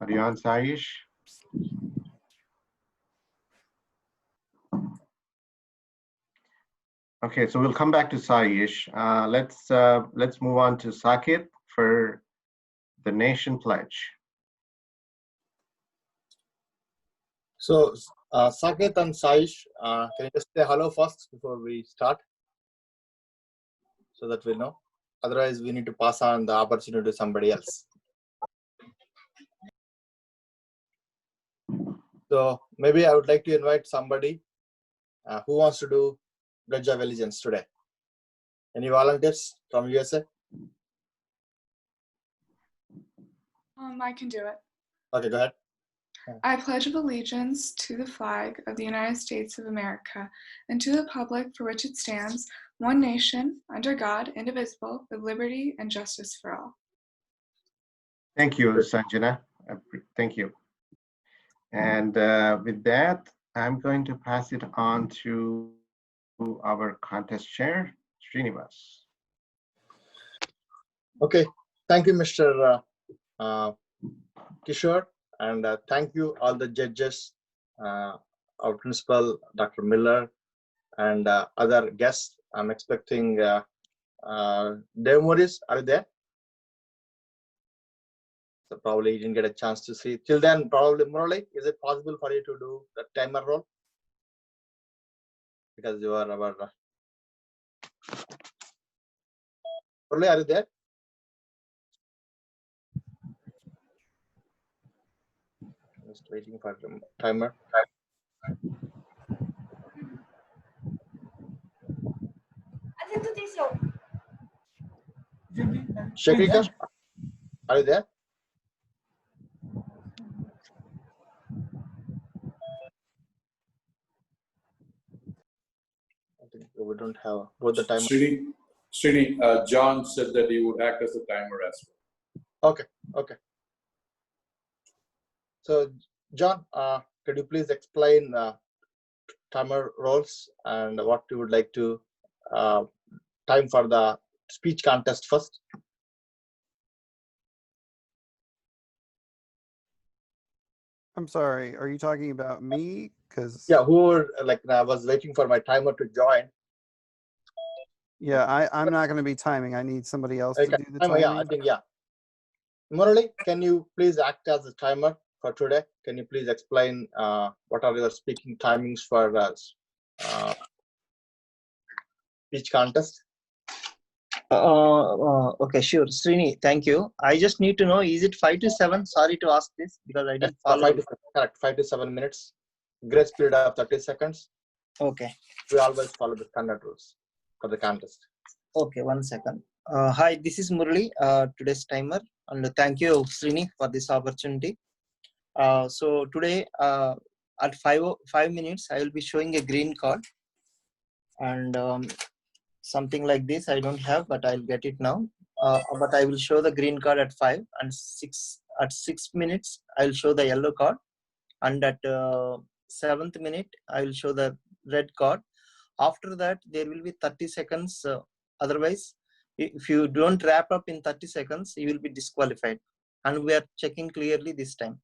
Are you on, Saish? Okay, so we'll come back to Saish. Let's move on to Sakit for the nation pledge. So, Sakit and Saish, can you just say hello first before we start? So that we know. Otherwise, we need to pass on the opportunity to somebody else. So maybe I would like to invite somebody who wants to do Pledge of Allegiance today. Any volunteers from USA? I can do it. Okay, go ahead. I pledge allegiance to the flag of the United States of America and to the republic for which it stands, one nation, under God, indivisible, with liberty and justice for all. Thank you, Sanjana. Thank you. And with that, I'm going to pass it on to our contest chair, Srinivas. Okay, thank you, Mr. Kishore, and thank you all the judges, our principal, Dr. Miller, and other guests. I'm expecting Dave Morris. Are you there? So probably you didn't get a chance to see. Till then, probably Murali, is it possible for you to do the timer roll? Because you are our Murali, are you there? Just waiting for the timer. Shakika, are you there? I think we don't have both the timer. Srini, John said that he would act as the timer as well. Okay, okay. So, John, could you please explain timer roles and what you would like to time for the speech contest first? I'm sorry, are you talking about me? Because yeah, who like I was waiting for my timer to join. Yeah, I'm not going to be timing. I need somebody else to do the timing. Yeah, I think Murali, can you please act as a timer for today? Can you please explain what are your speaking timings for speech contest? Okay, sure. Srini, thank you. I just need to know, is it 5 to 7? Sorry to ask this because I didn't follow. 5 to 7, correct. 5 to 7 minutes. Grace period of 30 seconds. Okay. We always follow the standard rules for the contest. Okay, 1 second. Hi, this is Murali, today's timer, and thank you, Srini, for this opportunity. So today, at 5 minutes, I will be showing a green card, and something like this I don't have, but I'll get it now. But I will show the green card at 5, and at 6 minutes I will show the yellow card, and at 7th minute I will show the red card. After that there will be 30 seconds. Otherwise, if you don't wrap up in 30 seconds, you will be disqualified. And we are checking clearly this time.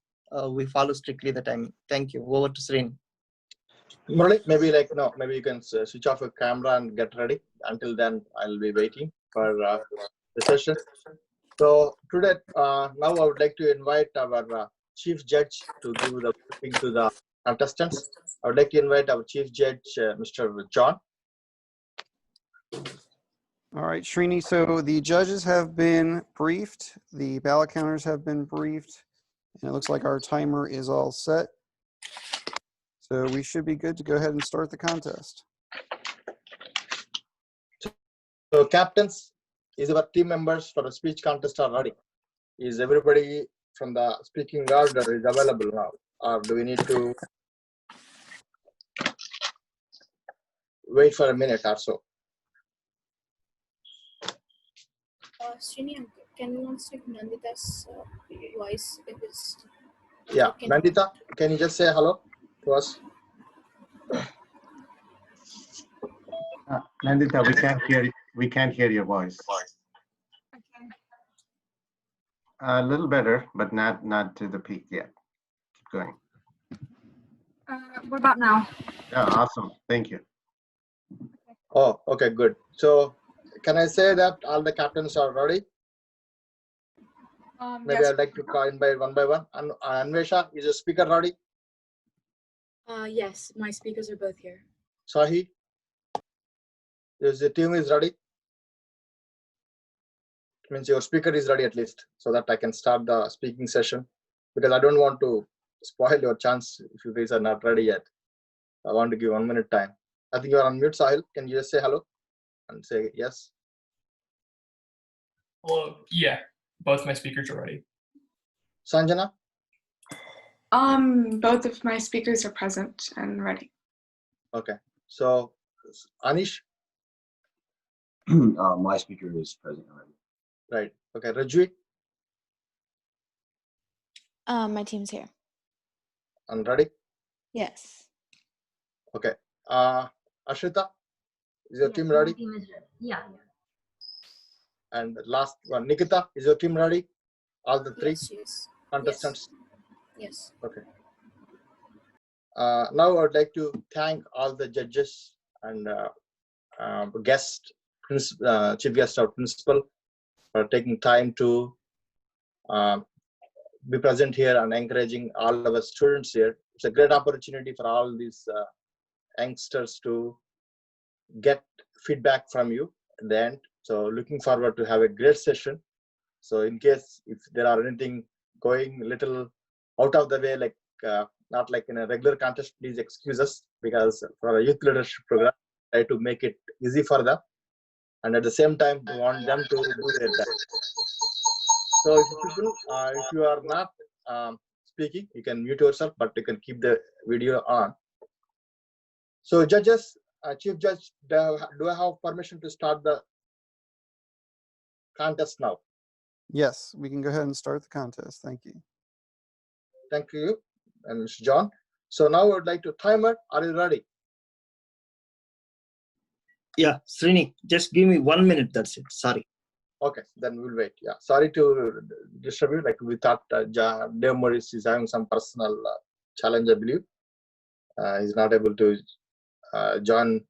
We follow strictly the time. Thank you. Over to Srini. Murali, maybe maybe you can switch off your camera and get ready. Until then, I'll be waiting for the session. So today, now I would like to invite our chief judge to give the briefing to the contestants. I would like to invite our chief judge, Mr. John. All right, Srini, so the judges have been briefed, the ballot counters have been briefed, and it looks like our timer is all set. So we should be good to go ahead and start the contest. So captains, is our team members for the speech contest are ready? Is everybody from the speaking order is available now? Or do we need to wait for a minute or so? Srini, can you once check Nandita's voice? If it's yeah, Nandita, can you just say hello to us? Nandita, we can't hear. We can't hear your voice. A little better, but not to the peak yet. Keep going. What about now? Yeah, awesome. Thank you. Oh, okay, good. So can I say that all the captains are ready? Maybe Yes. I'd like to call in by one. And Anvesha, is your speaker ready? Yes, my speakers are both here. Sahi, is the team is ready? Means your speaker is ready at least, so that I can start the speaking session, because I don't want to spoil your chance if you guys are not ready yet. I want to give 1 minute time. I think you're on mute, Sahil. Can you just say hello and say yes? Well, yeah, both my speakers are ready. Sanjana? Both of my speakers are present and ready. Okay. So Anish? My speaker is present already. Right. Okay. Rajvi My team's here. and ready? Yes. Okay. Ashrita, is your team My ready? team is ready. Yeah. And last one, Nikita, is your team ready? All the three Yes. contestants? Yes. Okay. Now I would like to thank all the judges and chief guest or principal for taking time to be present here and encouraging all of our students here. It's a great opportunity for all these youngsters to get feedback from you at the end. So looking forward to have a great session. So in case if there are anything going a little out of the way, like not like in a regular contest, please excuse us, because for a youth leadership program, try to make it easy for them. And at the same time, we want them to do their best. So if you are not speaking, you can mute yourself, but you can keep the video on. So judges, Chief Judge, do I have permission to start the contest now? Yes, we can go ahead and start the contest. Thank you. Thank you, and Mr. John. So now I would like to timer. Are you ready? Yeah, Srini, just give me 1 minute. That's it. Sorry. Okay, then we'll wait. Yeah, sorry to disturb you. Like we thought, Dave Morris is having some personal challenge, I believe. He's not able to join.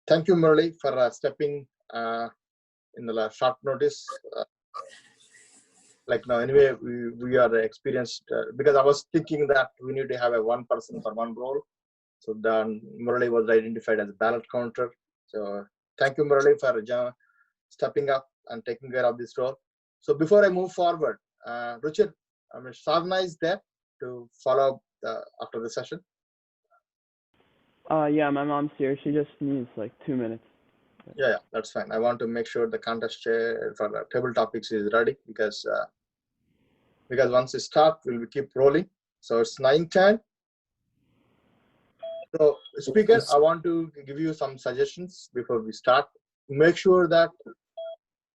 Thank you, Murali, for stepping in the short notice. Like now, anyway, we are experienced because I was thinking that we need to have a one person for one role. So then Murali was identified as a ballot counter. So thank you, Murali, for stepping up and taking care of this role. So before I move forward, Richard, Sarna is there to follow up after the session. Yeah, my mom's here. She just needs like 2 minutes. Yeah, that's fine. I want to make sure the contest chair for the table topics is ready, because once we start, we'll keep rolling. So it's 9:10. So speaker, I want to give you some suggestions before we start. Make sure that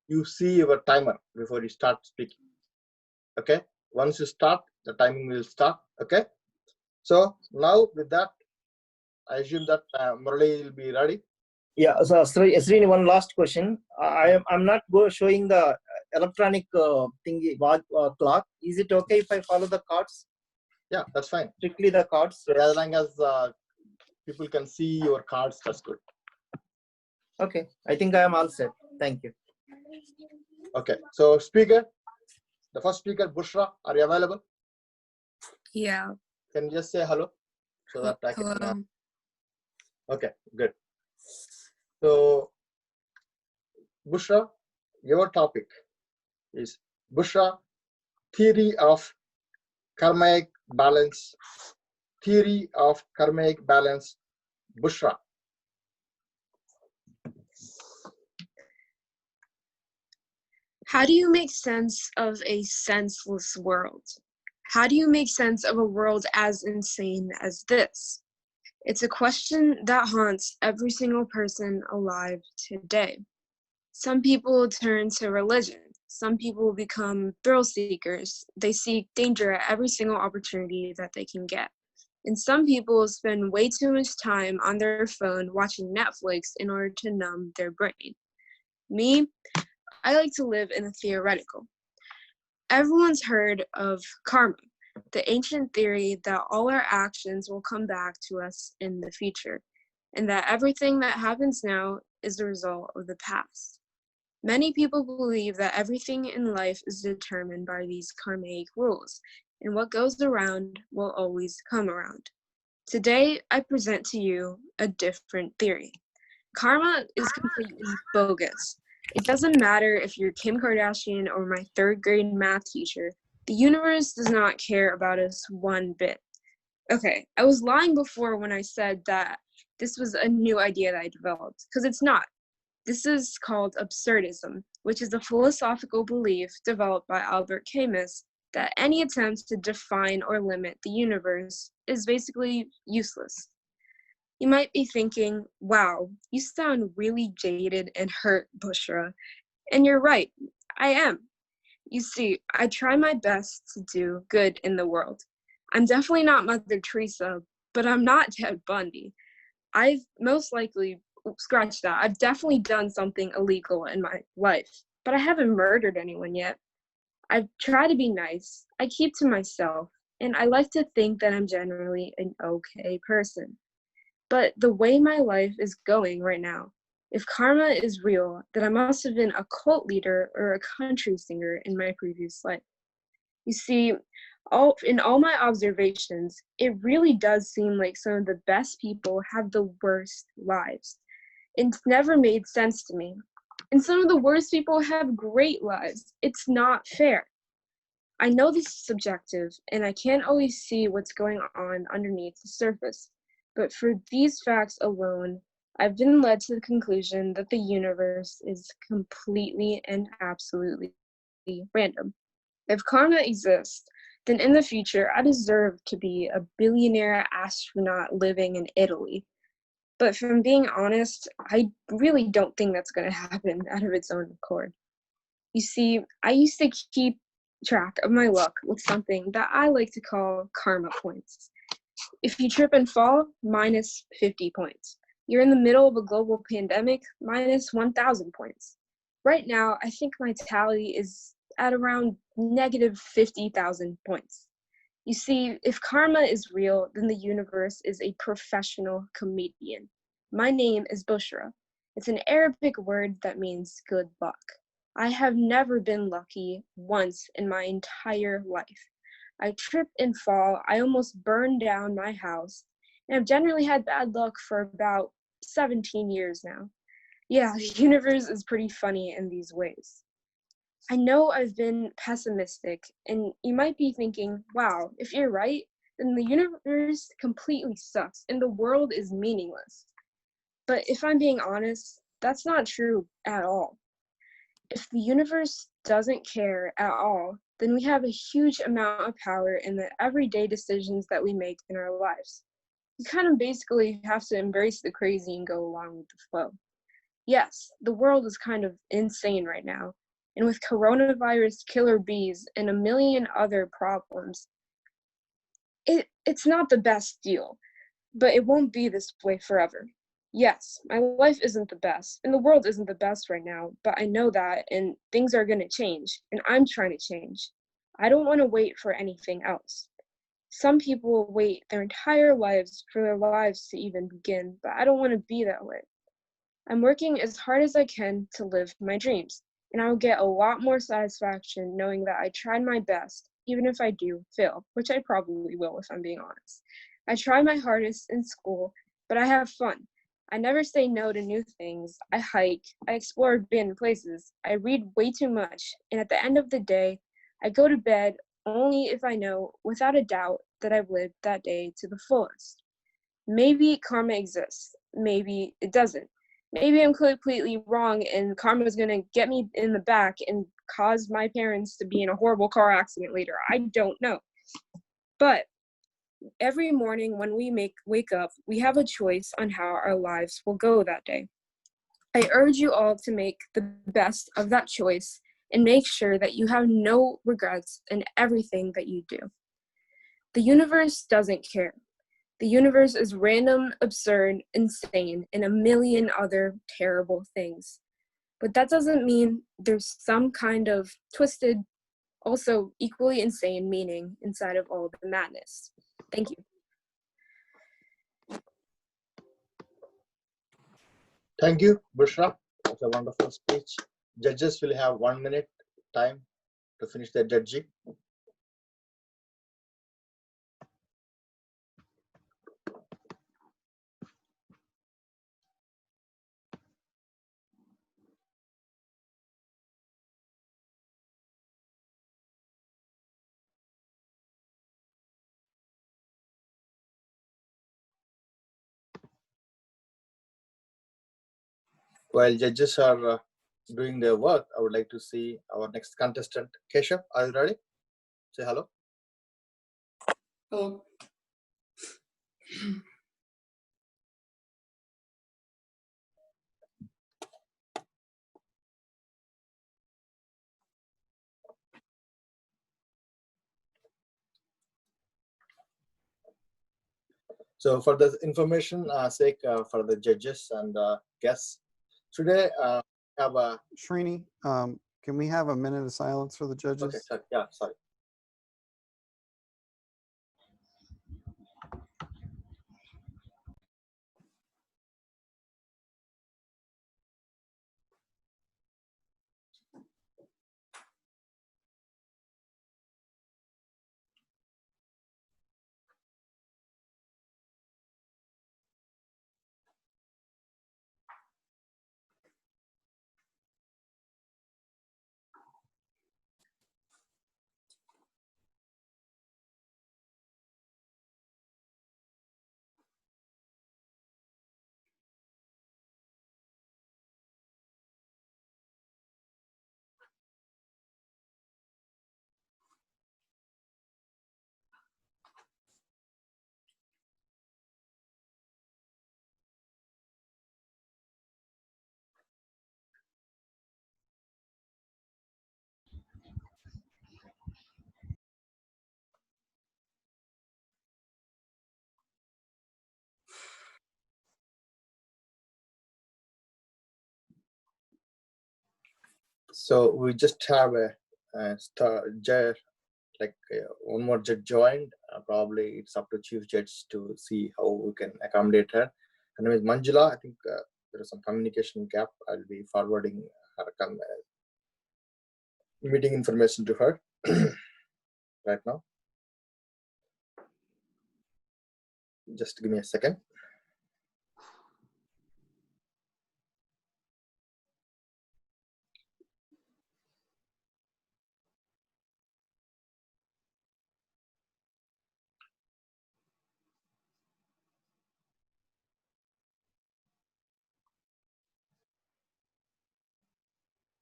you see your timer before you start speaking. Okay. Once you start, the timing will start. Okay. So now with that, I assume that Murali will be ready. Yeah, so Srini, one last question. I'm not showing the electronic thingy clock. Is it okay if I follow the cards? Yeah, that's fine. Strictly the cards. So as long as people can see your cards, that's good. Okay, I think I am all set. Thank you. Okay, so speaker, the first speaker, Bushra, are you available? Yeah. Can you just say hello so that I can? Hello. Okay, good. So, Bushra, your topic is Bushra, theory of karmic balance. Theory of karmic balance, Bushra. How do you make sense of a senseless world? How do you make sense of a world as insane as this? It's a question that haunts every single person alive today. Some people turn to religion. Some people become thrill seekers. They seek danger at every single opportunity that they can get. And some people spend way too much time on their phone watching Netflix in order to numb their brain. Me, I like to live in the theoretical. Everyone's heard of karma, the ancient theory that all our actions will come back to us in the future, and that everything that happens now is the result of the past. Many people believe that everything in life is determined by these karmic rules, and what goes around will always come around. Today, I present to you a different theory. Karma is completely bogus. It doesn't matter if you're Kim Kardashian or my third grade math teacher. The universe does not care about us one bit. Okay, I was lying before when I said that this was a new idea that I developed, because it's not. This is called absurdism, which is a philosophical belief developed by Albert Camus that any attempt to define or limit the universe is basically useless. You might be thinking, wow, you sound really jaded and hurt, Bushra. And you're right, I am. You see, I try my best to do good in the world. I'm definitely not Mother Teresa, but I'm not Ted Bundy. I've most likely, scratch that, I've definitely done something illegal in my life, but I haven't murdered anyone yet. I try to be nice, I keep to myself, and I like to think that I'm generally an okay person. But the way my life is going right now, if karma is real, then I must have been a cult leader or a country singer in my previous life. You see, in all my observations, it really does seem like some of the best people have the worst lives. It's never made sense to me. And some of the worst people have great lives. It's not fair. I know this is subjective, and I can't always see what's going on underneath the surface. But for these facts alone, I've been led to the conclusion that the universe is completely and absolutely random. If karma exists, then in the future, I deserve to be a billionaire astronaut living in Italy. But if I'm being honest, I really don't think that's going to happen out of its own accord. You see, I used to keep track of my luck with something that I like to call karma points. If you trip and fall, minus 50 points. You're in the middle of a global pandemic, minus 1,000 points. Right now, I think my tally is at around negative 50,000 points. You see, if karma is real, then the universe is a professional comedian. My name is Bushra. It's an Arabic word that means good luck. I have never been lucky once in my entire life. I trip and fall, I almost burned down my house, and I've generally had bad luck for about 17 years now. Yeah, the universe is pretty funny in these ways. I know I've been pessimistic, and you might be thinking, wow, if you're right, then the universe completely sucks and the world is meaningless. But if I'm being honest, that's not true at all. If the universe doesn't care at all, then we have a huge amount of power in the everyday decisions that we make in our lives. You kind of basically have to embrace the crazy and go along with the flow. Yes, the world is kind of insane right now, and with coronavirus, killer bees, and a million other problems, it's not the best deal, but it won't be this way forever. Yes, my life isn't the best, and the world isn't the best right now, but I know that, and things are going to change, and I'm trying to change. I don't want to wait for anything else. Some people will wait their entire lives for their lives to even begin, but I don't want to be that way. I'm working as hard as I can to live my dreams, and I will get a lot more satisfaction knowing that I tried my best, even if I do fail, which I probably will if I'm being honest. I try my hardest in school, but I have fun. I never say no to new things. I hike, I explore abandoned places, I read way too much, and at the end of the day, I go to bed only if I know, without a doubt, that I've lived that day to the fullest. Maybe karma exists, maybe it doesn't. Maybe I'm completely wrong and karma is going to get me in the back and cause my parents to be in a horrible car accident later. I don't know. But every morning when we wake up, we have a choice on how our lives will go that day. I urge you all to make the best of that choice and make sure that you have no regrets in everything that you do. The universe doesn't care. The universe is random, absurd, insane, and a million other terrible things. but that doesn't mean there's some kind of twisted, also equally insane meaning inside of all the madness. Thank you. Thank you, Bushra. That's a wonderful speech. Judges will have 1 minute time to finish their judging. While judges are doing their work, I would like to see our next contestant, Keshav. Are you ready? Say hello. Hello. So for the information sake for the judges and guests, today have a Srini, can we have a minute of silence for the judges? Okay, sorry. Yeah, sorry. So we just have one more judge joined. Probably it's up to chief judge to see how we can accommodate her. Her name is Manjula. I think there is some communication gap. I'll be forwarding her meeting information to her right now. Just give me a second.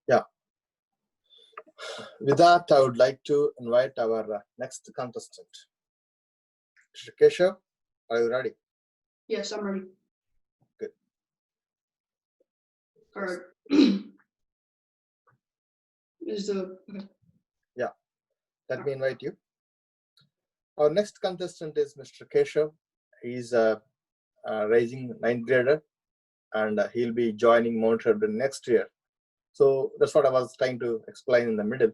Yeah. With that, I would like to invite our next contestant. Mr. Keshav, are you ready? Yes, I'm ready. Good. All right. Okay. Yeah, let me invite you. Our next contestant is Mr. Keshav. He's a rising 9th grader, and he'll be joining Mount Hebron next year. So that's what I was trying to explain in the middle.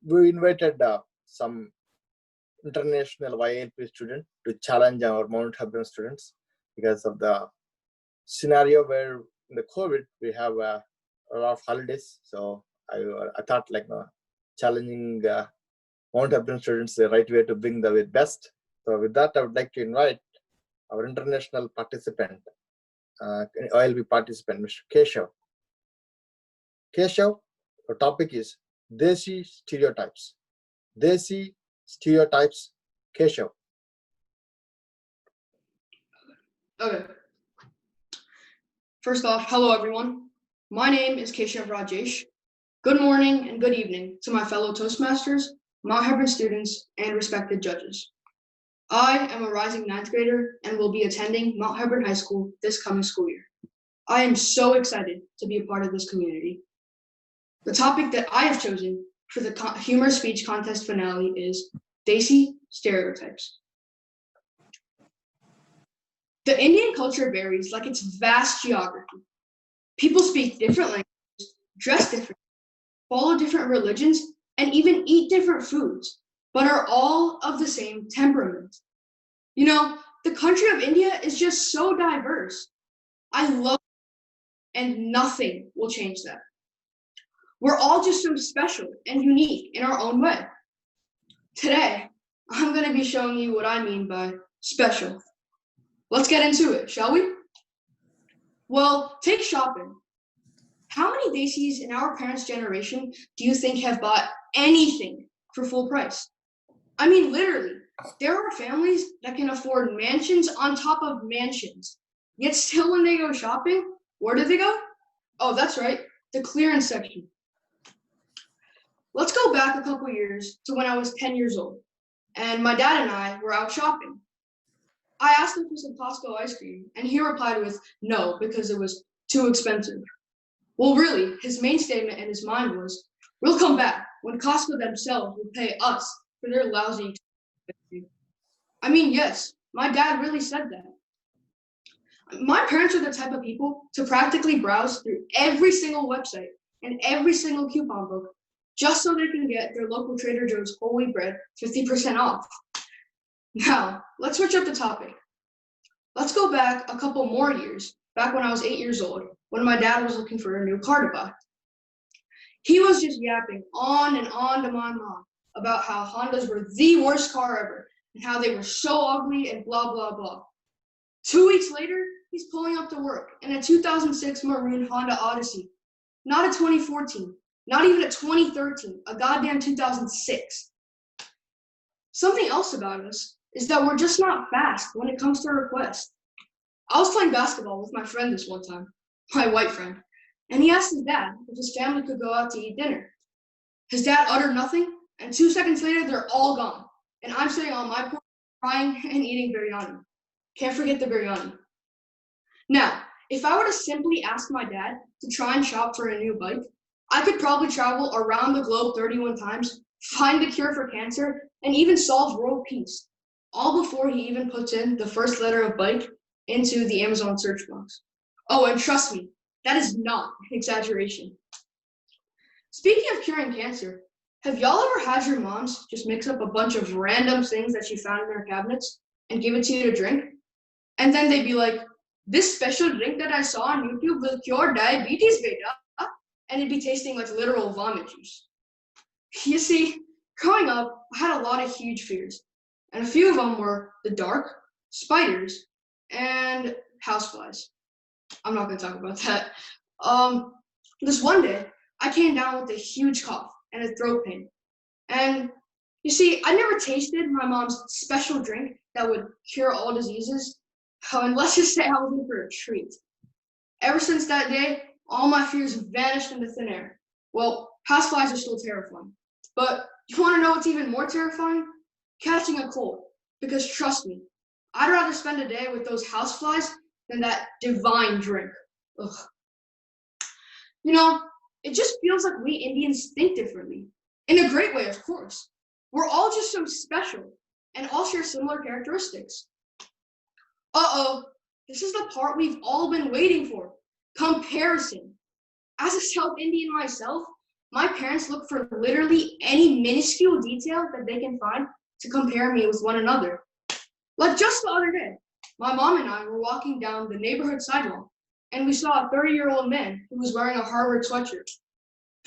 We invited some international YLP student to challenge our Mount Hebron students because of the scenario where in the COVID we have a lot of holidays. So I thought challenging Mount Hebron students the right way to bring the best. So with that, I would like to invite our international participant, YLP participant, Mr. Keshav. Keshav, the topic is Desi stereotypes. Desi stereotypes, Keshav. Okay. First off, hello everyone. My name is Keshav Rajesh. Good morning and good evening to my fellow Toastmasters, Mount Hebron students, and respected judges. I am a rising 9th grader and will be attending Mount Hebron High School this coming school year. I am so excited to be a part of this community. The topic that I have chosen for the humor speech contest finale is Desi stereotypes. The Indian culture varies like its vast geography. People speak different languages, dress different, follow different religions, and even eat different foods, but are all of the same temperament. You know, the country of India is just so diverse. I love it, and nothing will change that. We're all just so special and unique in our own way. Today, I'm going to be showing you what I mean by special. Let's get into it, shall we? Well, take shopping. How many Daisies in our parents' generation do you think have bought anything for full price? I mean, literally, there are families that can afford mansions on top of mansions. Yet still when they go shopping, where do they go? Oh, that's right, the clearance section. Let's go back a couple years to when I was 10 years old, and my dad and I were out shopping. I asked him for some Costco ice cream, and he replied with no, because it was too expensive. Well, really, his main statement in his mind was, we'll come back when Costco themselves will pay us for their lousy experience. I mean, yes, my dad really said that. My parents are the type of people to practically browse through every single website and every single coupon book just so they can get their local Trader Joe's whole wheat bread 50% off. Now, let's switch up the topic. Let's go back a couple more years, back when I was 8 years old, when my dad was looking for a new car to buy. He was just yapping on and on to my mom about how Hondas were the worst car ever and how they were so ugly and blah, blah, blah. 2 weeks later, he's pulling up to work in a 2006 maroon Honda Odyssey. Not a 2014, not even a 2013, a goddamn 2006. Something else about us is that we're just not fast when it comes to requests. I was playing basketball with my friend this one time, my white friend, and he asked his dad if his family could go out to eat dinner. His dad uttered nothing, and 2 seconds later, they're all gone. And I'm sitting on my porch crying and eating biryani. Can't forget the biryani. Now, if I were to simply ask my dad to try and shop for a new bike, I could probably travel around the globe 31 times, find the cure for cancer, and even solve world peace, all before he even puts in the first letter of bike into the Amazon search box. Oh, and trust me, that is not an exaggeration. Speaking of curing cancer, have y'all ever had your moms just mix up a bunch of random things that she found in their cabinets and give it to you to drink? And then they'd be like, this special drink that I saw on YouTube will cure diabetes, beta. And it'd be tasting like literal vomit juice. You see, growing up, I had a lot of huge fears. And a few of them were the dark, spiders, and houseflies. I'm not going to talk about that. This one day, I came down with a huge cough and a throat pain. And you see, I never tasted my mom's special drink that would cure all diseases. And let's just say I was in for a treat. Ever since that day, all my fears vanished into thin air. Well, houseflies are still terrifying. But you want to know what's even more terrifying? Catching a cold. Because trust me, I'd rather spend a day with those houseflies than that divine drink. Ugh. You know, it just feels like we Indians think differently. In a great way, of course. We're all just so special and all share similar characteristics. Uh-oh, this is the part we've all been waiting for. Comparison. As a South Indian myself, my parents look for literally any minuscule detail that they can find to compare me with one another. Like just the other day, my mom and I were walking down the neighborhood sidewalk, and we saw a 30-year-old man who was wearing a Harvard sweatshirt.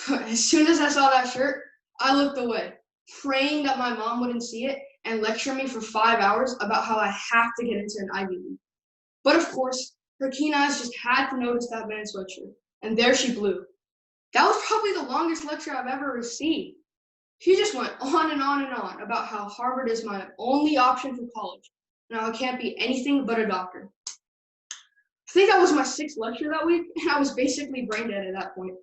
As soon as I saw that shirt, I looked away, praying that my mom wouldn't see it and lecture me for 5 hours about how I have to get into an Ivy League. But of course, her keen eyes just had to notice that man's sweatshirt, and there she blew. That was probably the longest lecture I've ever received. She just went on and on and on about how Harvard is my only option for college, and how I can't be anything but a doctor. I think that was my 6th lecture that week, and I was basically brain dead at that point.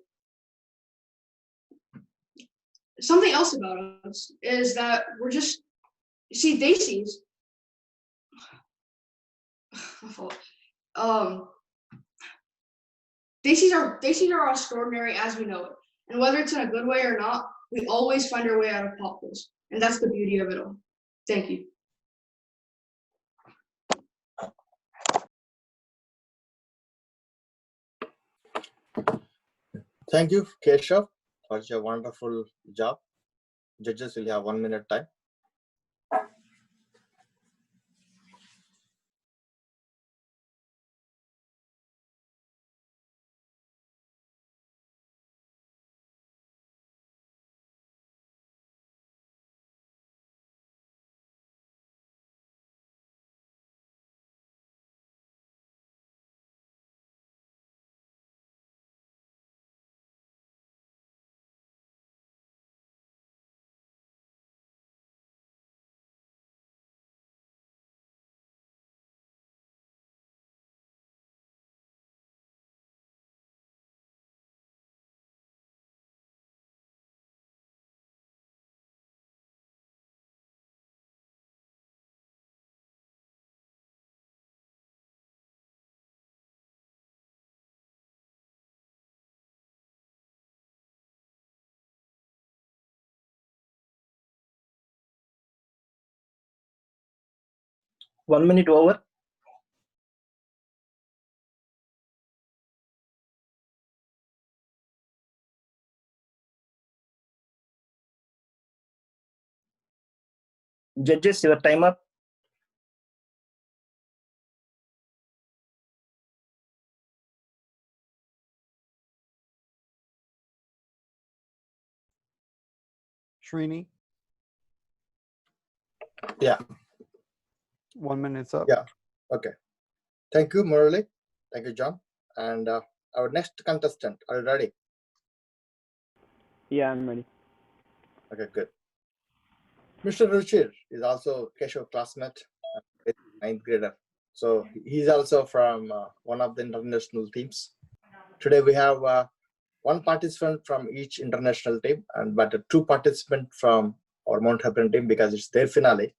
Something else about us is that we're just, you see, Daisies, my fault. Daisies are extraordinary as we know it, and whether it's in a good way or not, we always find our way out of potholes, and that's the beauty of it all. Thank you. Thank you, Keshav, for your wonderful job. Judges will have 1 minute time. One minute over. Judges, your time up. Srini, Yeah. 1 minute's up. Yeah. Okay. Thank you, Murali. Thank you, John. And our next contestant, are you ready? Yeah, I'm ready. Okay, good. Mr. Ruchir is also Keshav classmate, 9th grader. So he's also from one of the international teams. Today we have one participant from each international team, but 2 participants from our Mount Hebron team because it's their finale.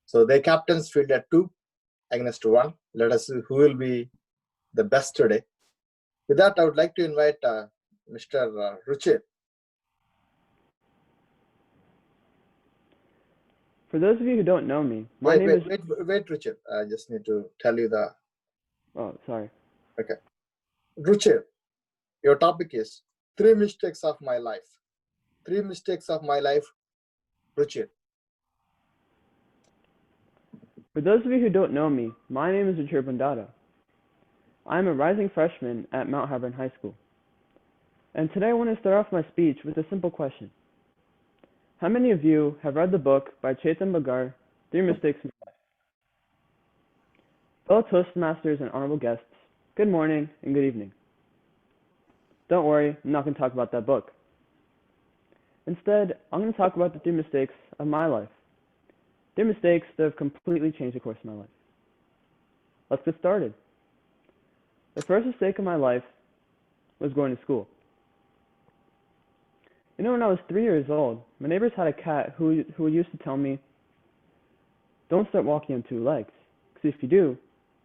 So their captains field at 2 against 1. Let us see who will be the best today. With that, I would like to invite Mr. Ruchir. For those of you who don't know me, my Wait, name wait, is... wait, Ruchir. I just need to tell you the... Oh, sorry. Okay. Ruchir, your topic is 3 mistakes of my life. 3 mistakes of my life, Ruchir. For those of you who don't know me, my name is Ruchir Bandada. I'm a rising freshman at Mount Hebron High School. And today I want to start off my speech with a simple question. How many of you have read the book by Chetan Bhagat, 3 Mistakes in Life? Fellow Toastmasters and honorable guests, good morning and good evening. Don't worry, I'm not going to talk about that book. Instead, I'm going to talk about the 3 mistakes of my life. 3 mistakes that have completely changed the course of my life. Let's get started. The first mistake of my life was going to school. You know, when I was 3 years old, my neighbors had a cat who used to tell me, don't start walking on 2 legs, because if you do,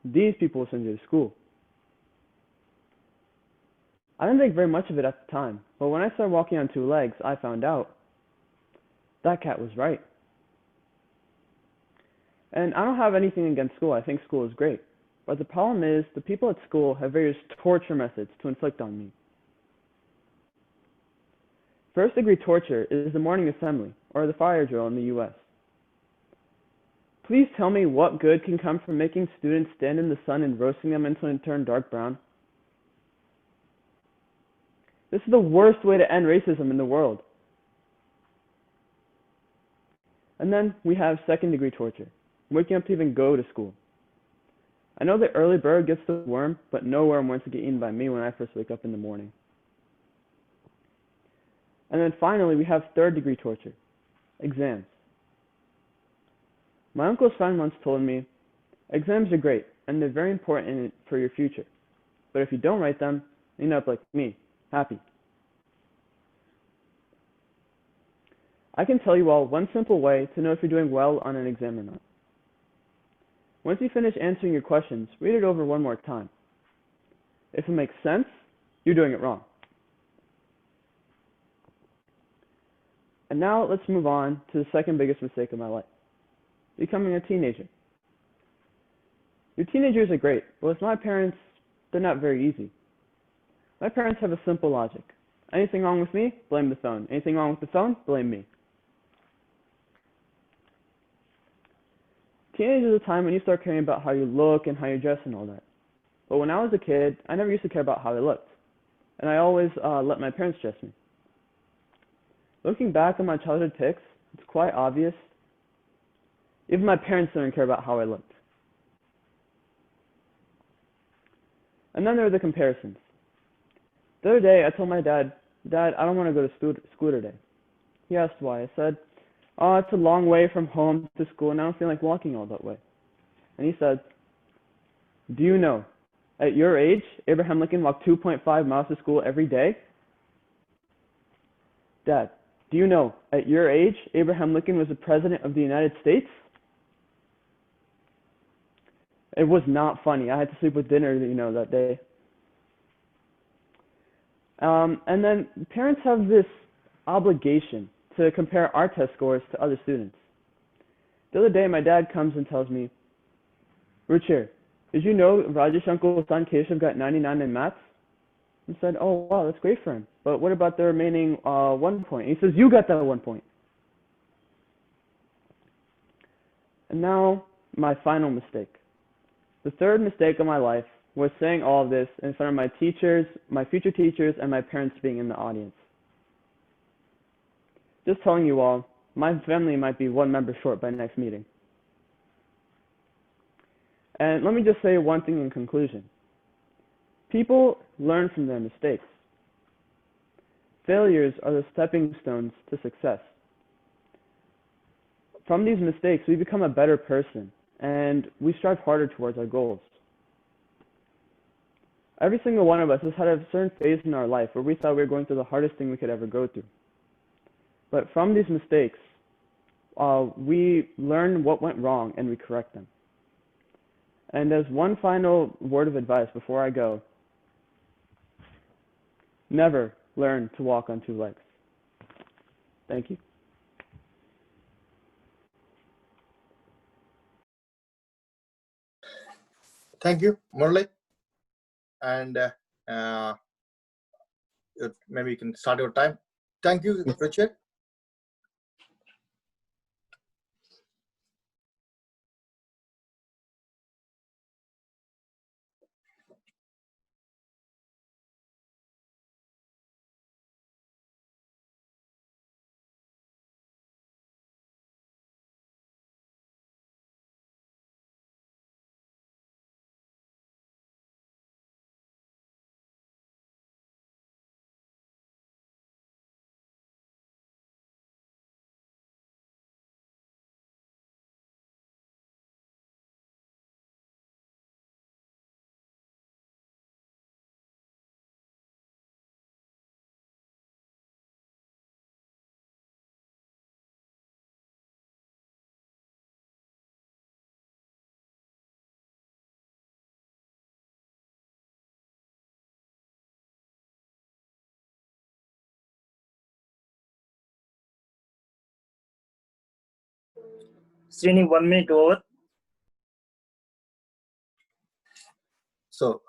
these people will send you to school. I didn't think very much of it at the time, but when I started walking on 2 legs, I found out that cat was right. And I don't have anything against school. I think school is great. But the problem is the people at school have various torture methods to inflict on me. First-degree torture is the morning assembly, or the fire drill in the U.S. Please tell me what good can come from making students stand in the sun and roasting them until they turn dark brown. This is the worst way to end racism in the world. And then we have second-degree torture, waking up to even go to school. I know the early bird gets the worm, but no worm wants to get eaten by me when I first wake up in the morning. And then finally, we have third-degree torture, exams. My uncle's friend once told me, exams are great, and they're very important for your future. But if you don't write them, you end up like me, happy. I can tell you all one simple way to know if you're doing well on an exam or not. Once you finish answering your questions, read it over one more time. If it makes sense, you're doing it wrong. And now let's move on to the second biggest mistake of my life, becoming a teenager. Your teenagers are great, but with my parents, they're not very easy. My parents have a simple logic. Anything wrong with me? Blame the phone. Anything wrong with the phone? Blame me. Teenage is a time when you start caring about how you look and how you dress and all that. But when I was a kid, I never used to care about how I looked. And I always let my parents dress me. Looking back on my childhood pics, it's quite obvious. Even my parents didn't care about how I looked. And then there are the comparisons. The other day, I told my dad, "Dad, I don't want to go to school today." He asked why. I said, "Oh, it's a long way from home to school, and I don't feel like walking all that way." And he said, "Do you know, at your age, Abraham Lincoln walked 2.5 miles to school every day?" Dad, do you know, at your age, Abraham Lincoln was the President of the United States? It was not funny. I had to sleep with dinner, that day. And then parents have this obligation to compare our test scores to other students. The other day, my dad comes and tells me, "Ruchir, did you know Rajesh Uncle's son Keshav got 99 in maths?" I said, "Oh, wow, that's great for him. But what about the remaining 1 point?" He says, "You got that 1 point." And now, my final mistake. The third mistake of my life was saying all of this in front of my teachers, my future teachers, and my parents being in the audience. Just telling you all, my family might be 1 member short by next meeting. And let me just say one thing in conclusion. People learn from their mistakes. Failures are the stepping stones to success. From these mistakes, we become a better person, and we strive harder towards our goals. Every single one of us has had a certain phase in our life where we thought we were going through the hardest thing we could ever go through. But from these mistakes, we learn what went wrong and we correct them. And as one final word of advice before I go, never learn to walk on 2 legs. Thank you. Thank you, Murali. And maybe you can start your time. Thank you, Richard. Srini, 1 minute over. So,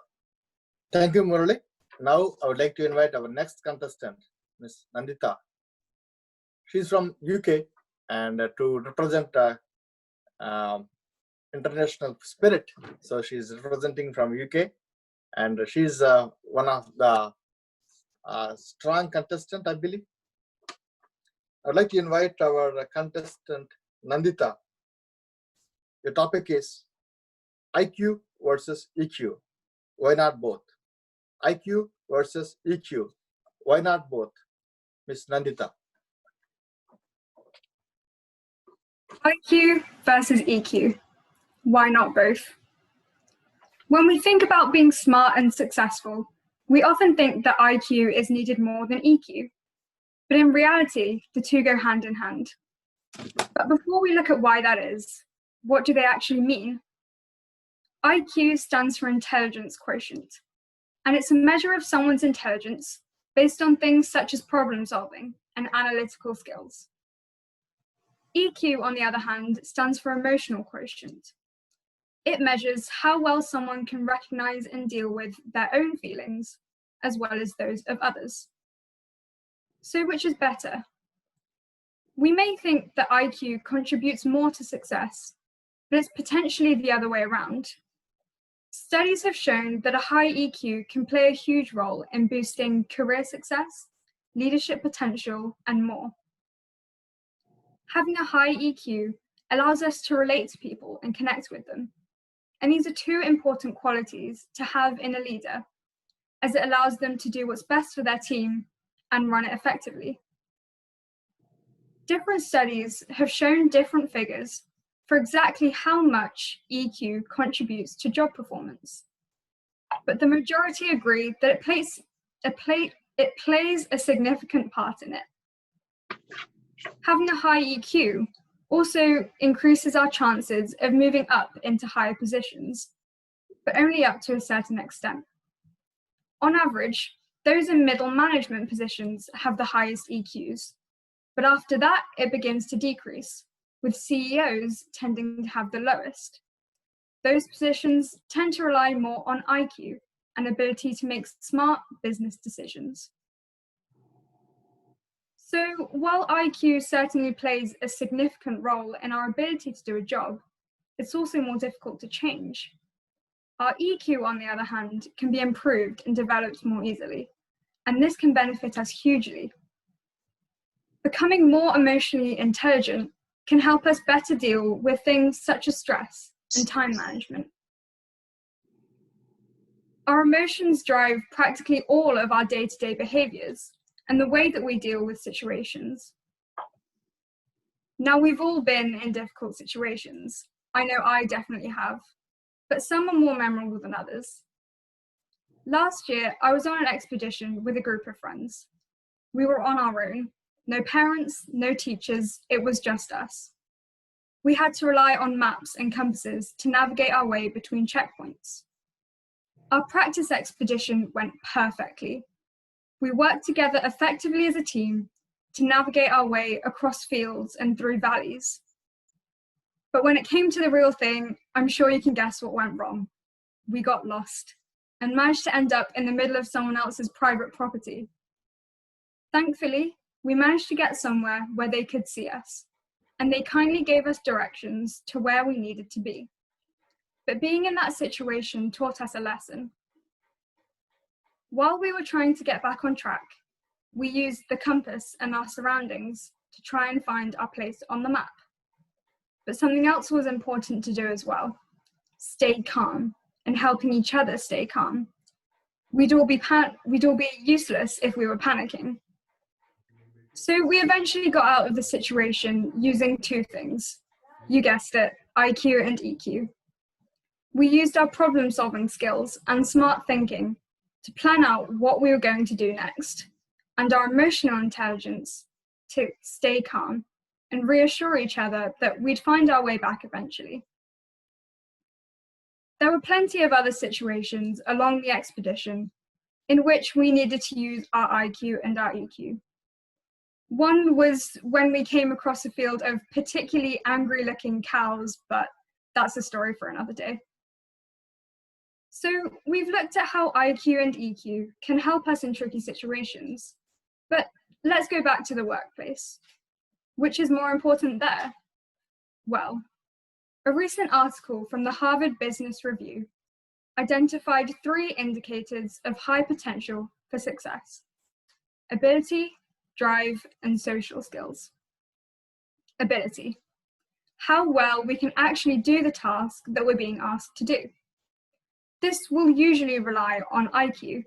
thank you, Murali. Now, I would like to invite our next contestant, Ms. Nandita. She's from UK, and to represent international spirit. So she's representing from UK, and she's one of the strong contestant, I believe. I'd like to invite our contestant, Nandita. The topic is IQ versus EQ. Why not both? IQ versus EQ. Why not both? Ms. Nandita. IQ versus EQ. Why not both? When we think about being smart and successful, we often think that IQ is needed more than EQ. But in reality, the two go hand in hand. But before we look at why that is, what do they actually mean? IQ stands for intelligence quotient, and it's a measure of someone's intelligence based on things such as problem solving and analytical skills. EQ, on the other hand, stands for emotional quotient. It measures how well someone can recognize and deal with their own feelings, as well as those of others. So which is better? We may think that IQ contributes more to success, but it's potentially the other way around. Studies have shown that a high EQ can play a huge role in boosting career success, leadership potential, and more. Having a high EQ allows us to relate to people and connect with them. And these are two important qualities to have in a leader, as it allows them to do what's best for their team and run it effectively. Different studies have shown different figures for exactly how much EQ contributes to job performance. But the majority agree that it plays a significant part in it. Having a high EQ also increases our chances of moving up into higher positions, but only up to a certain extent. On average, those in middle management positions have the highest EQs, but after that, it begins to decrease, with CEOs tending to have the lowest. Those positions tend to rely more on IQ and ability to make smart business decisions. So while IQ certainly plays a significant role in our ability to do a job, it's also more difficult to change. Our EQ, on the other hand, can be improved and developed more easily, and this can benefit us hugely. Becoming more emotionally intelligent can help us better deal with things such as stress and time management. Our emotions drive practically all of our day-to-day behaviors and the way that we deal with situations. Now, we've all been in difficult situations. I know I definitely have, but some are more memorable than others. Last year, I was on an expedition with a group of friends. We were on our own. No parents, no teachers, it was just us. We had to rely on maps and compasses to navigate our way between checkpoints. Our practice expedition went perfectly. We worked together effectively as a team to navigate our way across fields and through valleys. But when it came to the real thing, I'm sure you can guess what went wrong. We got lost and managed to end up in the middle of someone else's private property. Thankfully, we managed to get somewhere where they could see us, and they kindly gave us directions to where we needed to be. But being in that situation taught us a lesson. While we were trying to get back on track, we used the compass and our surroundings to try and find our place on the map. But something else was important to do as well: stay calm and helping each other stay calm. We'd all be useless if we were panicking. So we eventually got out of the situation using two things. You guessed it, IQ and EQ. We used our problem-solving skills and smart thinking to plan out what we were going to do next, and our emotional intelligence to stay calm and reassure each other that we'd find our way back eventually. There were plenty of other situations along the expedition in which we needed to use our IQ and our EQ. One was when we came across a field of particularly angry-looking cows, but that's a story for another day. So we've looked at how IQ and EQ can help us in tricky situations, but let's go back to the workplace. Which is more important there? Well, a recent article from the Harvard Business Review identified 3 indicators of high potential for success: ability, drive, and social skills. Ability: how well we can actually do the task that we're being asked to do. This will usually rely on IQ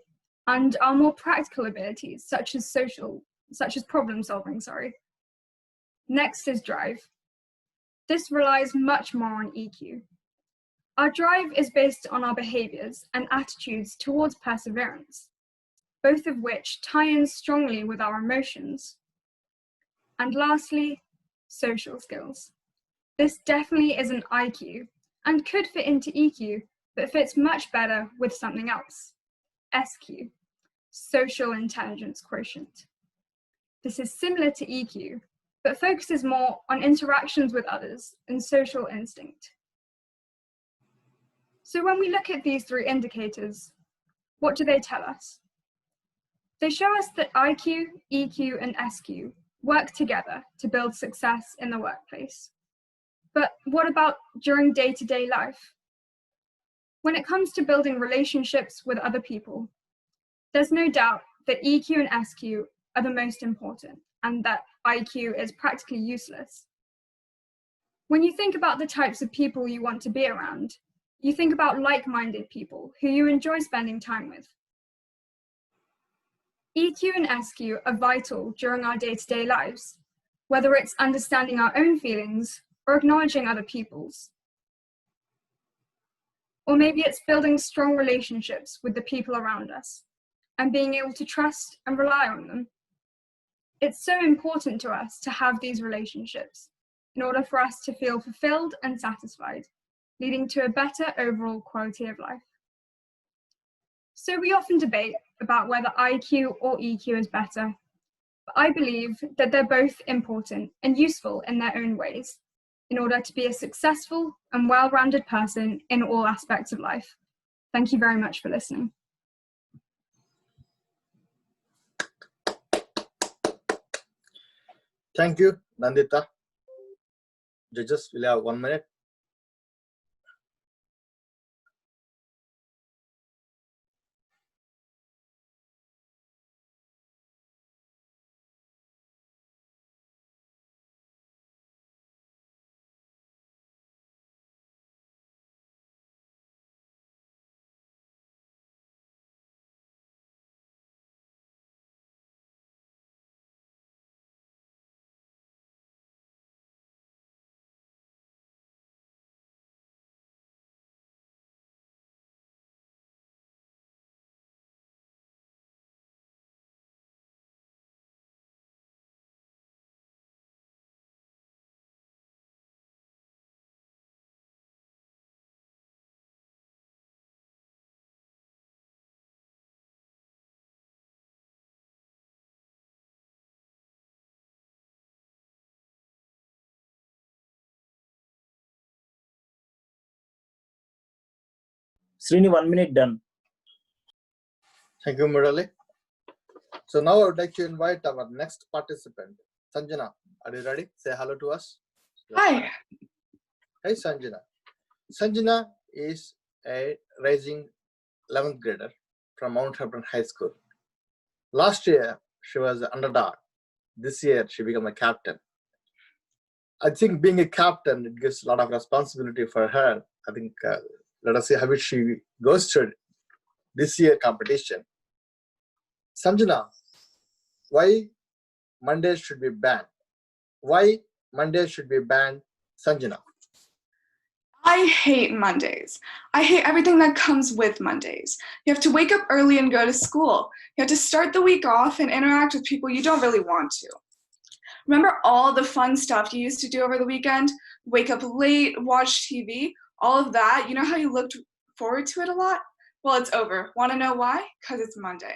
and our more practical abilities, such as problem solving, Next is drive. This relies much more on EQ. Our drive is based on our behaviors and attitudes towards perseverance, both of which tie in strongly with our emotions. And lastly, social skills. This definitely isn't IQ and could fit into EQ, but fits much better with something else: SQ, social intelligence quotient. This is similar to EQ, but focuses more on interactions with others and social instinct. So when we look at these 3 indicators, what do they tell us? They show us that IQ, EQ, and SQ work together to build success in the workplace. But what about during day-to-day life? When it comes to building relationships with other people, there's no doubt that EQ and SQ are the most important and that IQ is practically useless. When you think about the types of people you want to be around, you think about like-minded people who you enjoy spending time with. EQ and SQ are vital during our day-to-day lives, whether it's understanding our own feelings or acknowledging other people's. Or maybe it's building strong relationships with the people around us and being able to trust and rely on them. It's so important to us to have these relationships in order for us to feel fulfilled and satisfied, leading to a better overall quality of life. So we often debate about whether IQ or EQ is better, but I believe that they're both important and useful in their own ways in order to be a successful and well-rounded person in all aspects of life. Thank you very much for listening. Thank you, Nandita. Judges will have 1 minute. Srini, 1 minute done. Thank you, Murali. So now I would like to invite our next participant, Sanjana. Are you ready? Say hello to us. Hi. Hey, Sanjana. Sanjana is a rising 11th grader from Mount Hebron High School. Last year, she was an underdog. This year, she became a captain. I think being a captain, it gives a lot of responsibility for her. I think, let us see how she goes through this year competition. Sanjana, why Mondays should be banned? Why Mondays should be banned, Sanjana? I hate Mondays. I hate everything that comes with Mondays. You have to wake up early and go to school. You have to start the week off and interact with people you don't really want to. Remember all the fun stuff you used to do over the weekend? Wake up late, watch TV, all of that. You know how you looked forward to it a lot? Well, it's over. Want to know why? Because it's Monday.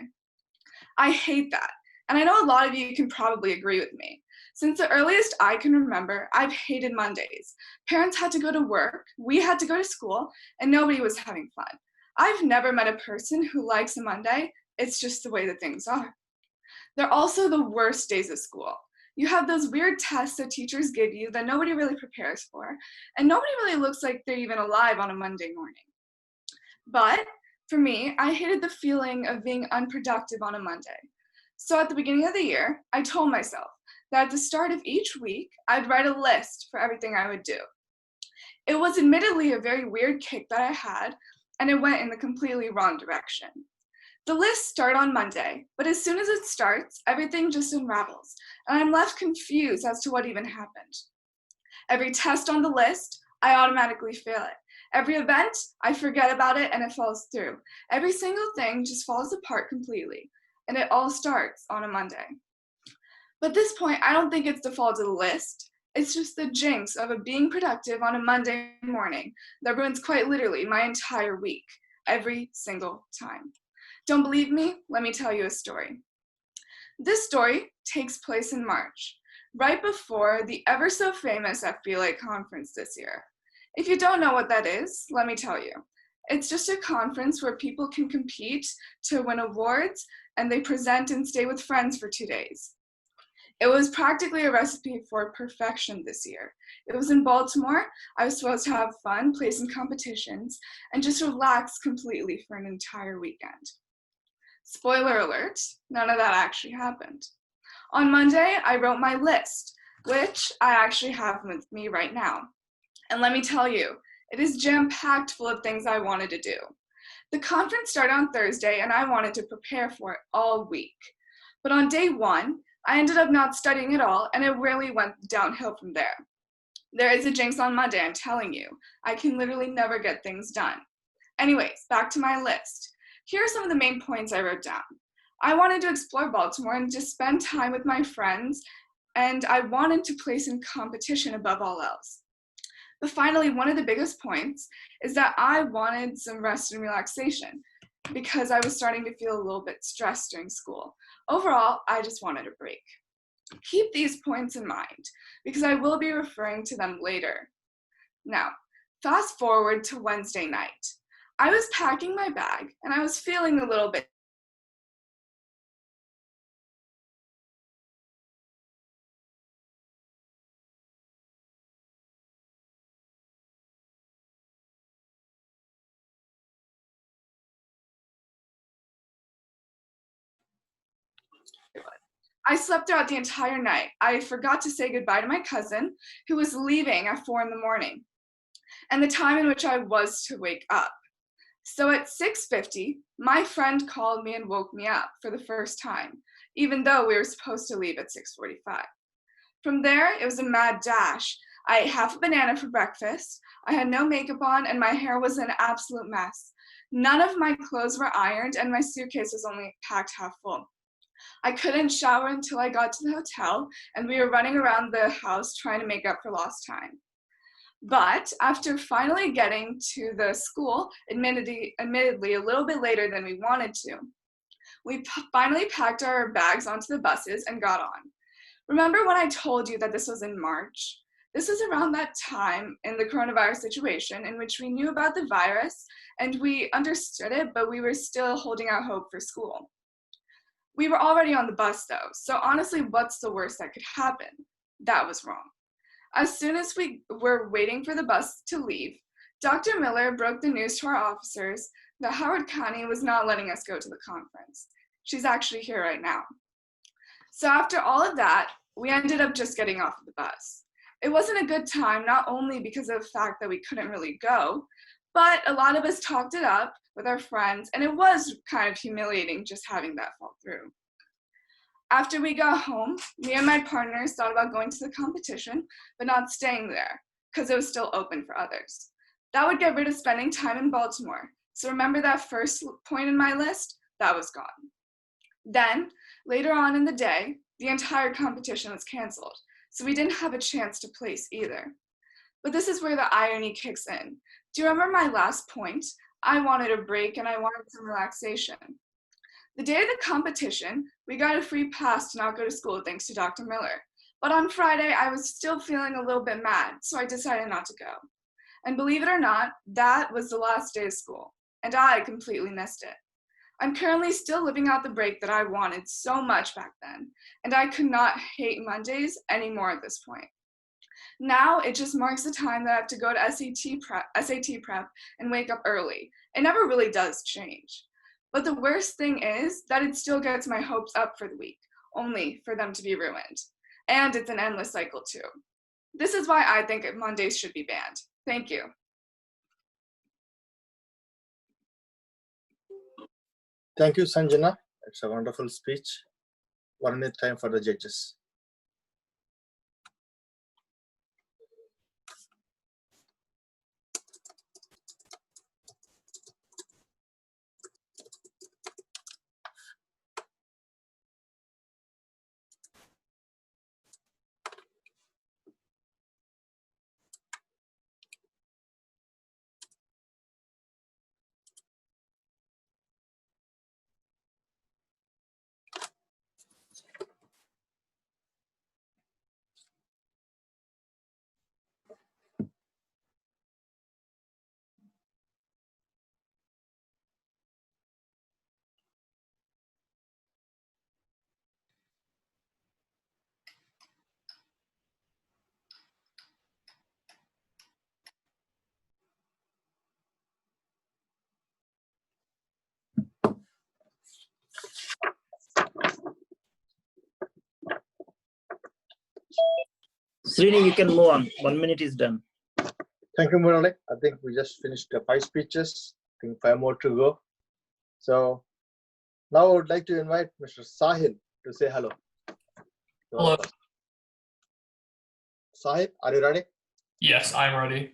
I hate that. And I know a lot of you can probably agree with me. Since the earliest I can remember, I've hated Mondays. Parents had to go to work, we had to go to school, and nobody was having fun. I've never met a person who likes a Monday. It's just the way that things are. They're also the worst days of school. You have those weird tests that teachers give you that nobody really prepares for, and nobody really looks like they're even alive on a Monday morning. But for me, I hated the feeling of being unproductive on a Monday. So at the beginning of the year, I told myself that at the start of each week, I'd write a list for everything I would do. It was admittedly a very weird kick that I had, and it went in the completely wrong direction. The lists start on Monday, but as soon as it starts, everything just unravels, and I'm left confused as to what even happened. Every test on the list, I automatically fail it. Every event, I forget about it and it falls through. Every single thing just falls apart completely, and it all starts on a Monday. But at this point, I don't think it's the fault of the list. It's just the jinx of being productive on a Monday morning that ruins quite literally my entire week, every single time. Don't believe me? Let me tell you a story. This story takes place in March, right before the ever so famous FBLA conference this year. If you don't know what that is, let me tell you. It's just a conference where people can compete to win awards and they present and stay with friends for 2 days. It was practically a recipe for perfection this year. It was in Baltimore. I was supposed to have fun, play some competitions, and just relax completely for an entire weekend. Spoiler alert, none of that actually happened. On Monday, I wrote my list, which I actually have with me right now. And let me tell you, it is jam-packed full of things I wanted to do. The conference started on Thursday, and I wanted to prepare for it all week. But on day one, I ended up not studying at all, and it really went downhill from there. There is a jinx on Monday, I'm telling you. I can literally never get things done. Anyways, back to my list. Here are some of the main points I wrote down. I wanted to explore Baltimore and just spend time with my friends, and I wanted to place in competition above all else. But finally, one of the biggest points is that I wanted some rest and relaxation because I was starting to feel a little bit stressed during school. Overall, I just wanted a break. Keep these points in mind because I will be referring to them later. Now, fast forward to Wednesday night. I was packing my bag and I was feeling a little bit I slept throughout the entire night. I forgot to say goodbye to my cousin, who was leaving at 4 in the morning, and the time in which I was to wake up. So at 6:50, my friend called me and woke me up for the first time, even though we were supposed to leave at 6:45. From there, it was a mad dash. I ate half a banana for breakfast. I had no makeup on, and my hair was an absolute mess. None of my clothes were ironed, and my suitcase was only packed half full. I couldn't shower until I got to the hotel, and we were running around the house trying to make up for lost time. But after finally getting to the school, admittedly a little bit later than we wanted to, we finally packed our bags onto the buses and got on. Remember when I told you that this was in March? This was around that time in the coronavirus situation in which we knew about the virus and we understood it, but we were still holding out hope for school. We were already on the bus though, so honestly, what's the worst that could happen? That was wrong. As soon as we were waiting for the bus to leave, Dr. Miller broke the news to our officers that Howard County was not letting us go to the conference. She's actually here right now. So after all of that, we ended up just getting off of the bus. It wasn't a good time, not only because of the fact that we couldn't really go, but a lot of us talked it up with our friends, and it was kind of humiliating just having that fall through. After we got home, me and my partners thought about going to the competition, but not staying there, because it was still open for others. That would get rid of spending time in Baltimore. So remember that first point in my list? That was gone. Then, later on in the day, the entire competition was canceled, so we didn't have a chance to place either. But this is where the irony kicks in. Do you remember my last point? I wanted a break and I wanted some relaxation. The day of the competition, we got a free pass to not go to school thanks to Dr. Miller. But on Friday, I was still feeling a little bit mad, so I decided not to go. And believe it or not, that was the last day of school, and I completely missed it. I'm currently still living out the break that I wanted so much back then, and I could not hate Mondays anymore at this point. Now it just marks the time that I have to go to SAT prep and wake up early. It never really does change. But the worst thing is that it still gets my hopes up for the week, only for them to be ruined. And it's an endless cycle too. This is why I think Mondays should be banned. Thank you. Thank you, Sanjana. It's a wonderful speech. 1 minute time for the judges. Srini, you can move on. 1 minute is done. Thank you, Murali. I think we just finished the 5 speeches. I think 5 more to go. So now I would like to invite Mr. Sahil to say hello. Hello. Sahil, are you ready? Yes, I'm ready.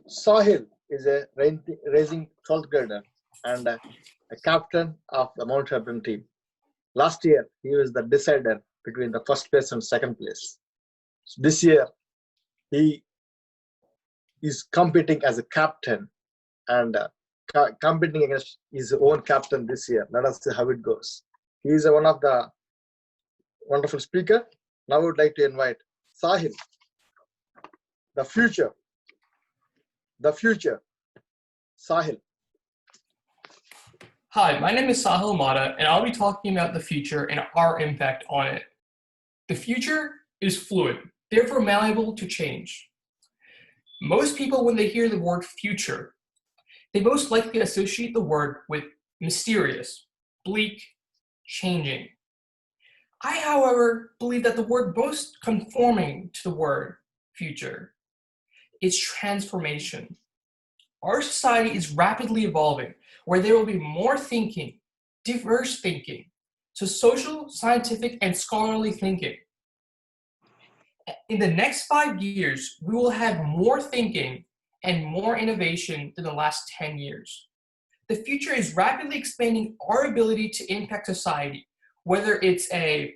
Sahil is a raising 12th grader and a captain of the Mount Hebron team. Last year, he was the decider between the first place and second place. This year, he is competing as a captain and competing against his own captain this year. Let us see how it goes. He is one of the wonderful speaker. Now I would like to invite Sahil. The future. Sahil. Hi, my name is Sahil Mata, and I'll be talking about the future and our impact on it. The future is fluid, therefore malleable to change. Most people, when they hear the word future, they most likely associate the word with mysterious, bleak, changing. I, however, believe that the word most conforming to the word future is transformation. Our society is rapidly evolving, where there will be more thinking, diverse thinking, so social, scientific, and scholarly thinking. In the next 5 years, we will have more thinking and more innovation than the last 10 years. The future is rapidly expanding our ability to impact society, whether it's a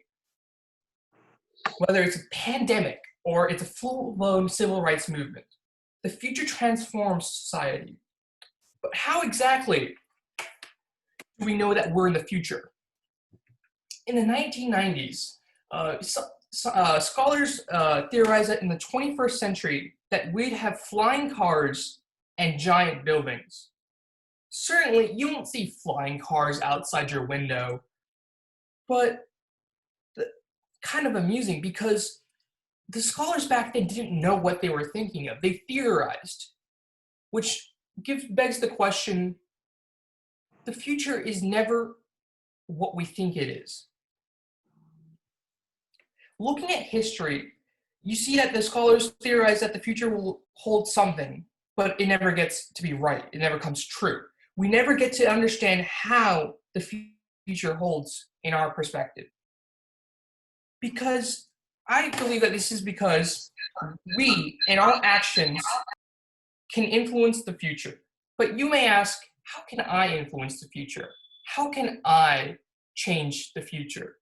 pandemic or it's a full-blown civil rights movement. The future transforms society. But how exactly do we know that we're in the future? In the 1990s, scholars theorized that in the 21st century that we'd have flying cars and giant buildings. Certainly, you won't see flying cars outside your window, but kind of amusing because the scholars back then didn't know what they were thinking of. They theorized, which begs the question, the future is never what we think it is. Looking at history, you see that the scholars theorize that the future will hold something, but it never gets to be right. It never comes true. We never get to understand how the future holds in our perspective. Because I believe that this is because we and our actions can influence the future. But you may ask, how can I influence the future? How can I change the future?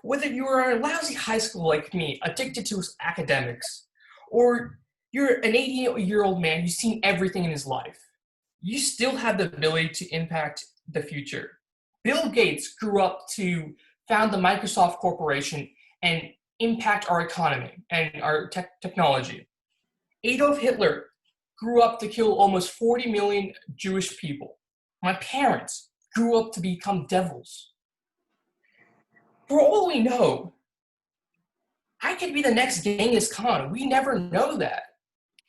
Whether you are a lousy high school like me, addicted to academics, or you're an 80-year-old man who's seen everything in his life, you still have the ability to impact the future. Bill Gates grew up to found the Microsoft Corporation and impact our economy and our technology. Adolf Hitler grew up to kill almost 40 million Jewish people. My parents grew up to become devils. For all we know, I could be the next Genghis Khan. We never know that.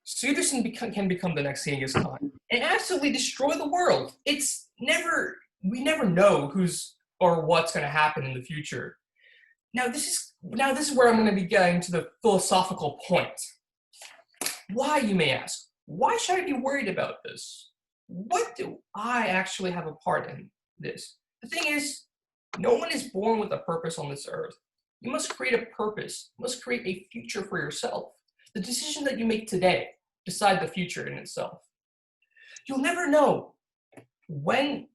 Suderson can become the next Genghis Khan and absolutely destroy the world. We never know who's or what's going to happen in the future. Now this is where I'm going to be getting to the philosophical point. Why, you may ask? Why should I be worried about this? What do I actually have a part in this? The thing is, no one is born with a purpose on this earth. You must create a purpose. You must create a future for yourself. The decision that you make today decide the future in itself. You'll never know when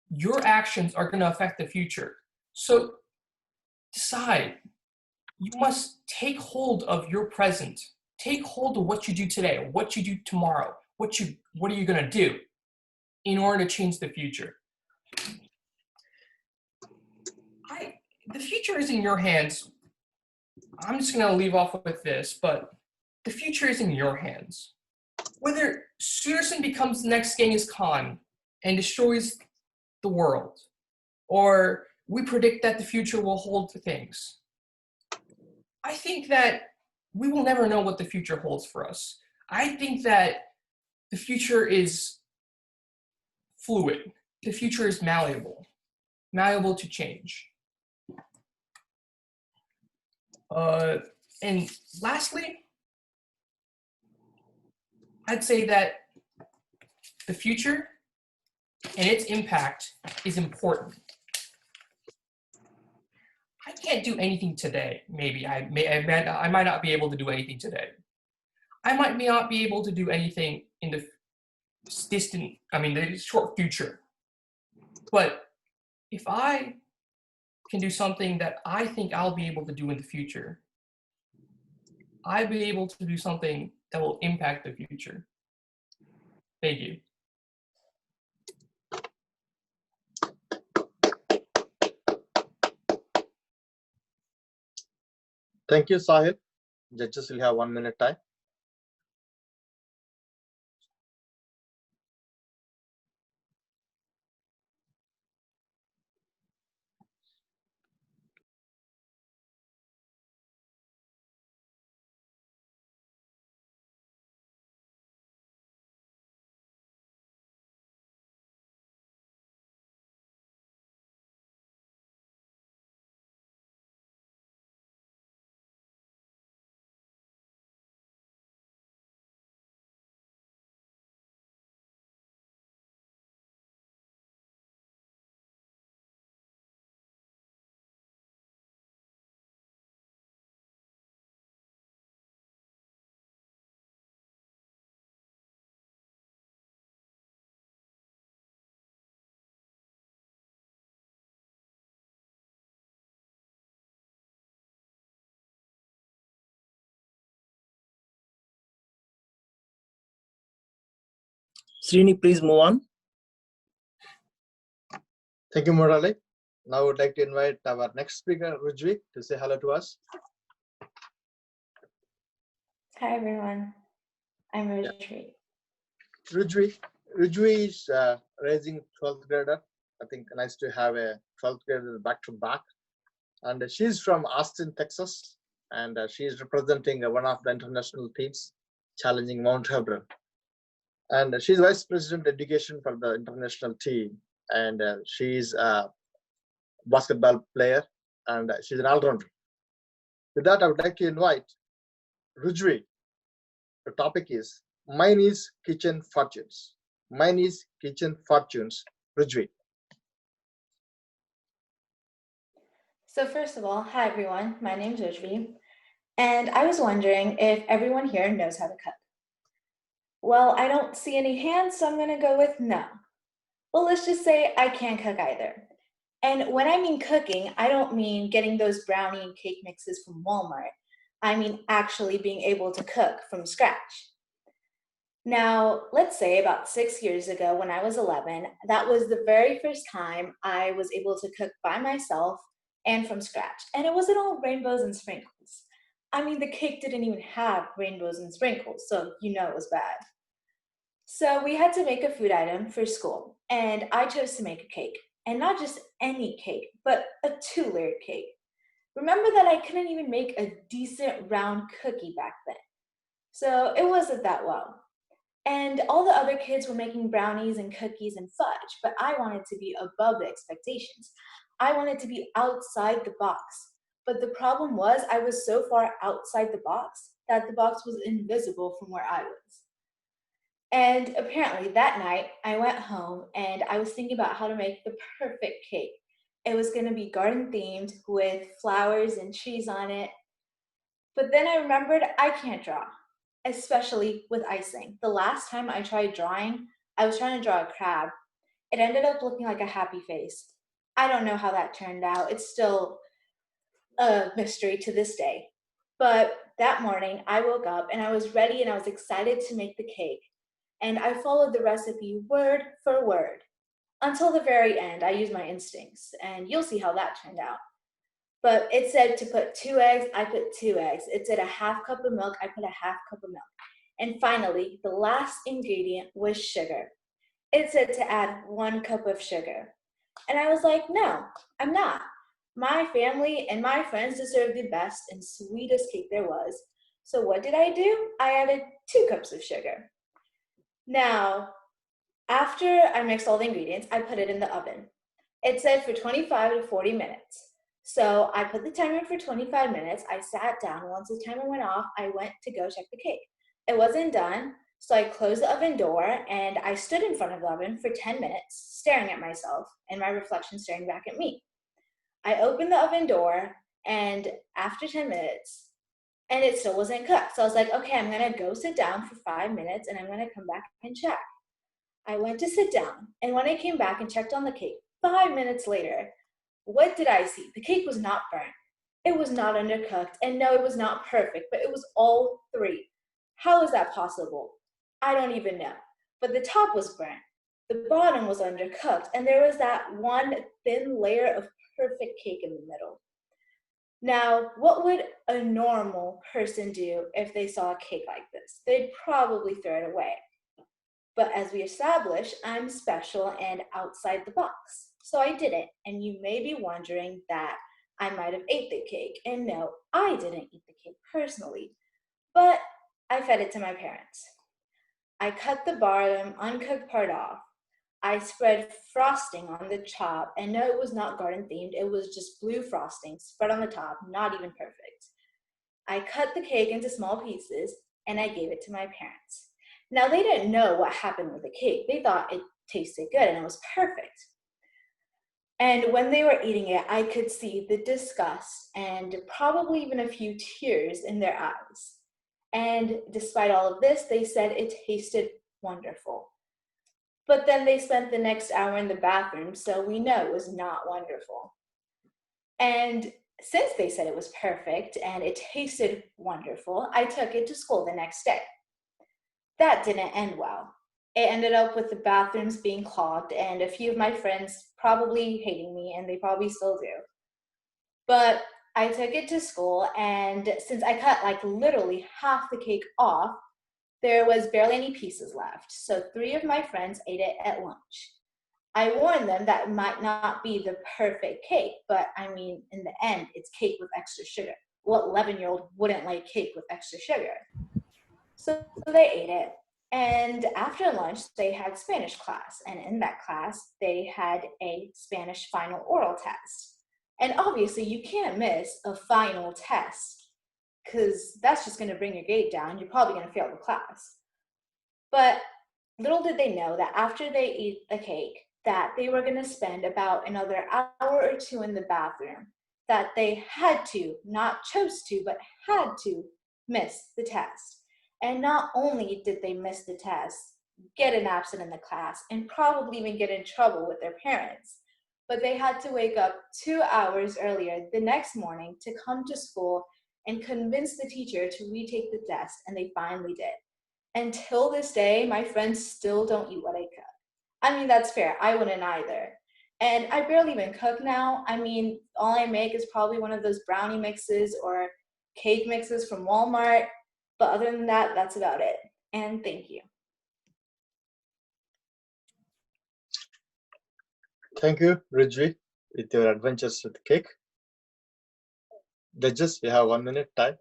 your actions are going to affect the future. So decide. You must take hold of your present. Take hold of what you do today, what you do tomorrow. What are you going to do in order to change the future? The future is in your hands. I'm just going to leave off with this, but the future is in your hands. Whether Suderson becomes the next Genghis Khan and destroys the world, or we predict that the future will hold things, I think that we will never know what the future holds for us. I think that the future is fluid. The future is malleable to change. And lastly, I'd say that the future and its impact is important. I can't do anything today. Maybe I might not be able to do anything today. I might not be able to do anything in the the short future. But if I can do something that I think I'll be able to do in the future, I'll be able to do something that will impact the future. Thank you. Thank you, Sahil. Judges will have 1 minute time. Srini, please move on. Thank you, Murali. Now I would like to invite our next speaker, Rujvi, to say hello to us. Hi, everyone. I'm Rujvi. Rujvi is raising 12th grader. I think nice to have a 12th grader back to back. And she's from Austin, Texas. And she is representing one of the international teams challenging Mount Hebron. And she's Vice President Education for the international team. And she's a basketball player and she's an all-rounder. With that, I would like to invite Rujvi. The topic is Mine is Kitchen Fortunes. Mine is Kitchen Fortunes. Rujvi. So first of all, hi everyone, my name's Rujvi, and I was wondering if everyone here knows how to cook. Well, I don't see any hands, so I'm gonna go with no. Well, let's just say I can't cook either. And when I mean cooking, I don't mean getting those brownie and cake mixes from Walmart. I mean actually being able to cook from scratch. Now, let's say about 6 years ago when I was 11, that was the very first time I was able to cook by myself and from scratch. And it wasn't all rainbows and sprinkles. I mean, the cake didn't even have rainbows and sprinkles, so you know it was bad. So we had to make a food item for school, and I chose to make a cake. And not just any cake, but a 2-layered cake. Remember that I couldn't even make a decent round cookie back then. So it wasn't that well. And all the other kids were making brownies and cookies and fudge, but I wanted to be above the expectations. I wanted to be outside the box. But the problem was I was so far outside the box that the box was invisible from where I was. And apparently that night I went home and I was thinking about how to make the perfect cake. It was going to be garden themed with flowers and trees on it. But then I remembered I can't draw, especially with icing. The last time I tried drawing, I was trying to draw a crab. It ended up looking like a happy face. I don't know how that turned out. It's still a mystery to this day. But that morning I woke up and I was ready and I was excited to make the cake. And I followed the recipe word for word. Until the very end, I used my instincts, and you'll see how that turned out. But it said to put 2 eggs, I put 2 eggs. It said a half cup of milk, I put a half cup of milk. And finally, the last ingredient was sugar. It said to add 1 cup of sugar. And I was like, no, I'm not. My family and my friends deserve the best and sweetest cake there was. So what did I do? I added 2 cups of sugar. Now, after I mixed all the ingredients, I put it in the oven. It said for 25 to 40 minutes. So I put the timer for 25 minutes. I sat down. Once the timer went off, I went to go check the cake. It wasn't done. So I closed the oven door and I stood in front of the oven for 10 minutes, staring at myself and my reflection staring back at me. I opened the oven door and after 10 minutes, and it still wasn't cooked. So I was like, okay, I'm gonna go sit down for 5 minutes and I'm gonna come back and check. I went to sit down, and when I came back and checked on the cake, 5 minutes later, what did I see? The cake was not burnt. It was not undercooked, and no, it was not perfect, but it was all three. How is that possible? I don't even know. But the top was burnt, the bottom was undercooked, and there was that one thin layer of perfect cake in the middle. Now, what would a normal person do if they saw a cake like this? They'd probably throw it away. But as we established, I'm special and outside the box. So I did it. And you may be wondering that I might have ate the cake. And no, I didn't eat the cake personally, but I fed it to my parents. I cut the bottom uncooked part off. I spread frosting on the top, and no, it was not garden themed. It was just blue frosting spread on the top, not even perfect. I cut the cake into small pieces and I gave it to my parents. Now, they didn't know what happened with the cake. They thought it tasted good and it was perfect. And when they were eating it, I could see the disgust and probably even a few tears in their eyes. And despite all of this, they said it tasted wonderful. But then they spent the next hour in the bathroom, so we know it was not wonderful. And since they said it was perfect and it tasted wonderful, I took it to school the next day. That didn't end well. It ended up with the bathrooms being clogged and a few of my friends probably hating me, and they probably still do. But I took it to school, and since I cut like literally half the cake off, there was barely any pieces left. So 3 of my friends ate it at lunch. I warned them that it might not be the perfect cake, but I mean, in the end, it's cake with extra sugar. What 11-year-old wouldn't like cake with extra sugar? So they ate it. And after lunch, they had Spanish class. And in that class, they had a Spanish final oral test. And obviously, you can't miss a final test because that's just going to bring your grade down. You're probably going to fail the class. But little did they know that after they eat the cake, that they were going to spend about another hour or 2 in the bathroom, that they had to, not chose to, but had to miss the test. And not only did they miss the test, get an absent in the class, and probably even get in trouble with their parents, but they had to wake up 2 hours earlier the next morning to come to school and convince the teacher to retake the test, and they finally did. Until this day, my friends still don't eat what I cook. I mean, that's fair. I wouldn't either. And I barely even cook now. I mean, all I make is probably one of those brownie mixes or cake mixes from Walmart. But other than that, that's about it. And thank you. Thank you, Rijvi, with your adventures with cake. Judges, you have 1 minute time.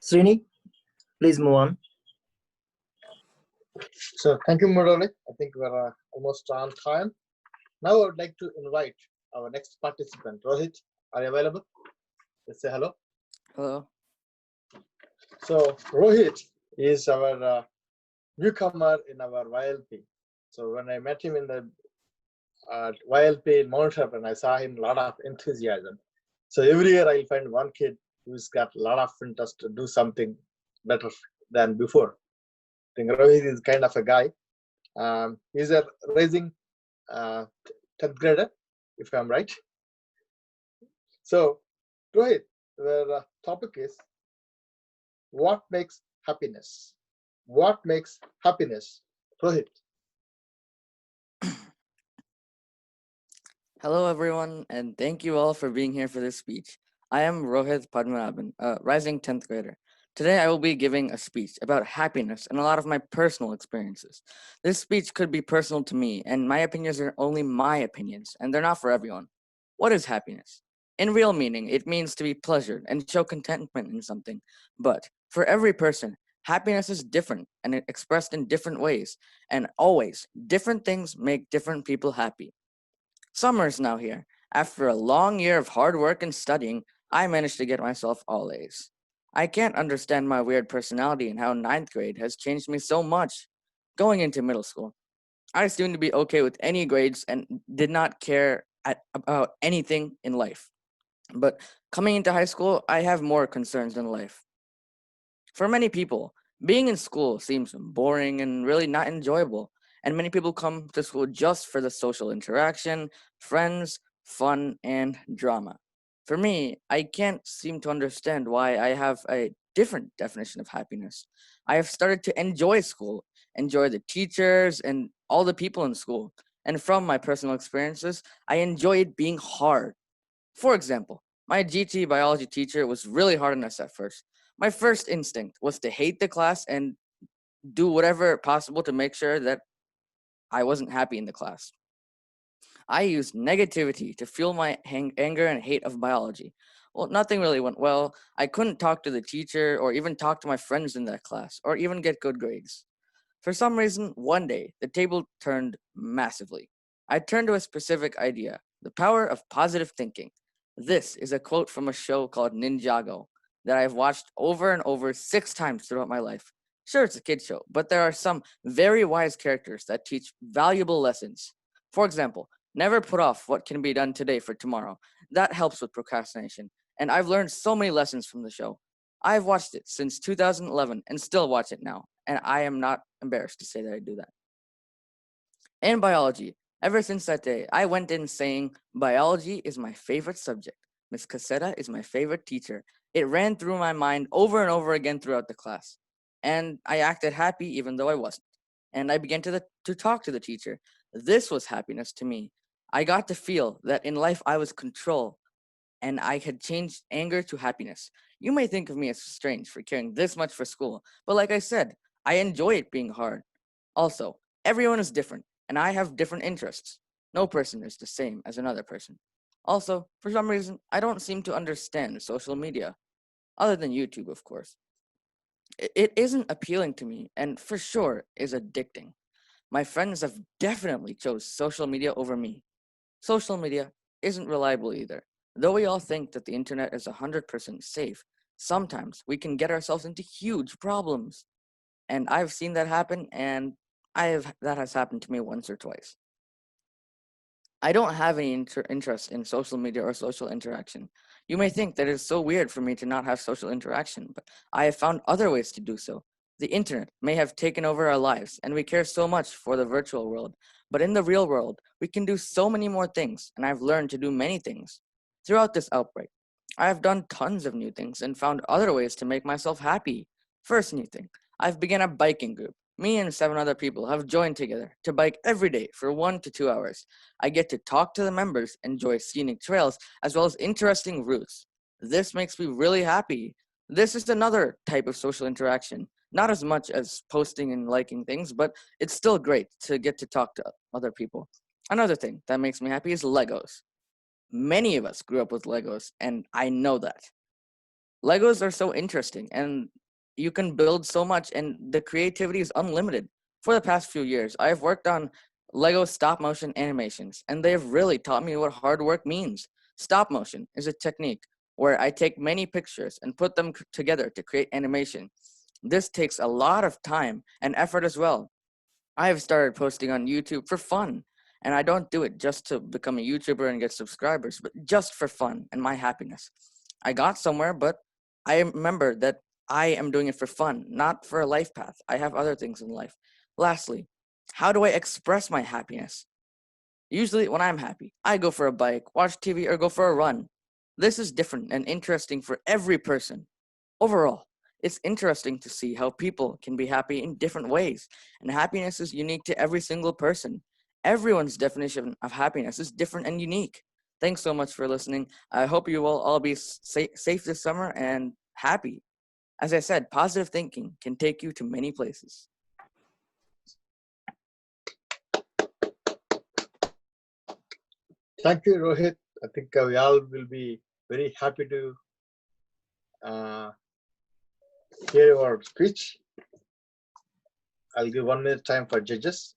Srini, please move on. So thank you, Murali. I think we're almost on time. Now I would like to invite our next participant. Rohit, are you available? Let's say hello. Hello. So Rohit is our newcomer in our YLP. So when I met him in the YLP in Mount Auburn, I saw him a lot of enthusiasm. So every year I'll find one kid who's got a lot of interest to do something better than before. I think Rohit is kind of a guy. He's a rising 10th grader, if I'm right. So Rohit, the topic is what makes happiness? What makes happiness? Rohit. Hello, everyone, and thank you all for being here for this speech. I am Rohit Padmanabhan, a rising 10th grader. Today, I will be giving a speech about happiness and a lot of my personal experiences. This speech could be personal to me, and my opinions are only my opinions, and they're not for everyone. What is happiness? In real meaning, it means to be pleasured and show contentment in something. But for every person, happiness is different and expressed in different ways, and always, different things make different people happy. Summer is now here. After a long year of hard work and studying, I managed to get myself all A's. I can't understand my weird personality and how ninth grade has changed me so much. Going into middle school, I seemed to be okay with any grades and did not care about anything in life. But coming into high school, I have more concerns in life. For many people, being in school seems boring and really not enjoyable, and many people come to school just for the social interaction, friends, fun, and drama. For me, I can't seem to understand why I have a different definition of happiness. I have started to enjoy school, enjoy the teachers and all the people in school. And from my personal experiences, I enjoy it being hard. For example, my GT biology teacher was really hard on us at first. My first instinct was to hate the class and do whatever possible to make sure that I wasn't happy in the class. I used negativity to fuel my anger and hate of biology. Well, nothing really went well. I couldn't talk to the teacher or even talk to my friends in that class or even get good grades. For some reason, one day, the table turned massively. I turned to a specific idea, the power of positive thinking. This is a quote from a show called Ninjago that I've watched over and over 6 times throughout my life. Sure, it's a kid show, but there are some very wise characters that teach valuable lessons. For example, never put off what can be done today for tomorrow. That helps with procrastination, and I've learned so many lessons from the show. I've watched it since 2011 and still watch it now, and I am not embarrassed to say that I do that. In biology, ever since that day, I went in saying, biology is my favorite subject. Miss Casetta is my favorite teacher. It ran through my mind over and over again throughout the class. And I acted happy even though I wasn't. And I began to talk to the teacher. This was happiness to me. I got to feel that in life I was control and I had changed anger to happiness. You may think of me as strange for caring this much for school, but like I said, I enjoy it being hard. Also, everyone is different, and I have different interests. No person is the same as another person. Also, for some reason, I don't seem to understand social media, other than YouTube, of course. It isn't appealing to me, and for sure is addicting. My friends have definitely chose social media over me. Social media isn't reliable either. Though we all think that the internet is 100% safe, sometimes we can get ourselves into huge problems. And I've seen that happen, and that has happened to me once or twice. I don't have any interest in social media or social interaction. You may think that it's so weird for me to not have social interaction, but I have found other ways to do so. The internet may have taken over our lives, and we care so much for the virtual world. But in the real world, we can do so many more things, and I've learned to do many things. Throughout this outbreak, I have done tons of new things and found other ways to make myself happy. First new thing, I've begun a biking group. Me and 7 other people have joined together to bike every day for 1 to 2 hours. I get to talk to the members, enjoy scenic trails, as well as interesting routes. This makes me really happy. This is another type of social interaction. Not as much as posting and liking things, but it's still great to get to talk to other people. Another thing that makes me happy is Legos. Many of us grew up with Legos, and I know that. Legos are so interesting, and you can build so much, and the creativity is unlimited. For the past few years, I have worked on Lego stop motion animations, and they have really taught me what hard work means. Stop motion is a technique where I take many pictures and put them together to create animation. This takes a lot of time and effort as well. I have started posting on YouTube for fun, and I don't do it just to become a YouTuber and get subscribers, but just for fun and my happiness. I got somewhere, but I remember that I am doing it for fun, not for a life path. I have other things in life. Lastly, how do I express my happiness? Usually, when I'm happy, I go for a bike, watch TV, or go for a run. This is different and interesting for every person. Overall, it's interesting to see how people can be happy in different ways, and happiness is unique to every single person. Everyone's definition of happiness is different and unique. Thanks so much for listening. I hope you will all be safe this summer and happy. As I said, positive thinking can take you to many places. Thank you, Rohit. I think we all will be very happy to hear your speech. I'll give 1 minute time for judges.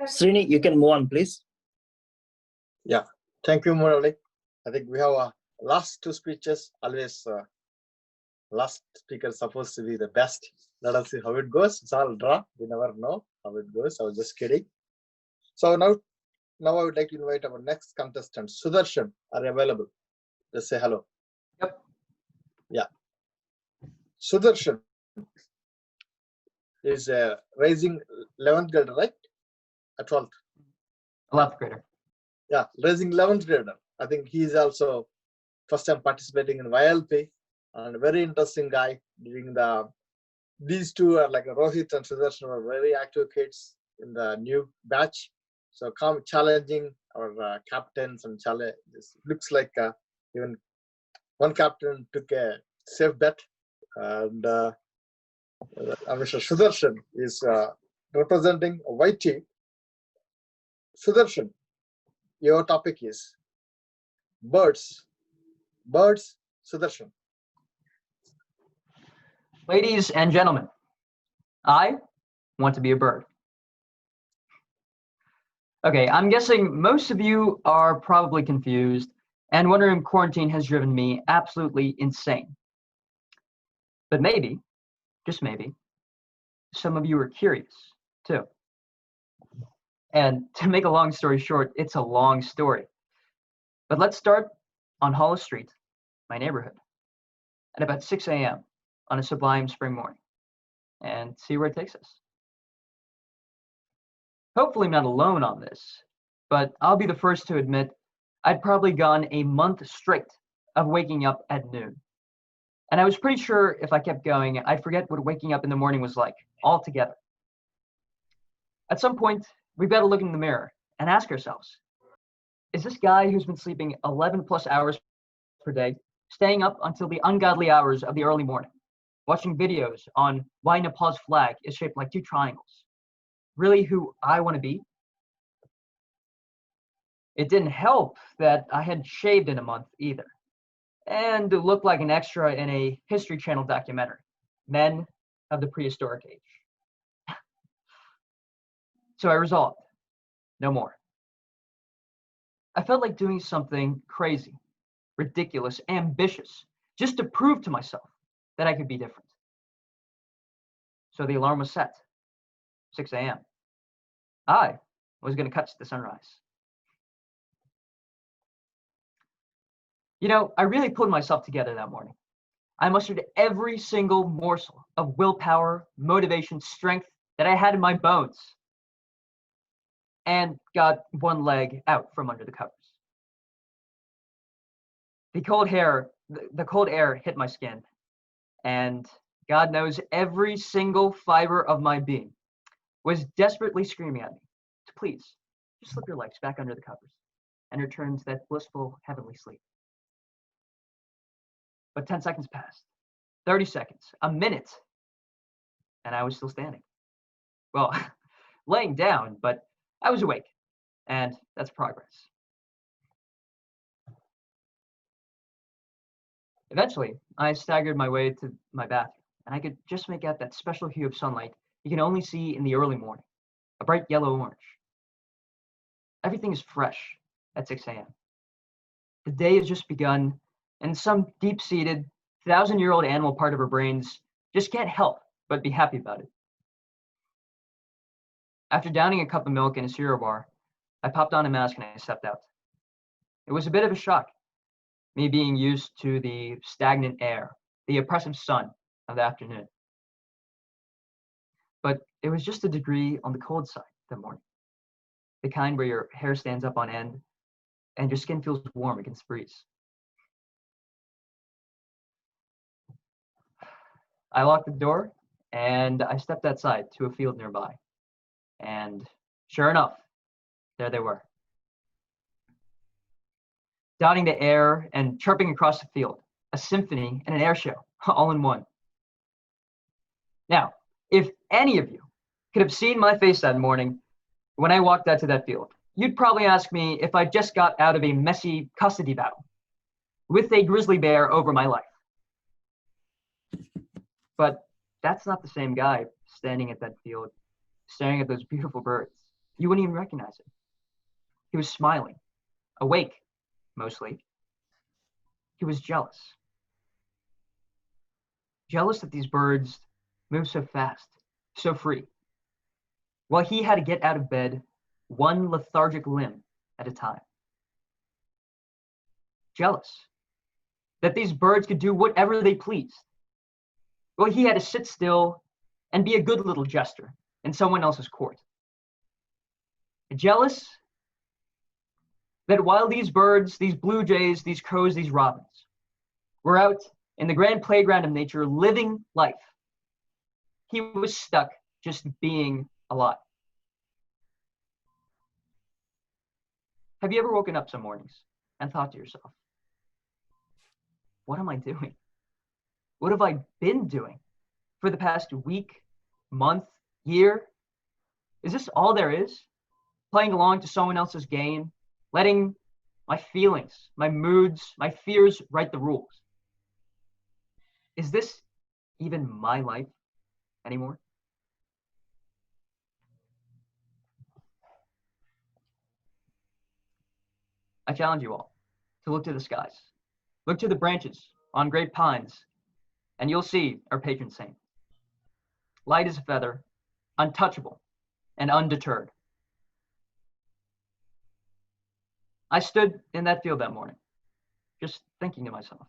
Srini, you can move on, please. Yeah, thank you, Murali. I think we have last two speeches. Always last speaker supposed to be the best. Let us see how it goes. It's all draw. We never know how it goes. I was just kidding. So now I would like to invite our next contestant, Sudarshan, are available. Just say hello. Yep. Yeah. Sudarshan is a rising 11th grader, right? At 12th. 11th grader. Yeah, rising 11th grader. I think he is also first time participating in YLP, and a very interesting guy. These two are like Rohit and Sudarshan are very active kids in the new batch. So challenging our captains and challenge. Looks like even one captain took a safe bet, and Mr. Sudarshan is representing a white team. Sudarshan, your topic is birds. Birds, Sudarshan. Ladies and gentlemen, I want to be a bird. Okay, I'm guessing most of you are probably confused and wondering if quarantine has driven me absolutely insane. But maybe, just maybe, some of you are curious too. And to make a long story short, it's a long story. But let's start on Hollis Street, my neighborhood, at about 6 a.m. on a sublime spring morning, and see where it takes us. Hopefully I'm not alone on this, but I'll be the first to admit I'd probably gone a month straight of waking up at noon. And I was pretty sure if I kept going, I'd forget what waking up in the morning was like altogether. At some point, we've got to look in the mirror and ask ourselves, is this guy who's been sleeping 11 plus hours per day, staying up until the ungodly hours of the early morning, watching videos on why Nepal's flag is shaped like two triangles, really who I want to be? It didn't help that I hadn't shaved in a month either, and looked like an extra in a History Channel documentary, Men of the Prehistoric Age. So I resolved, no more. I felt like doing something crazy, ridiculous, ambitious, just to prove to myself that I could be different. So the alarm was set, 6 a.m. I was going to catch the sunrise. You know, I really pulled myself together that morning. I mustered every single morsel of willpower, motivation, strength that I had in my bones, and got one leg out from under the covers. The cold air hit my skin, and God knows every single fiber of my being was desperately screaming at me to please just slip your legs back under the covers and return to that blissful heavenly sleep. But 10 seconds passed, 30 seconds, a minute, and I was still standing. Well, laying down, but I was awake, and that's progress. Eventually, I staggered my way to my bathroom, and I could just make out that special hue of sunlight you can only see in the early morning, a bright yellow-orange. Everything is fresh at 6 a.m. The day has just begun, and some deep-seated, 1,000-year-old animal part of our brains just can't help but be happy about it. After downing a cup of milk in a cereal bar, I popped on a mask and I stepped out. It was a bit of a shock, me being used to the stagnant air, the oppressive sun of the afternoon. But it was just a degree on the cold side that morning, the kind where your hair stands up on end and your skin feels warm against the breeze. I locked the door and I stepped outside to a field nearby. And sure enough, there they were. Dotting the air and chirping across the field, a symphony and an air show, all in one. Now, if any of you could have seen my face that morning when I walked out to that field, you'd probably ask me if I just got out of a messy custody battle with a grizzly bear over my life. But that's not the same guy standing at that field, staring at those beautiful birds. You wouldn't even recognize him. He was smiling, awake, mostly. He was jealous. Jealous that these birds move so fast, so free, while he had to get out of bed one lethargic limb at a time. Jealous that these birds could do whatever they pleased, while he had to sit still and be a good little jester in someone else's court. Jealous that while these birds, these blue jays, these crows, these robins were out in the grand playground of nature living life, he was stuck just being alive. Have you ever woken up some mornings and thought to yourself, what am I doing? What have I been doing for the past week, month, year? Is this all there is? Playing along to someone else's game, letting my feelings, my moods, my fears write the rules. Is this even my life anymore? I challenge you all to look to the skies, look to the branches on great pines, and you'll see our patron saint. Light as a feather, untouchable, and undeterred. I stood in that field that morning, just thinking to myself,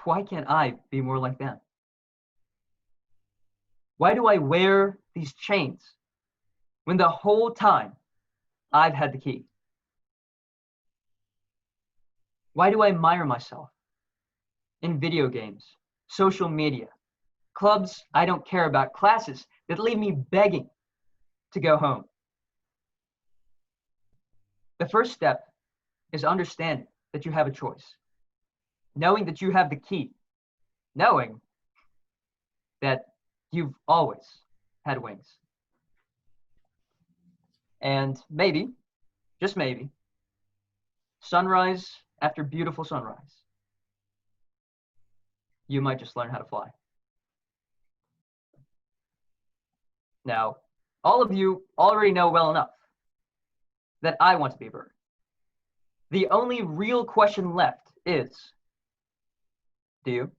why can't I be more like them? Why do I wear these chains when the whole time I've had the key? Why do I admire myself in video games, social media, clubs I don't care about, classes that leave me begging to go home? The first step is understanding that you have a choice, knowing that you have the key, knowing that you've always had wings. And maybe, just maybe, sunrise after beautiful sunrise, you might just learn how to fly. Now, all of you already know well enough that I want to be a bird. The only real question left is, do you?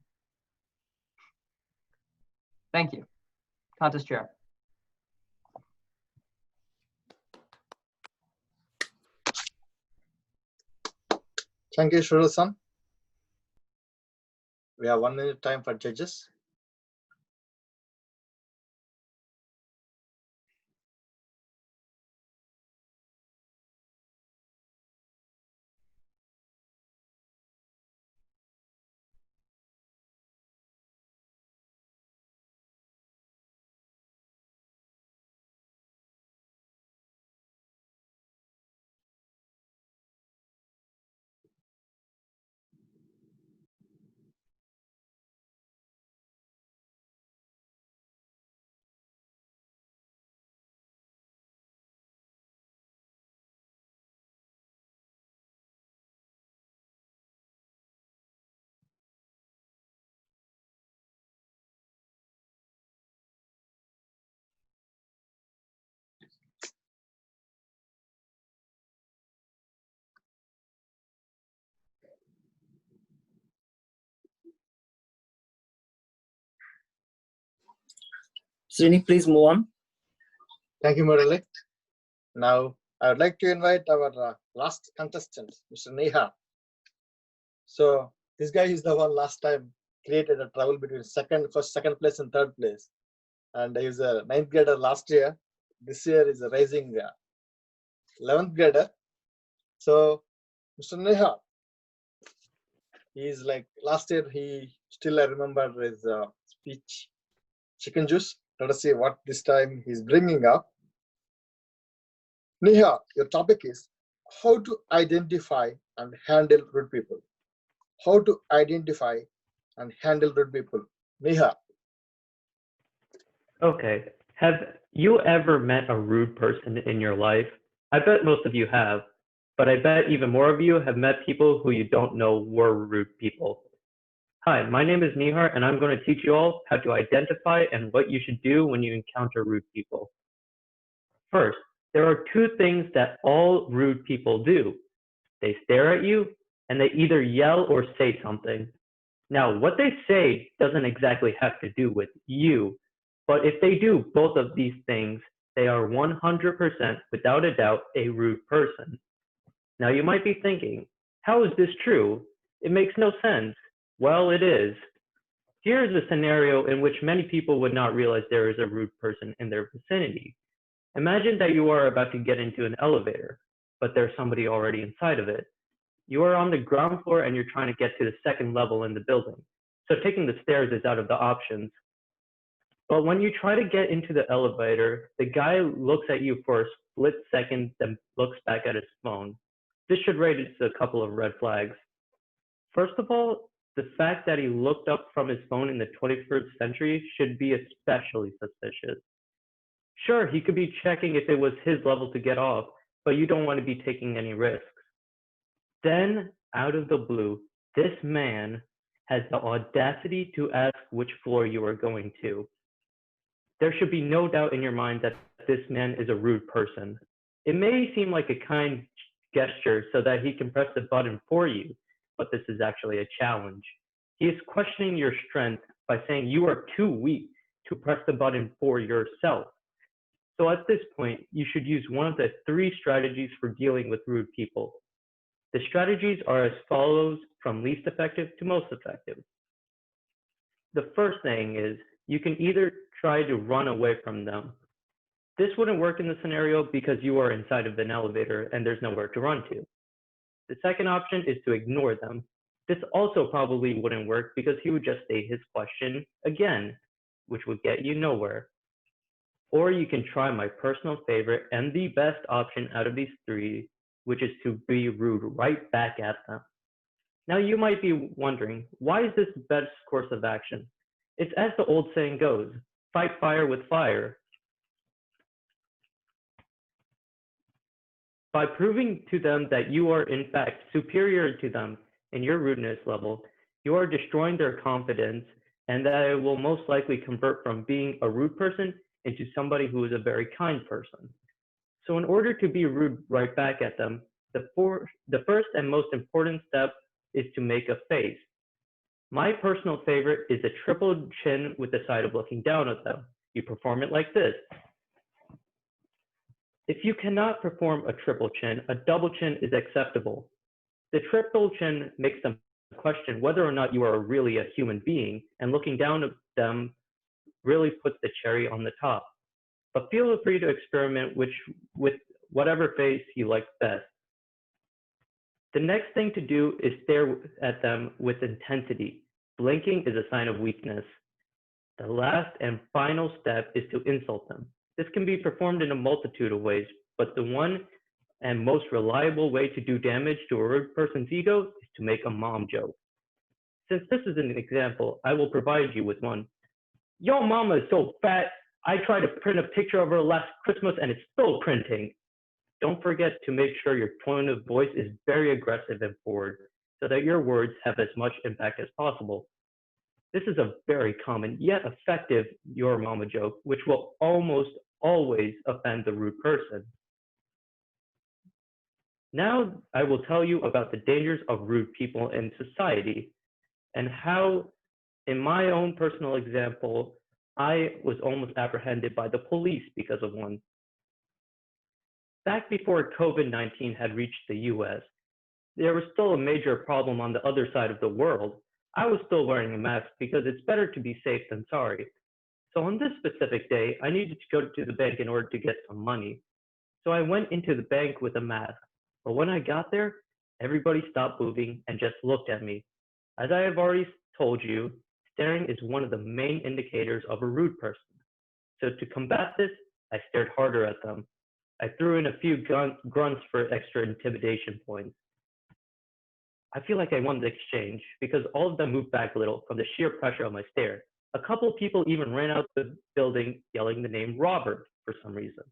Thank you. Contest chair. Thank you, Shiro-san. We have 1 minute time for judges. Srini, please move on. Thank you, Murali. Now, I would like to invite our last contestant, Mr. Neha. So this guy is the one last time created a trouble between second place and third place. And he was a 9th grader last year. This year is a rising 11th grader. So Mr. Neha, he's like last year, I remember his speech, chicken juice. Let us see what this time he's bringing up. Neha, your topic is how to identify and handle rude people. How to identify and handle rude people. Neha. Okay. Have you ever met a rude person in your life? I bet most of you have, but I bet even more of you have met people who you don't know were rude people. Hi, my name is Nihar, and I'm going to teach you all how to identify and what you should do when you encounter rude people. First, there are 2 things that all rude people do. They stare at you, and they either yell or say something. Now, what they say doesn't exactly have to do with you, but if they do both of these things, they are 100% without a doubt a rude person. Now, you might be thinking, how is this true? It makes no sense. Well, it is. Here is a scenario in which many people would not realize there is a rude person in their vicinity. Imagine that you are about to get into an elevator, but there's somebody already inside of it. You are on the ground floor and you're trying to get to the 2nd level in the building. So taking the stairs is out of the options. But when you try to get into the elevator, the guy looks at you for a split second, then looks back at his phone. This should raise a couple of red flags. First of all, the fact that he looked up from his phone in the 21st century should be especially suspicious. Sure, he could be checking if it was his level to get off, but you don't want to be taking any risks. Then, out of the blue, this man has the audacity to ask which floor you are going to. There should be no doubt in your mind that this man is a rude person. It may seem like a kind gesture so that he can press the button for you, but this is actually a challenge. He is questioning your strength by saying you are too weak to press the button for yourself. So at this point, you should use one of the 3 strategies for dealing with rude people. The strategies are as follows from least effective to most effective. The first thing is you can either try to run away from them. This wouldn't work in the scenario because you are inside of an elevator and there's nowhere to run to. The second option is to ignore them. This also probably wouldn't work because he would just state his question again, which would get you nowhere. Or you can try my personal favorite and the best option out of these 3, which is to be rude right back at them. Now you might be wondering, why is this the best course of action? It's as the old saying goes, fight fire with fire. By proving to them that you are in fact superior to them in your rudeness level, you are destroying their confidence, and that it will most likely convert from being a rude person into somebody who is a very kind person. So in order to be rude right back at them, the first and most important step is to make a face. My personal favorite is a triple chin with the side of looking down at them. You perform it like this. If you cannot perform a triple chin, a double chin is acceptable. The triple chin makes them question whether or not you are really a human being, and looking down at them really puts the cherry on the top. But feel free to experiment with whatever face you like best. The next thing to do is stare at them with intensity. Blinking is a sign of weakness. The last and final step is to insult them. This can be performed in a multitude of ways, but the one and most reliable way to do damage to a rude person's ego is to make a mom joke. Since this is an example, I will provide you with one. Yo, mama is so fat, I tried to print a picture of her last Christmas and it's still printing. Don't forget to make sure your tone of voice is very aggressive and forward so that your words have as much impact as possible. This is a very common yet effective your mama joke, which will almost always offend the rude person. Now I will tell you about the dangers of rude people in society and how, in my own personal example, I was almost apprehended by the police because of one. Back before COVID-19 had reached the US, there was still a major problem on the other side of the world. I was still wearing a mask because it's better to be safe than sorry. So on this specific day, I needed to go to the bank in order to get some money. So I went into the bank with a mask. But when I got there, everybody stopped moving and just looked at me. As I have already told you, staring is one of the main indicators of a rude person. So to combat this, I stared harder at them. I threw in a few grunts for extra intimidation points. I feel like I won the exchange because all of them moved back a little from the sheer pressure of my stare. A couple of people even ran out the building yelling the name Robert for some reason.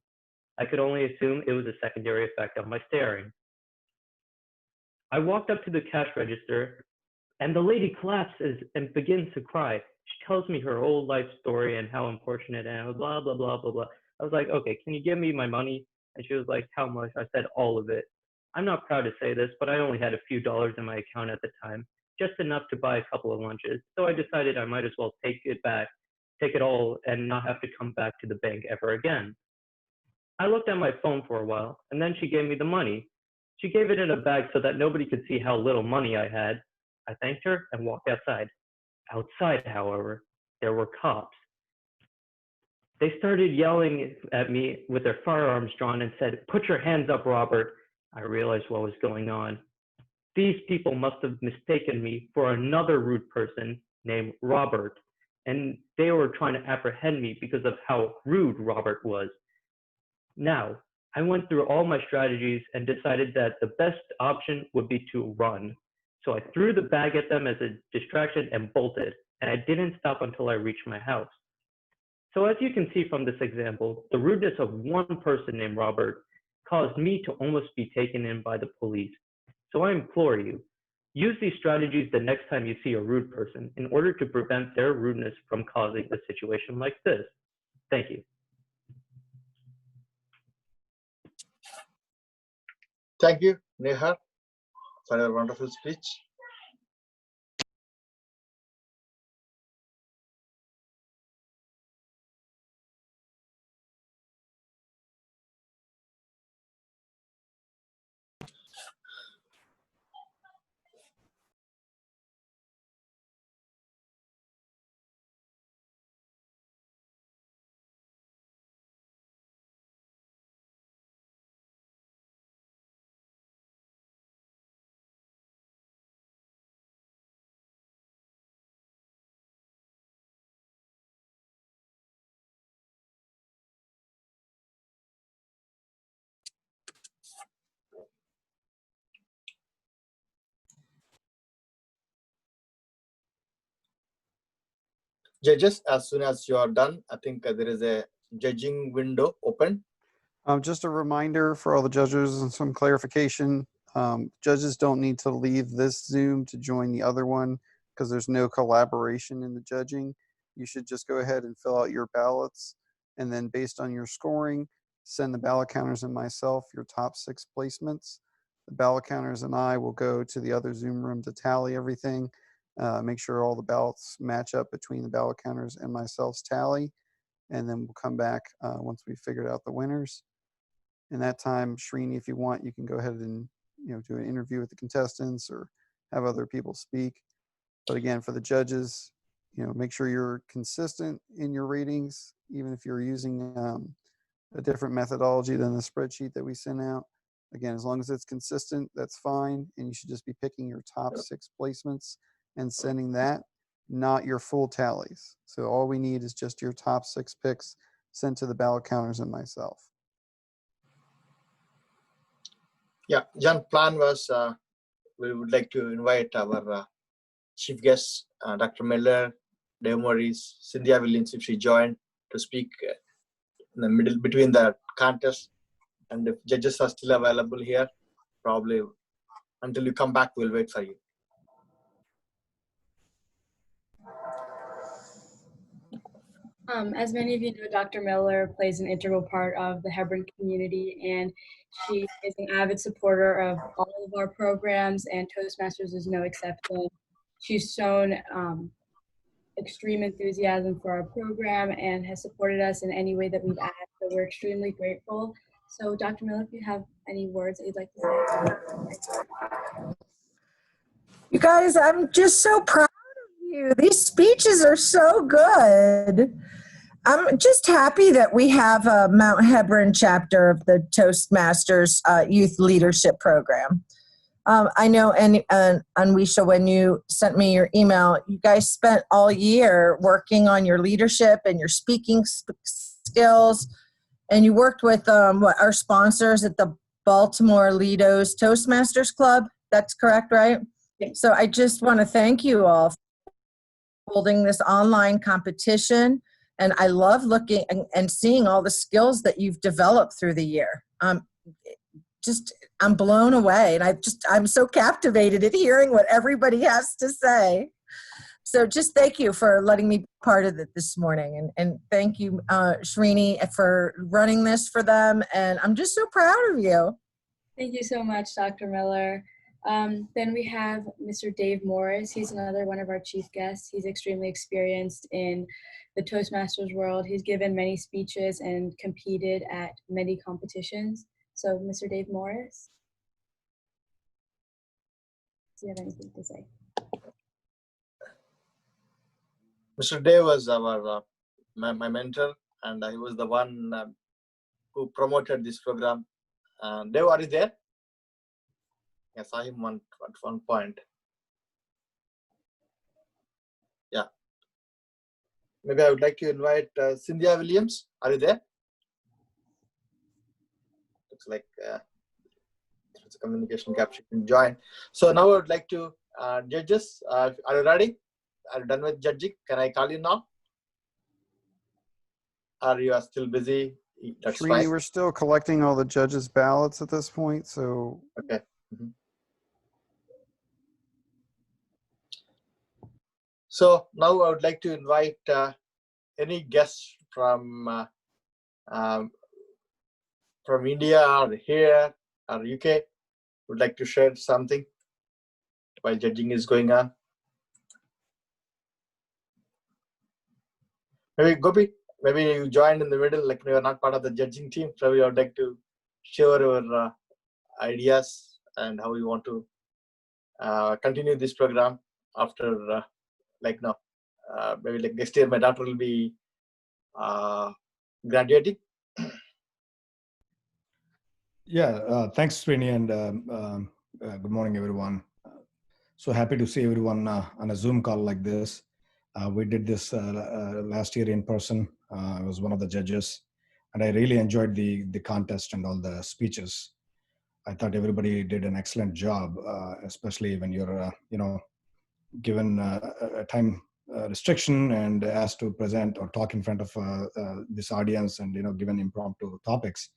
I could only assume it was a secondary effect of my staring. I walked up to the cash register and the lady collapses and begins to cry. She tells me her whole life story and how unfortunate I am, blah, blah, blah, blah, blah. I was like, okay, can you give me my money? And she was like, how much? I said, all of it. I'm not proud to say this, but I only had a few dollars in my account at the time, just enough to buy a couple of lunches. So I decided I might as well take it back, take it all, and not have to come back to the bank ever again. I looked at my phone for a while, and then she gave me the money. She gave it in a bag so that nobody could see how little money I had. I thanked her and walked outside. Outside, however, there were cops. They started yelling at me with their firearms drawn and said, "Put your hands up, Robert." I realized what was going on. These people must have mistaken me for another rude person named Robert, and they were trying to apprehend me because of how rude Robert was. Now, I went through all my strategies and decided that the best option would be to run. So I threw the bag at them as a distraction and bolted, and I didn't stop until I reached my house. So as you can see from this example, the rudeness of one person named Robert caused me to almost be taken in by the police. So I implore you, use these strategies the next time you see a rude person in order to prevent their rudeness from causing a situation like this. Thank you. Thank you, Neha, for your wonderful speech. Judges, as soon as you are done, I think there is a judging window open. Just a reminder for all the judges and some clarification. Judges don't need to leave this Zoom to join the other one because there's no collaboration in the judging. You should just go ahead and fill out your ballots, and then based on your scoring, send the ballot counters and myself your top 6 placements. The ballot counters and I will go to the other Zoom room to tally everything, make sure all the ballots match up between the ballot counters and myself's tally. And then we'll come back once we've figured out the winners. In that time, Srini, if you want, you can go ahead and do an interview with the contestants or have other people speak. But again, for the judges, make sure you're consistent in your ratings, even if you're using a different methodology than the spreadsheet that we send out. Again, as long as it's consistent, that's fine. And you should just be picking your top 6 placements and sending that, not your full tallies. So all we need is just your top 6 picks sent to the ballot counters and myself. Yeah, John, plan was we would like to invite our chief guests, Dr. Miller, Dave Morris, Cynthia Williams, if she joined to speak in the middle between the contest. And if judges are still available here, probably until you come back, we'll wait for you. As many of you know, Dr. Miller plays an integral part of the Hebron community, and she is an avid supporter of all of our programs, and Toastmasters is no exception. She's shown extreme enthusiasm for our program and has supported us in any way that we've asked, so we're extremely grateful. So Dr. Miller, if you have any words that you'd like to say. You guys, I'm just so proud of you. These speeches are so good. I'm just happy that we have a Mount Hebron chapter of the Toastmasters Youth Leadership Program. I know, and Anwisha, when you sent me your email, you guys spent all year working on your leadership and your speaking skills, and you worked with our sponsors at the Baltimore Lido's Toastmasters Club. That's correct, right? So I just want to thank you all for holding this online competition. And I love looking and seeing all the skills that you've developed through the year. I'm blown away, and I'm so captivated at hearing what everybody has to say. So just thank you for letting me be part of it this morning. And thank you, Srini, for running this for them. And I'm just so proud of you. Thank you so much, Dr. Miller. Then we have Mr. Dave Morris. He's another one of our chief guests. He's extremely experienced in the Toastmasters world. He's given many speeches and competed at many competitions. So, Mr. Dave Morris, do you have anything to say? Mr. Dave was our my mentor, and he was the one who promoted this program. Dave, are you there? I saw him at one point. Yeah. Maybe I would like to invite Cynthia Williams. Are you there? Looks like there's a communication gap. She can join. So now I would like to, judges, are you ready? Are you done with judging? Can I call you now? Or you are still busy? That's Srini, fine. we're still collecting all the judges' ballots at this point, so. Okay. So now I would like to invite any guests from India or here or UK would like to share something while judging is going on. Maybe Gopi, maybe you joined in the middle, like you are not part of the judging team. So we would like to share your ideas and how you want to continue this program after maybe like next year my daughter will be graduating. Yeah, thanks, Srini, and good morning, everyone. So happy to see everyone on a Zoom call like this. We did this last year in person. I was one of the judges, and I really enjoyed the contest and all the speeches. I thought everybody did an excellent job, especially when you're, given a time restriction and asked to present or talk in front of this audience and, given impromptu topics.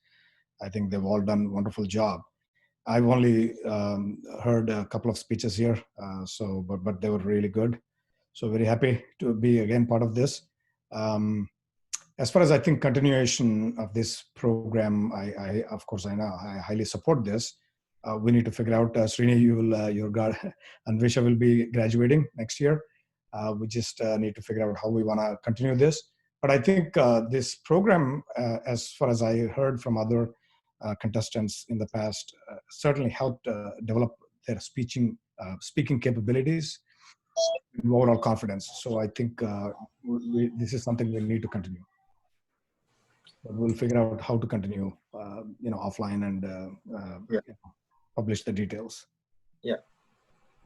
I think they've all done a wonderful job. I've only heard a couple of speeches here, but they were really good. So very happy to be again part of this. As far as I think continuation of this program, I of course I know I highly support this. we need to figure out, Srini, Anvisha will be graduating next year. We just need to figure out how we want to continue this. But I think this program, as far as I heard from other contestants in the past, certainly helped develop their speaking capabilities and overall confidence. So I think this is something we need to continue. But we'll figure out how to continue, offline and publish the details. Yeah.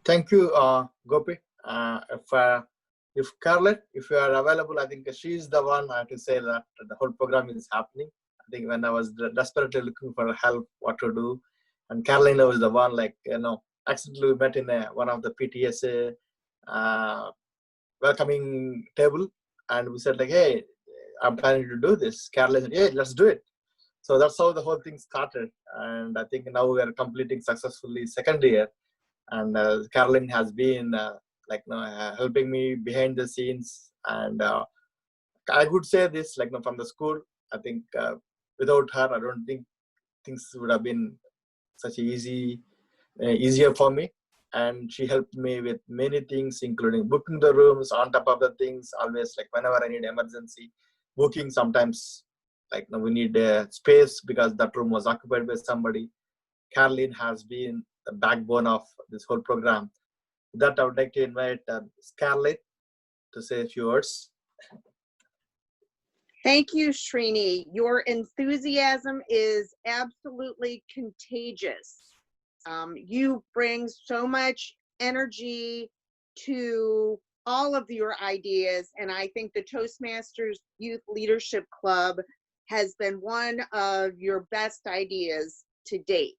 Thank you, Gopi. If Carlet, if you are available, I think she's the one I have to say that the whole program is happening. I think when I was desperately looking for help, what to do, and Carolina was the one, accidentally we met in one of the PTSA welcoming table, and we said hey, I'm planning to do this. Carolina said, yeah, let's do it. So that's how the whole thing started. And I think now we are completing successfully second year. And Caroline has been helping me behind the scenes. And I would say this, from the school, I think without her, I don't think things would have been such easier for me. And she helped me with many things, including booking the rooms, on top of the things, always whenever I need emergency booking, sometimes we need a space because that room was occupied by somebody. Caroline has been the backbone of this whole program. With that, I would like to invite Scarlett to say a few words. Thank you, Srini. Your enthusiasm is absolutely contagious. You bring so much energy to all of your ideas, and I think the Toastmasters Youth Leadership Club has been one of your best ideas to date.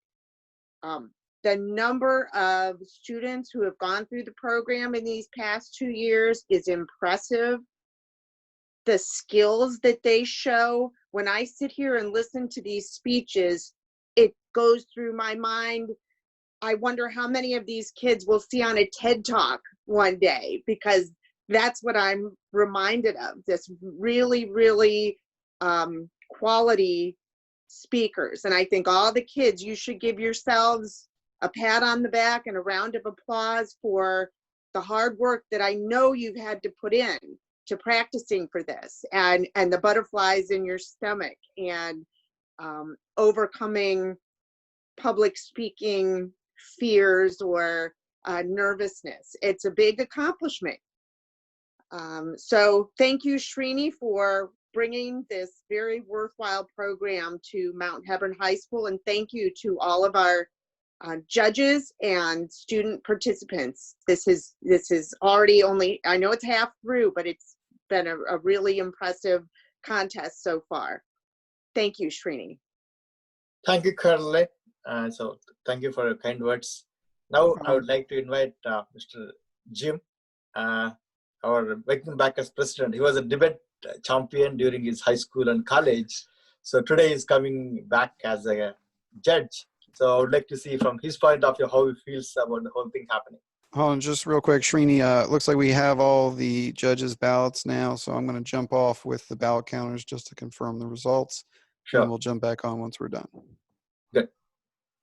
The number of students who have gone through the program in these past 2 years is impressive. The skills that they show, when I sit here and listen to these speeches, it goes through my mind. I wonder how many of these kids we'll see on a TED Talk one day, because that's what I'm reminded of, this really, really quality speakers. And I think all the kids, you should give yourselves a pat on the back and a round of applause for the hard work that I know you've had to put in to practicing for this, and the butterflies in your stomach, and overcoming public speaking fears or nervousness. It's a big accomplishment. So thank you, Srini, for bringing this very worthwhile program to Mount Hebron High School, and thank you to all of our judges and student participants. This is already only, I know it's half through, but it's been a really impressive contest so far. Thank you, Srini. Thank you, Caroline. So thank you for your kind words. Now I would like to invite Mr. Jim, our welcome back as president. He was a debate champion during his high school and college. So today he's coming back as a judge. So I would like to see from his point of view how he feels about the whole thing happening. Hold on just real quick, Srini. Looks like we have all the judges' ballots now, so I'm going to jump off with the ballot counters just to confirm the results. Sure. And we'll jump back on once we're done. Good.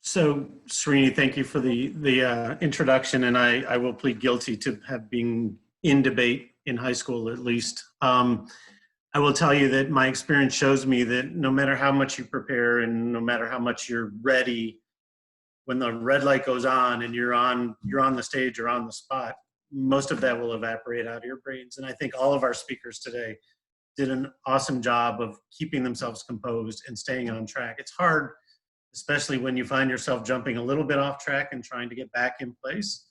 So, Srini, thank you for the introduction, and I will plead guilty to have been in debate in high school at least. I will tell you that my experience shows me that no matter how much you prepare and no matter how much you're ready, when the red light goes on and you're on the stage or on the spot, most of that will evaporate out of your brains. And I think all of our speakers today did an awesome job of keeping themselves composed and staying on track. It's hard, especially when you find yourself jumping a little bit off track and trying to get back in place.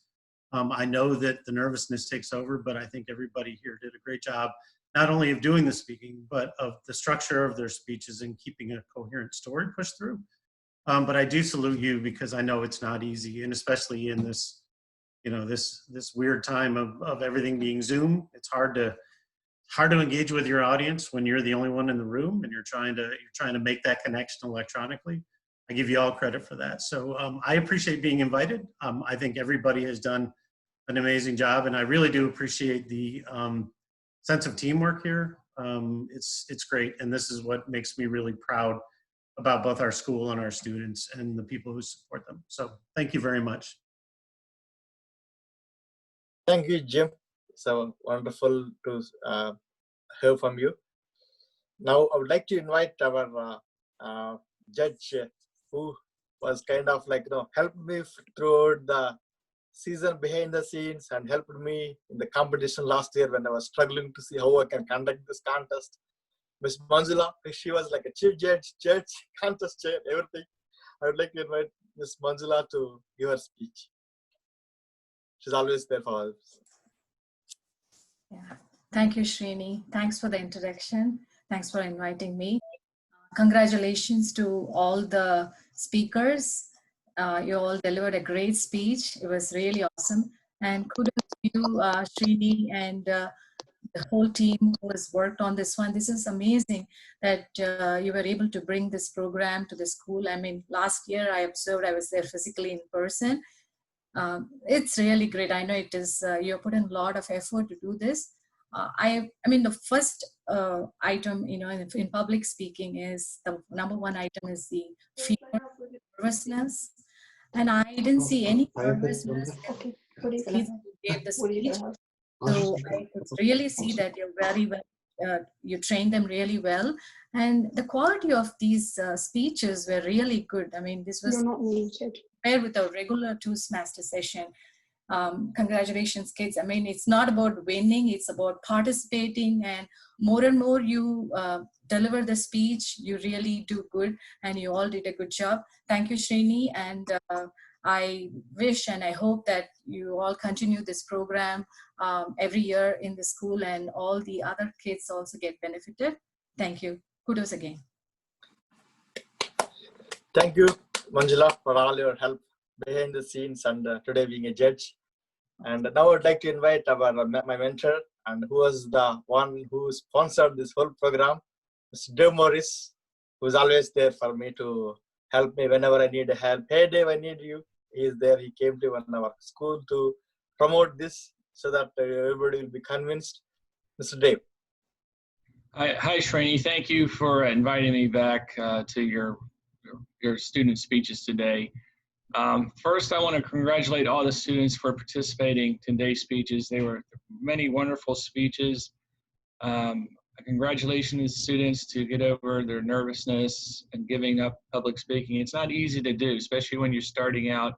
I know that the nervousness takes over, but I think everybody here did a great job, not only of doing the speaking, but of the structure of their speeches and keeping a coherent story pushed through. But I do salute you because I know it's not easy, and especially in this, this weird time of everything being Zoom. It's hard to engage with your audience when you're the only one in the room and you're trying to make that connection electronically. I give you all credit for that. So I appreciate being invited. I think everybody has done an amazing job, and I really do appreciate the sense of teamwork here. It's great, and this is what makes me really proud about both our school and our students and the people who support them. So thank you very much. Thank you, Jim. So wonderful to hear from you. Now, I would like to invite our judge who was kind of like, helped me throughout the season behind the scenes and helped me in the competition last year when I was struggling to see how I can conduct this contest. Miss Manjula, she was like a chief judge, contest chair, everything. I would like to invite Miss Manjula to give her speech. She's always there for us. Yeah. Thank you, Srini. Thanks for the introduction. Thanks for inviting me. Congratulations to all the speakers. You all delivered a great speech. It was really awesome. And kudos to you, Srini, and the whole team who has worked on this one. This is amazing that you were able to bring this program to the school. I mean, last year I observed, I was there physically in person. It's really great. I know it is, you put in a lot of effort to do this. I mean, the first item, in public speaking is the number one item is the fear, nervousness. And I didn't see any nervousness in the kids who gave the speech. So I could really see that you're very well, you trained them really well. And the quality of these speeches were really good. I mean, this was compared with a regular Toastmaster session. Congratulations, kids. I mean, it's not about winning, it's about participating, and more you deliver the speech, you really do good, and you all did a good job. Thank you, Srini, and I wish and I hope that you all continue this program every year in the school, and all the other kids also get benefited. Thank you. Kudos again. Thank you, Manjula, for all your help behind the scenes and today being a judge. And now I'd like to invite my mentor, and who was the one who sponsored this whole program, Mr. Dave Morris, who's always there for me to help me whenever I need help. Hey Dave, I need you. He is there. He came to our school to promote this so that everybody will be convinced. Mr. Dave. Hi, Srini. Thank you for inviting me back to your student speeches today. First, I want to congratulate all the students for participating in today's speeches. They were many wonderful speeches. Congratulations to students to get over their nervousness and giving up public speaking. It's not easy to do, especially when you're starting out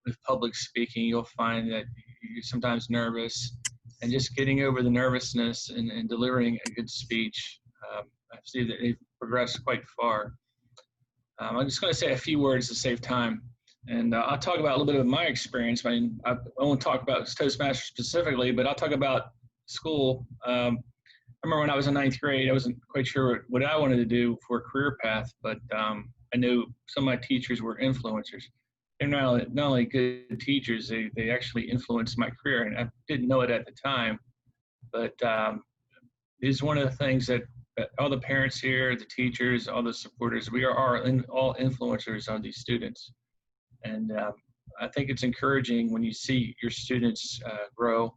with public speaking. You'll find that you're sometimes nervous, and just getting over the nervousness and delivering a good speech. I see that they've progressed quite far. I'm just going to say a few words to save time, and I'll talk about a little bit of my experience. I mean, I won't talk about Toastmasters specifically, but I'll talk about school. I remember when I was in 9th grade, I wasn't quite sure what I wanted to do for a career path, but I knew some of my teachers were influencers. They're not only good teachers, they actually influenced my career, and I didn't know it at the time, but it is one of the things that all the parents here, the teachers, all the supporters, we are all influencers on these students. And I think it's encouraging when you see your students grow.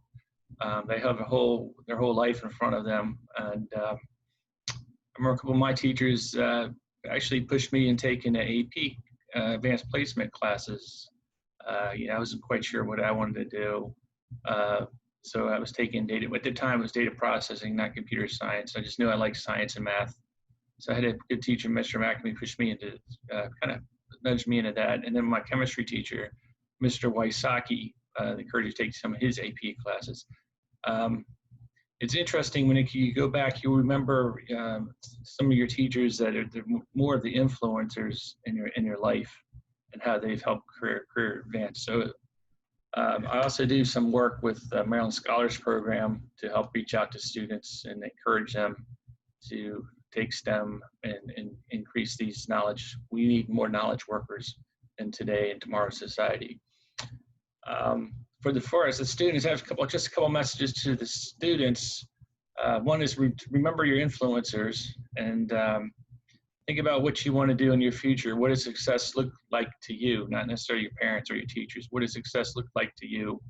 They have their whole life in front of them. And I remember a couple of my teachers actually pushed me in taking the AP advanced placement classes. I wasn't quite sure what I wanted to do. So I was taking data, at the time it was data processing, not computer science. I just knew I liked science and math. So I had a good teacher, Mr. McAmey, pushed me into, kind of nudged me into that. And then my chemistry teacher, Mr. Wysocki, encouraged me to take some of his AP classes. It's interesting when you go back, you'll remember some of your teachers that are more of the influencers in your life and how they've helped career advance. So I also do some work with the Maryland Scholars Program to help reach out to students and encourage them to take STEM and increase these knowledge. We need more knowledge workers in today and tomorrow's society. For us, the students, I have just a couple messages to the students. One is remember your influencers and think about what you want to do in your future. What does success look like to you? Not necessarily your parents or your teachers. What does success look like to you?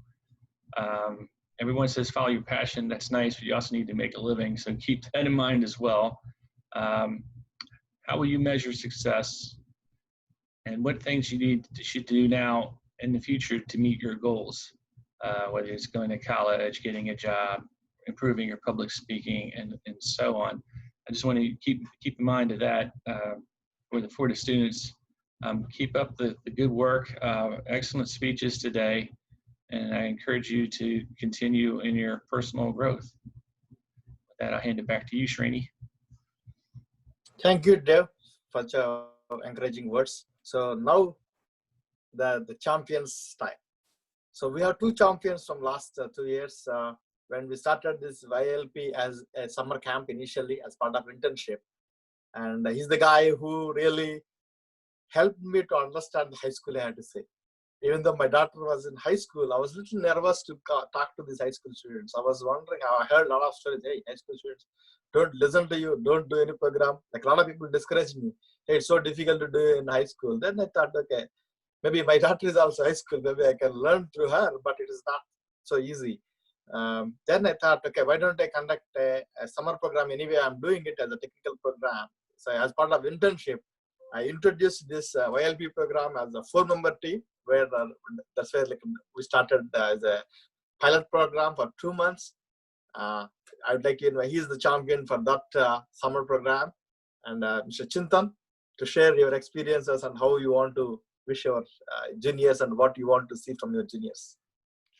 Everyone says follow your passion. That's nice, but you also need to make a living. So keep that in mind as well. how will you measure success, and what things you should do now in the future to meet your goals, whether it's going to college, getting a job, improving your public speaking, and so on. I just want to keep in mind of that for the students. Keep up the good work, excellent speeches today, and I encourage you to continue in your personal growth. With that, I'll hand it back to you, Srini. Thank you, Dev, for your encouraging words. So now the champions time. So we have two champions from last 2 years. When we started this YLP as a summer camp initially as part of internship. And he's the guy who really helped me to understand the high school, I had to say. Even though my daughter was in high school, I was a little nervous to talk to these high school students. I was wondering how I heard a lot of stories. Hey, high school students don't listen to you, don't do any program. Like a lot of people discouraged me. Hey, it's so difficult to do in high school. Then I thought, okay, maybe my daughter is also high school. Maybe I can learn through her, but it is not so easy. Then I thought, okay, why don't I conduct a summer program anyway? I'm doing it as a technical program. So as part of internship, I introduced this YLP program as a 4-member team, where that's where like we started as a pilot program for 2 months. I would like to invite, he's the champion for that summer program, and Mr. Chintan to share your experiences and how you want to wish your juniors and what you want to see from your juniors.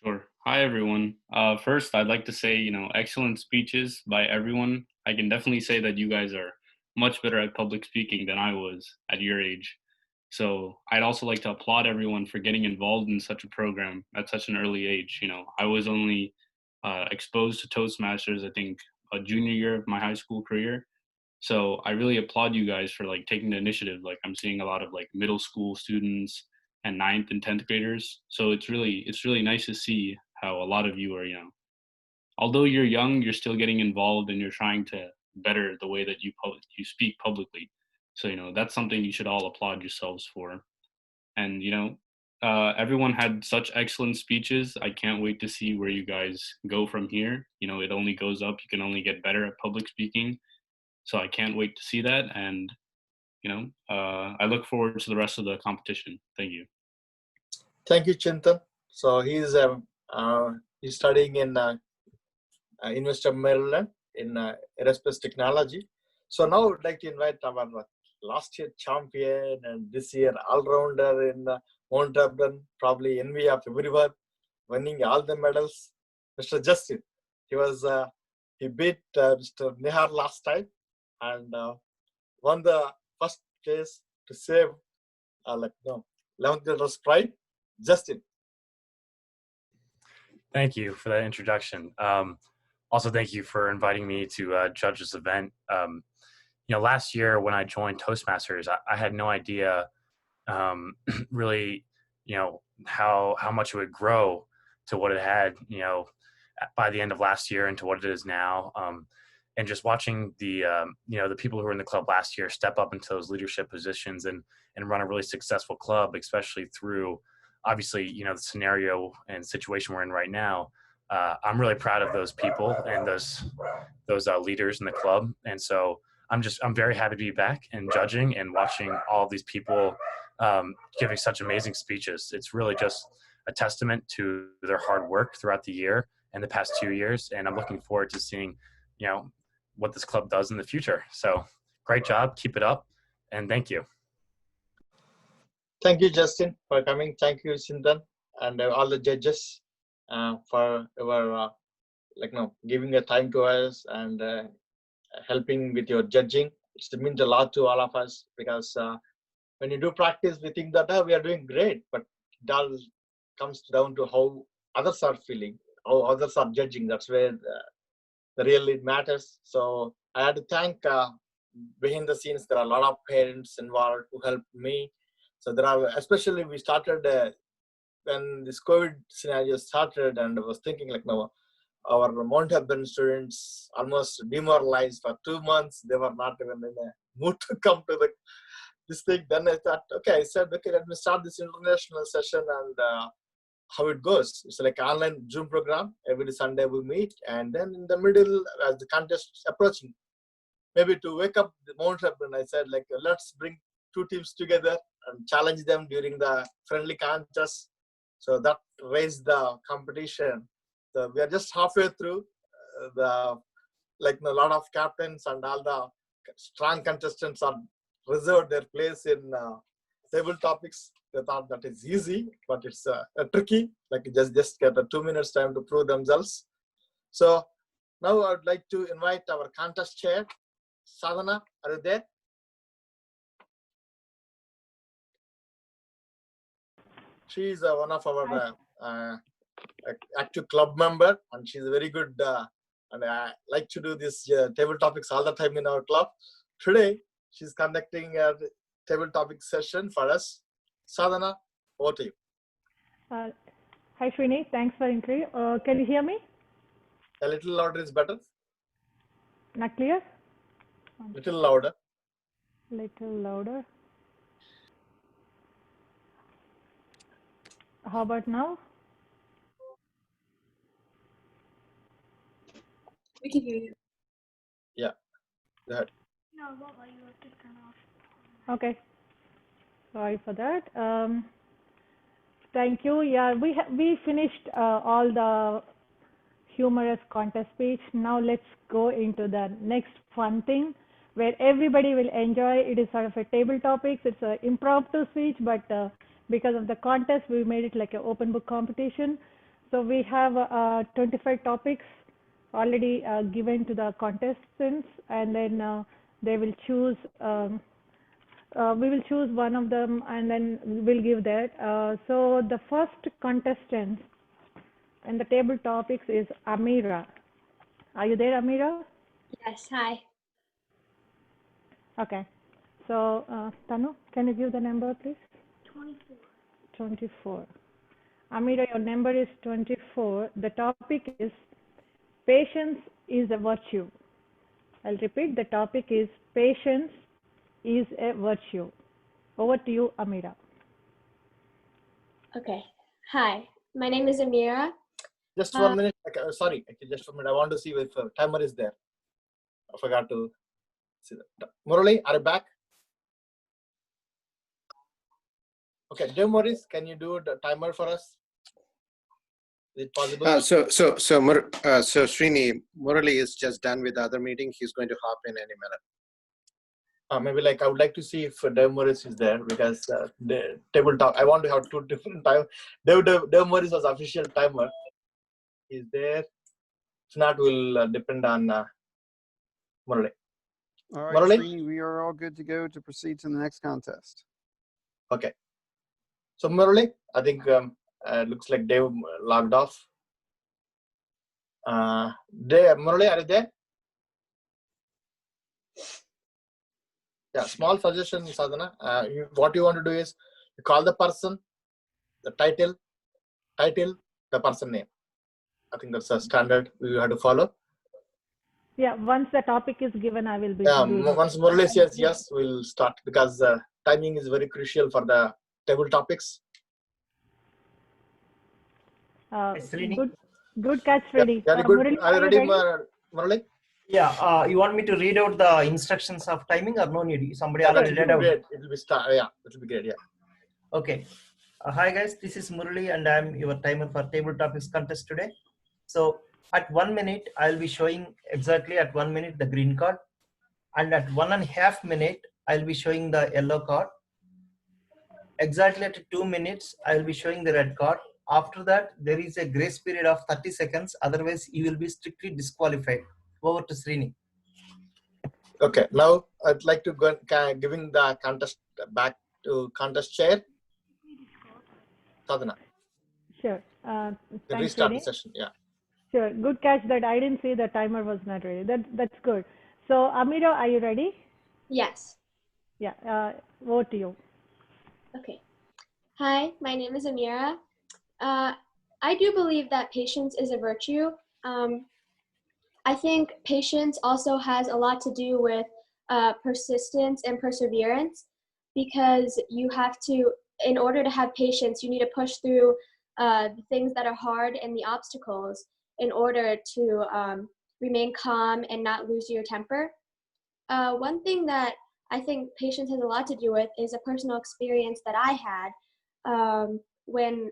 Sure. Hi, everyone. First, I'd like to say, excellent speeches by everyone. I can definitely say that you guys are much better at public speaking than I was at your age. So I'd also like to applaud everyone for getting involved in such a program at such an early age. I was only exposed to Toastmasters, I think, a junior year of my high school career. So I really applaud you guys for taking the initiative. I'm seeing a lot of middle school students and 9th and 10th graders. So it's really nice to see how a lot of you are, although you're young, you're still getting involved and you're trying to better the way that you speak publicly. So, that's something you should all applaud yourselves for. And, everyone had such excellent speeches. I can't wait to see where you guys go from here. It only goes up. You can only get better at public speaking. So I can't wait to see that. And, I look forward to the rest of the competition. Thank you. Thank you, Chintan. So he's studying in University of Maryland in aerospace technology. So now I would like to invite our last year champion and this year all-rounder in Mount Auburn, probably envy of everyone, winning all the medals, Mr. Justin. He beat Mr. Nihar last time and won the first place to save 11th graders pride. Justin. Thank you for that introduction. Also, thank you for inviting me to judge this event. Last year when I joined Toastmasters, I had no idea really, how much it would grow to what it had, by the end of last year and to what it is now. And just watching the people who were in the club last year step up into those leadership positions and run a really successful club, especially through, obviously, the scenario and situation we're in right now. I'm really proud of those people and those leaders in the club. And so I'm very happy to be back and judging and watching all of these people giving such amazing speeches. It's really just a testament to their hard work throughout the year and the past 2 years. And I'm looking forward to seeing, what this club does in the future. So great job. Keep it up. And thank you. Thank you, Justin, for coming. Thank you, Chintan, and all the judges for your giving your time to us and helping with your judging. It means a lot to all of us because when you do practice, we think that we are doing great, but it all comes down to how others are feeling, how others are judging. That's where the really matters. So I had to thank behind the scenes. There are a lot of parents involved who helped me. So there are, especially we started when this COVID scenario started, and I was thinking our Mount Auburn students almost demoralized for 2 months. They were not even in a mood to come to this thing. Then I thought, okay, let me start this international session and how it goes. It's like an online Zoom program. Every Sunday we meet, and then in the middle, as the contest is approaching, maybe to wake up the Mount Hebron, I said, like, let's bring two teams together and challenge them during the friendly contest. So that raised the competition. So we are just halfway through. A lot of captains and all the strong contestants are reserved their place in table topics. They thought that is easy, but it's tricky. Like just get a 2 minutes time to prove themselves. So now I would like to invite our contest chair, Sadhana. Are you there? She is one of our active club member, and she's a very good. And I like to do this table topics all the time in our club. Today, she's conducting a table topic session for us. Sadhana, over to you. Hi, Srini. Thanks for entry. Can you hear me? A little louder is better. Not clear? Little louder. Little louder. How about now? We can hear you. Yeah, go ahead. No, it won't let you have to turn off. Okay. Sorry for that. Thank you. Yeah, we finished all the humorous contest speech. Now let's go into the next fun thing where everybody will enjoy. It is sort of a table topics. It's an impromptu speech, but because of the contest, we made it like an open book competition. So we have 25 topics already given to the contestants, and then they will choose. We will choose one of them, and then we'll give that. So the first contestant and the table topics is Amira. Are you there, Amira? Yes, hi. Okay. So, Tanu, can you give the number, please? 24. 24. Amira, your number is 24. The topic is patience is a virtue. I'll repeat. The topic is patience is a virtue. Over to you, Amira. Okay. Hi, my name is Amira. Just 1 minute. Okay, sorry, just 1 minute. I want to see if timer is there. I forgot to see that. Murali, are you back? Okay, Dev Morris, can you do the timer for us? Is it possible? So Srini, Murali is just done with the other meeting. He's going to hop in any minute. Maybe like I would like to see if Dev Morris is there, because the table talk. I want to have two different time. Dev Morris was official timer. Is there? If not, we'll depend on Murali. All right, Murali? Srini, we are all good to go to proceed to the next contest. Okay. So Murali, I think looks like Dave logged off. Murali, are you there? Yeah, small suggestion, Sadhana. What you want to do is you call the person, the title, the person name. I think that's a standard we have to follow. Yeah, once the topic is given, I will be. Once Murali says yes, we'll start, because timing is very crucial for the table topics. Good catch, Srini. Very good. Murali, Are you ready, Murali? Yeah, you want me to read out the instructions of timing or no need? Somebody already read out. It will be start. Yeah, it will be great. Yeah. Okay. Hi guys, this is Murali and I'm your timer for table topics contest today. So at 1 minute, I'll be showing exactly at 1 minute the green card, and at 1.5 minutes, I'll be showing the yellow card. Exactly at 2 minutes, I'll be showing the red card. After that, there is a grace period of 30 seconds. Otherwise, you will be strictly disqualified. Over to Srini. Okay, now I'd like to go giving the contest back to contest chair. Sadhana. Sure. Thanks, Restart Srini. the session. Yeah. Sure. Good catch that I didn't see the timer was not ready. That's good. So, Amira, are you ready? Yes. Yeah. Over to you. Okay. Hi, my name is Amira. I do believe that patience is a virtue. I think patience also has a lot to do with persistence and perseverance, because you have to, in order to have patience, you need to push through the things that are hard and the obstacles in order to remain calm and not lose your temper. One thing that I think patience has a lot to do with is a personal experience that I had when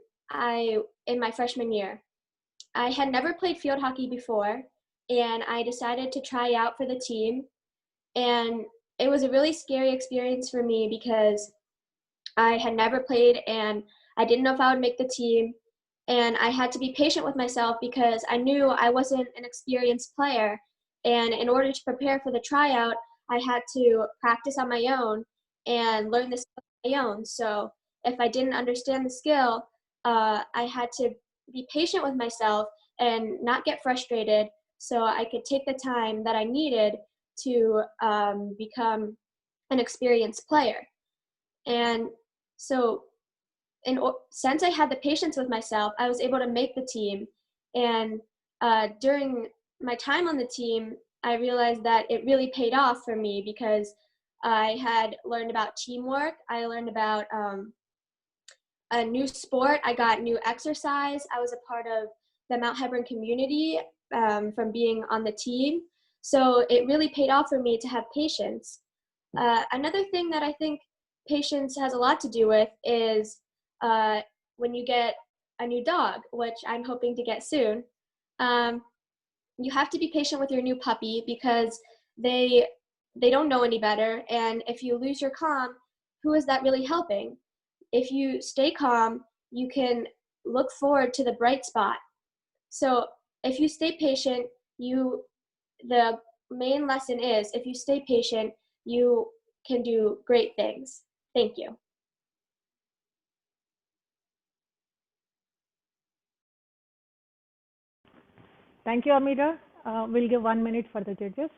in my freshman year. I had never played field hockey before, and I decided to try out for the team. And it was a really scary experience for me because I had never played and I didn't know if I would make the team. And I had to be patient with myself because I knew I wasn't an experienced player. And in order to prepare for the tryout, I had to practice on my own and learn the skill on my own. So if I didn't understand the skill, I had to be patient with myself and not get frustrated so I could take the time that I needed to become an experienced player. And so since I had the patience with myself, I was able to make the team. And during my time on the team, I realized that it really paid off for me because I had learned about teamwork. I learned about a new sport. I got new exercise. I was a part of the Mount Hebron community from being on the team. So it really paid off for me to have patience. Another thing that I think patience has a lot to do with is when you get a new dog, which I'm hoping to get soon. You have to be patient with your new puppy because they don't know any better. And if you lose your calm, who is that really helping? If you stay calm, you can look forward to the bright spot. So if you stay patient, the main lesson is if you stay patient, you can do great things. Thank you. Thank you, Amira. We'll give 1 minute for the judges.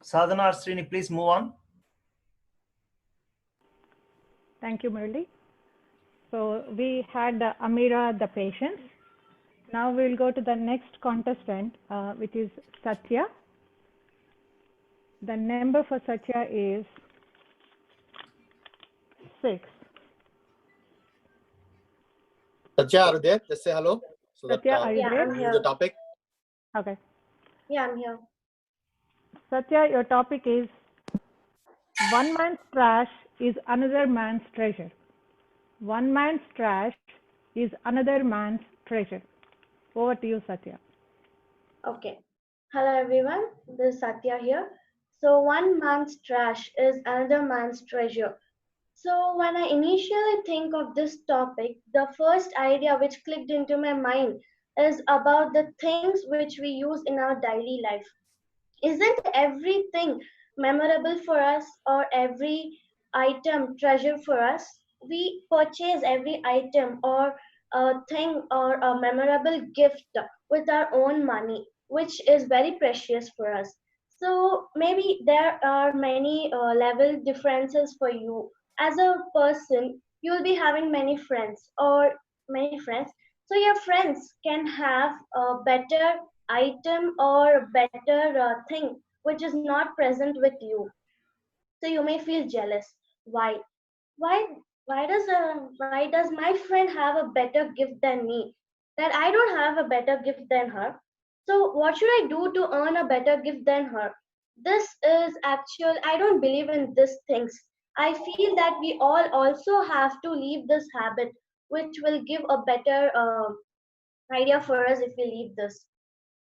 Sadhana or Srini, please move on. Thank you, Murli. So we had Amira, the patient. Now we'll go to the next contestant, which is Satya. The number for Satya is 6. Satya, are you there? Just say hello. So Satya, that are you there? I'm this is here. the topic. Okay. Yeah, I'm here. Satya, your topic is one man's trash is another man's treasure. One man's trash is another man's treasure. Over to you, Satya. Okay. Hello, everyone. This is Satya here. So, one man's trash is another man's treasure. So, when I initially think of this topic, the first idea which clicked into my mind is about the things which we use in our daily life. Isn't everything memorable for us or every item treasure for us? We purchase every item or a thing or a memorable gift with our own money, which is very precious for us. So maybe there are many level differences for you. As a person, you'll be having many friends or many friends. So your friends can have a better item or better thing which is not present with you, so you may feel jealous. Why why why does uh, why does my friend have a better gift than me, that I don't have a better gift than her? So what should I do to earn a better gift than her? This is actual, I don't believe in these things. I feel that we all also have to leave this habit, which will give a better idea for us if we leave this.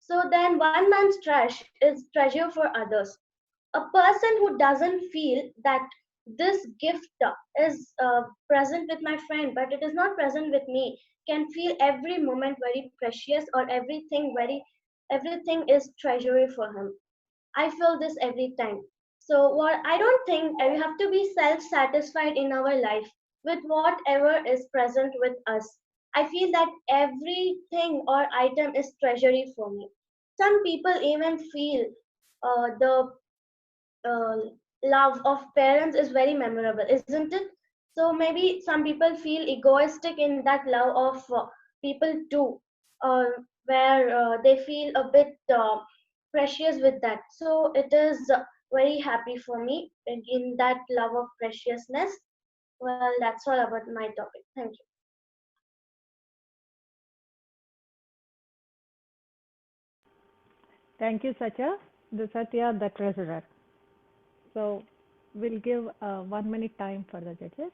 So then one man's trash is treasure for others. A person who doesn't feel that this gift is present with my friend, but it is not present with me, can feel every moment very precious, or everything is treasury for him. I feel this every time. So what I don't think we have to be self-satisfied in our life with whatever is present with us. I feel that everything or item is treasury for me. Some people even feel the uh, love of parents is very memorable, isn't it? So maybe some people feel egoistic in that love of people too, uh, where they feel a bit precious with that. So it is very happy for me in that love of preciousness. Well, that's all about my topic. Thank you. Thank you, Satya. The Satya, the treasurer. So we'll give 1 minute time for the judges.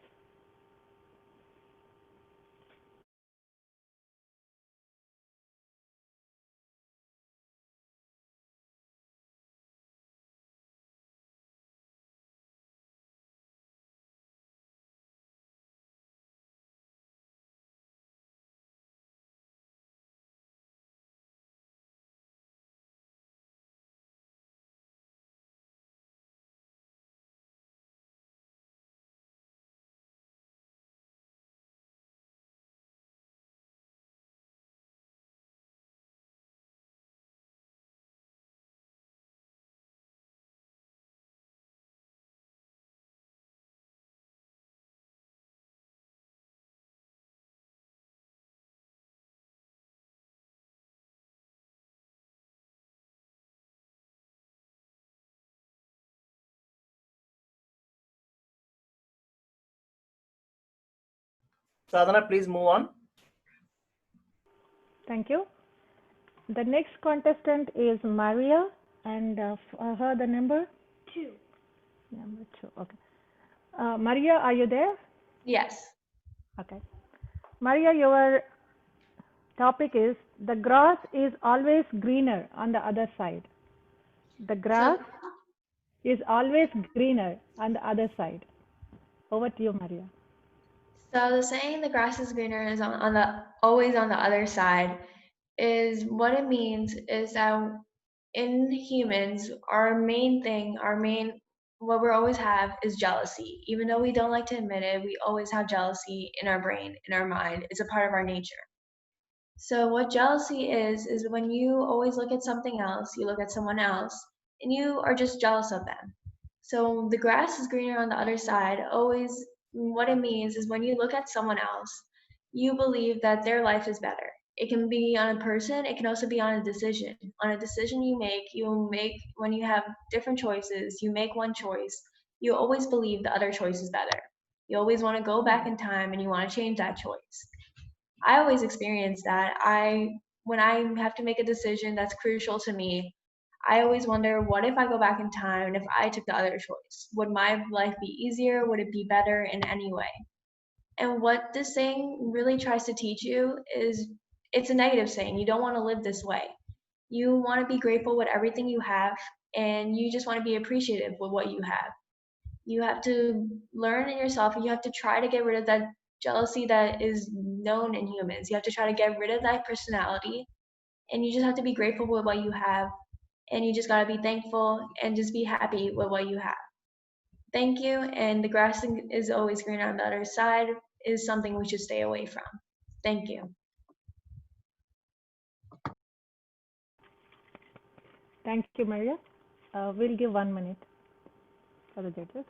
Sadhana, please move on. Thank you. The next contestant is Maria, and for her the number? 2. Number 2, okay. Maria, are you there? Yes. Okay. Maria, your topic is the grass is always greener on the other side. The grass is always greener on the other side. Over to you, Maria. So the saying "the grass is greener" is on the always on the other side is what it means is that in humans, our main thing, what we always have is jealousy. Even though we don't like to admit it, we always have jealousy in our brain, in our mind. It's a part of our nature. So what jealousy is when you always look at something else, you look at someone else, and you are just jealous of them. So the grass is greener on the other side. Always, what it means is when you look at someone else, you believe that their life is better. It can be on a person, it can also be on a decision. On a decision you make when you have different choices, you make one choice, you always believe the other choice is better. You always want to go back in time and you want to change that choice. I always experience that. When I have to make a decision that's crucial to me, I always wonder, what if I go back in time and if I took the other choice? Would my life be easier? Would it be better in any way? And what this saying really tries to teach you is it's a negative saying. You don't want to live this way. You want to be grateful with everything you have, and you just want to be appreciative with what you have. You have to learn in yourself, and you have to try to get rid of that jealousy that is known in humans. You have to try to get rid of that personality, and you just have to be grateful with what you have, and you just got to be thankful and just be happy with what you have. Thank you. And the grass is always greener on the other side is something we should stay away from. Thank you. Thank you, Maria. We'll give 1 minute for the judges.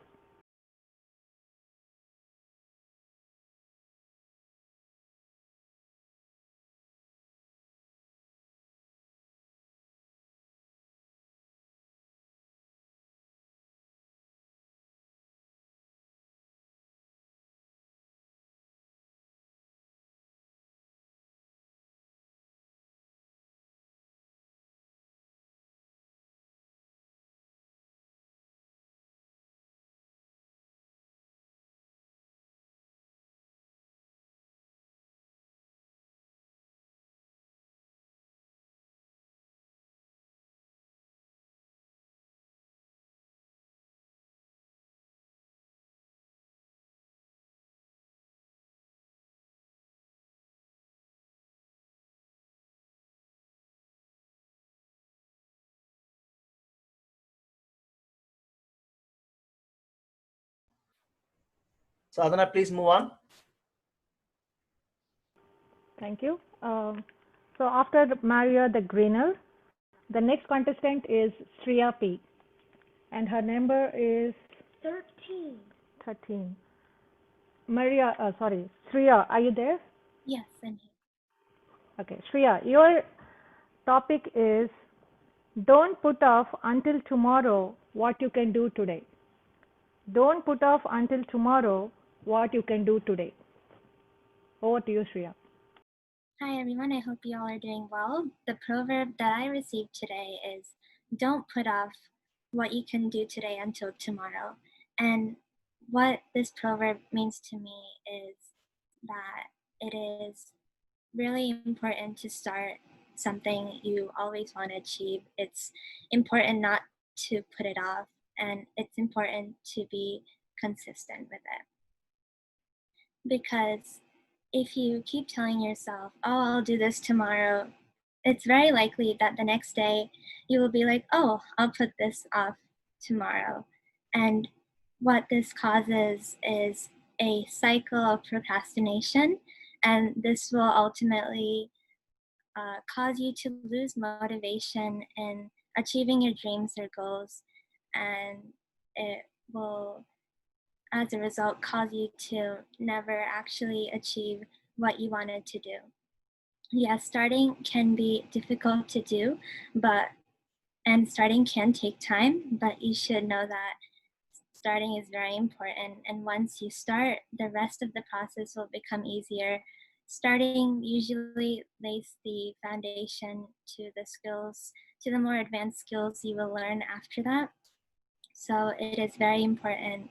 Sadhana, please move on. Thank you. So after Maria the Greener, the next contestant is Shriya P. And her number is 13. 13. Shriya, are you there? Yes, I'm here. Okay, Shriya, your topic is don't put off until tomorrow what you can do today. Don't put off until tomorrow what you can do today. Over to you, Shriya. Hi, everyone. I hope you all are doing well. The proverb that I received today is don't put off what you can do today until tomorrow. And what this proverb means to me is that it is really important to start something you always want to achieve. It's important not to put it off, and it's important to be consistent with it. Because if you keep telling yourself, oh, I'll do this tomorrow, it's very likely that the next day you will be like, oh, I'll put this off tomorrow. And what this causes is a cycle of procrastination, and this will ultimately cause you to lose motivation in achieving your dreams or goals, and it will, as a result, cause you to never actually achieve what you wanted to do. Yes, starting can be difficult to do, and starting can take time, but you should know that starting is very important. And once you start, the rest of the process will become easier. Starting usually lays the foundation to the skills, to the more advanced skills you will learn after that. So it is very important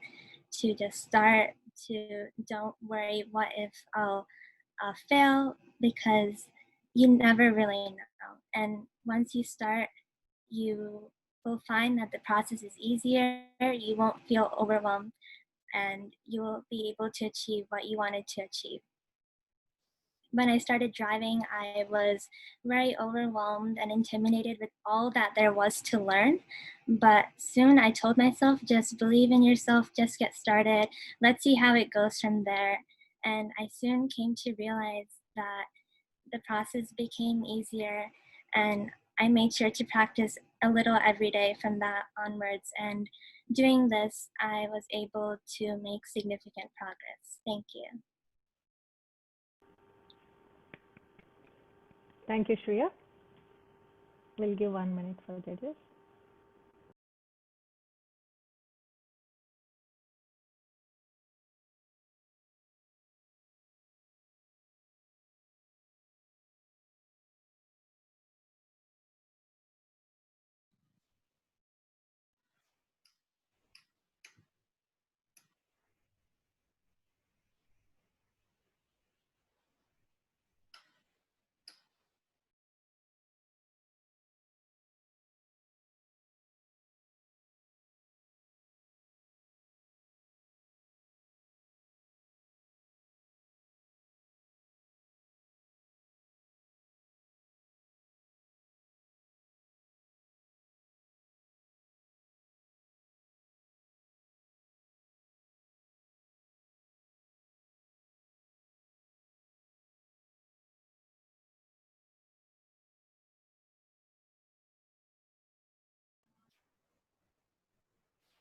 to just start, to don't worry what if I'll fail, because you never really know. And once you start, you will find that the process is easier, you won't feel overwhelmed, and you will be able to achieve what you wanted to achieve. When I started driving, I was very overwhelmed and intimidated with all that there was to learn. But soon I told myself, just believe in yourself, just get started. Let's see how it goes from there. And I soon came to realize that the process became easier, and I made sure to practice a little every day from that onwards. And doing this, I was able to make significant progress. Thank you. Thank you, Shriya. We'll give 1 minute for judges.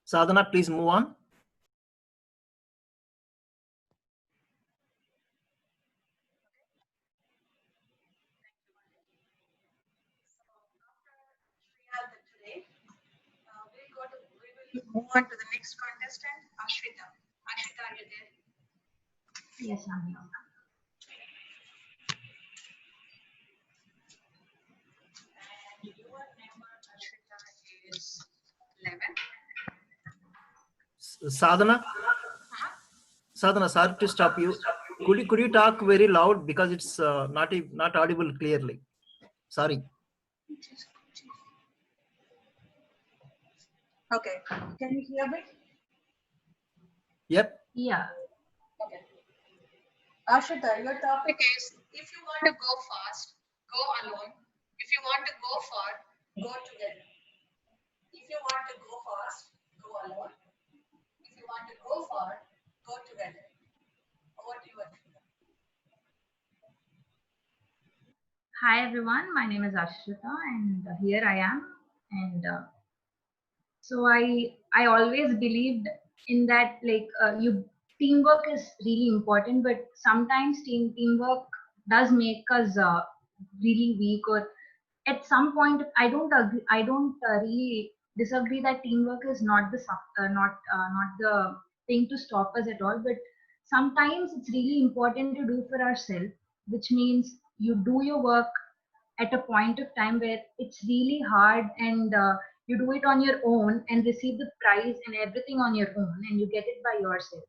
Sadhana, please move on. Move on to the next contestant, Ashwita. Ashwita, are you there? Yes, I'm here. And your number, Ashwita, is 11. Sadhana? Sadhana, sorry to stop you. Could you talk very loud, because it's not audible clearly. Sorry. Okay, can you hear me? Yep. Yeah. Okay. Ashwita, your topic is, if you want to go fast, go alone. If you want to go far, go together. If you want to go fast, go alone. If you want to go far, go together. Hi everyone, my name is Ashrita and here I am. And so I always believed in that you teamwork is really important, but sometimes teamwork does make us really weak, or at some point I don't agree, I don't really disagree that teamwork is not the not the thing to stop us at all, but sometimes it's really important to do for ourselves, which means you do your work at a point of time where it's really hard, and you do it on your own and receive the prize and everything on your own, and you get it by yourself,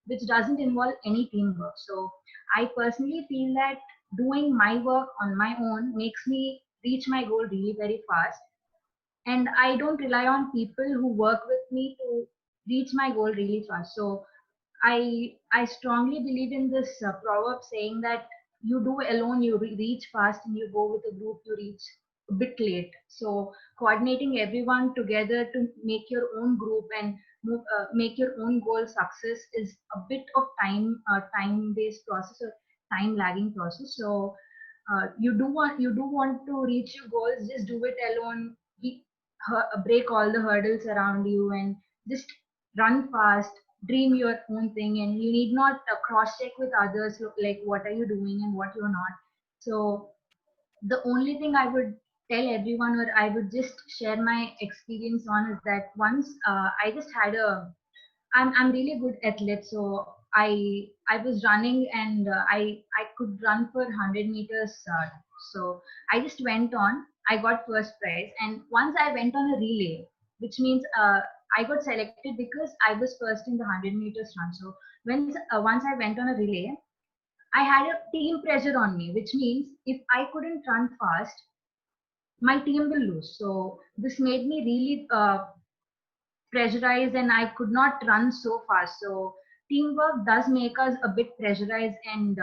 which doesn't involve any teamwork. So I personally feel that doing my work on my own makes me reach my goal really very fast, and I don't rely on people who work with me to reach my goal really fast. So I strongly believe in this proverb saying that you do alone, you reach fast, and you go with a group, you reach a bit late. So coordinating everyone together to make your own group and make your own goal success is a bit of time based process or time lagging process. So you do want to reach your goals, just do it alone. Break all the hurdles around you and just run fast, dream your own thing, and you need not cross check with others like what are you doing and what you're not. So the only thing I would tell everyone, or I would just share my experience on, is that once I just had a I'm really good athlete, so I was running, and I could run for 100 meters. So I just went on. I got first prize, and once I went on a relay, which means I got selected because I was first in the 100 meters run. So once I went on a relay, I had a team pressure on me, which means if I couldn't run fast, my team will lose. So this made me really pressurized, and I could not run so fast. So teamwork does make us a bit pressurized, and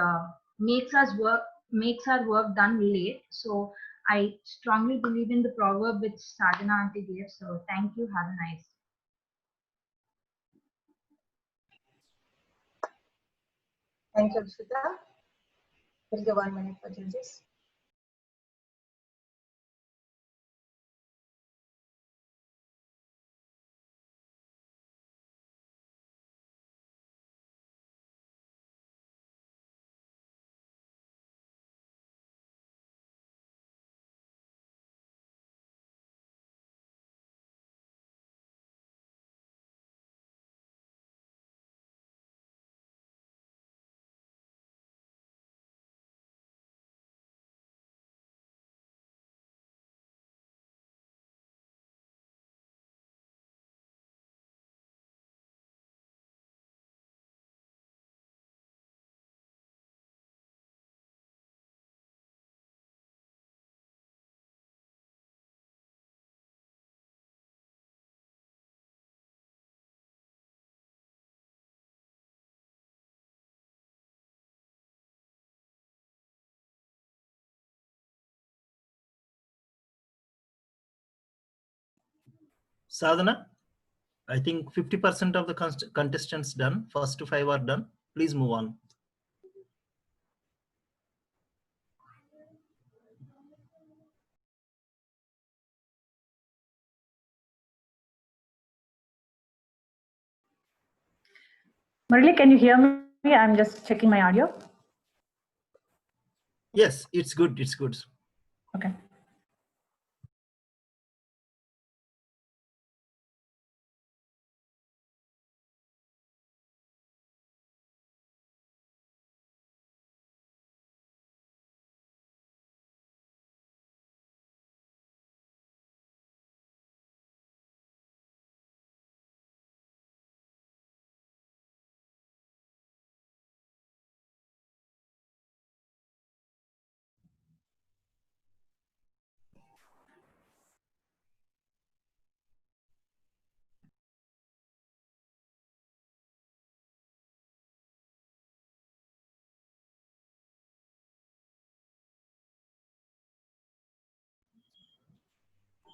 makes our work done late. So I strongly believe in the proverb which Sadhana auntie gave. So thank you. Have a nice day. Thank you, Rishita. We'll give 1 minute for judges. Sadhana, I think 50% of the contestants done. First 5 are done. Please move on. Murali, can you hear me? I'm just checking my audio. Yes, it's good. It's good. Okay.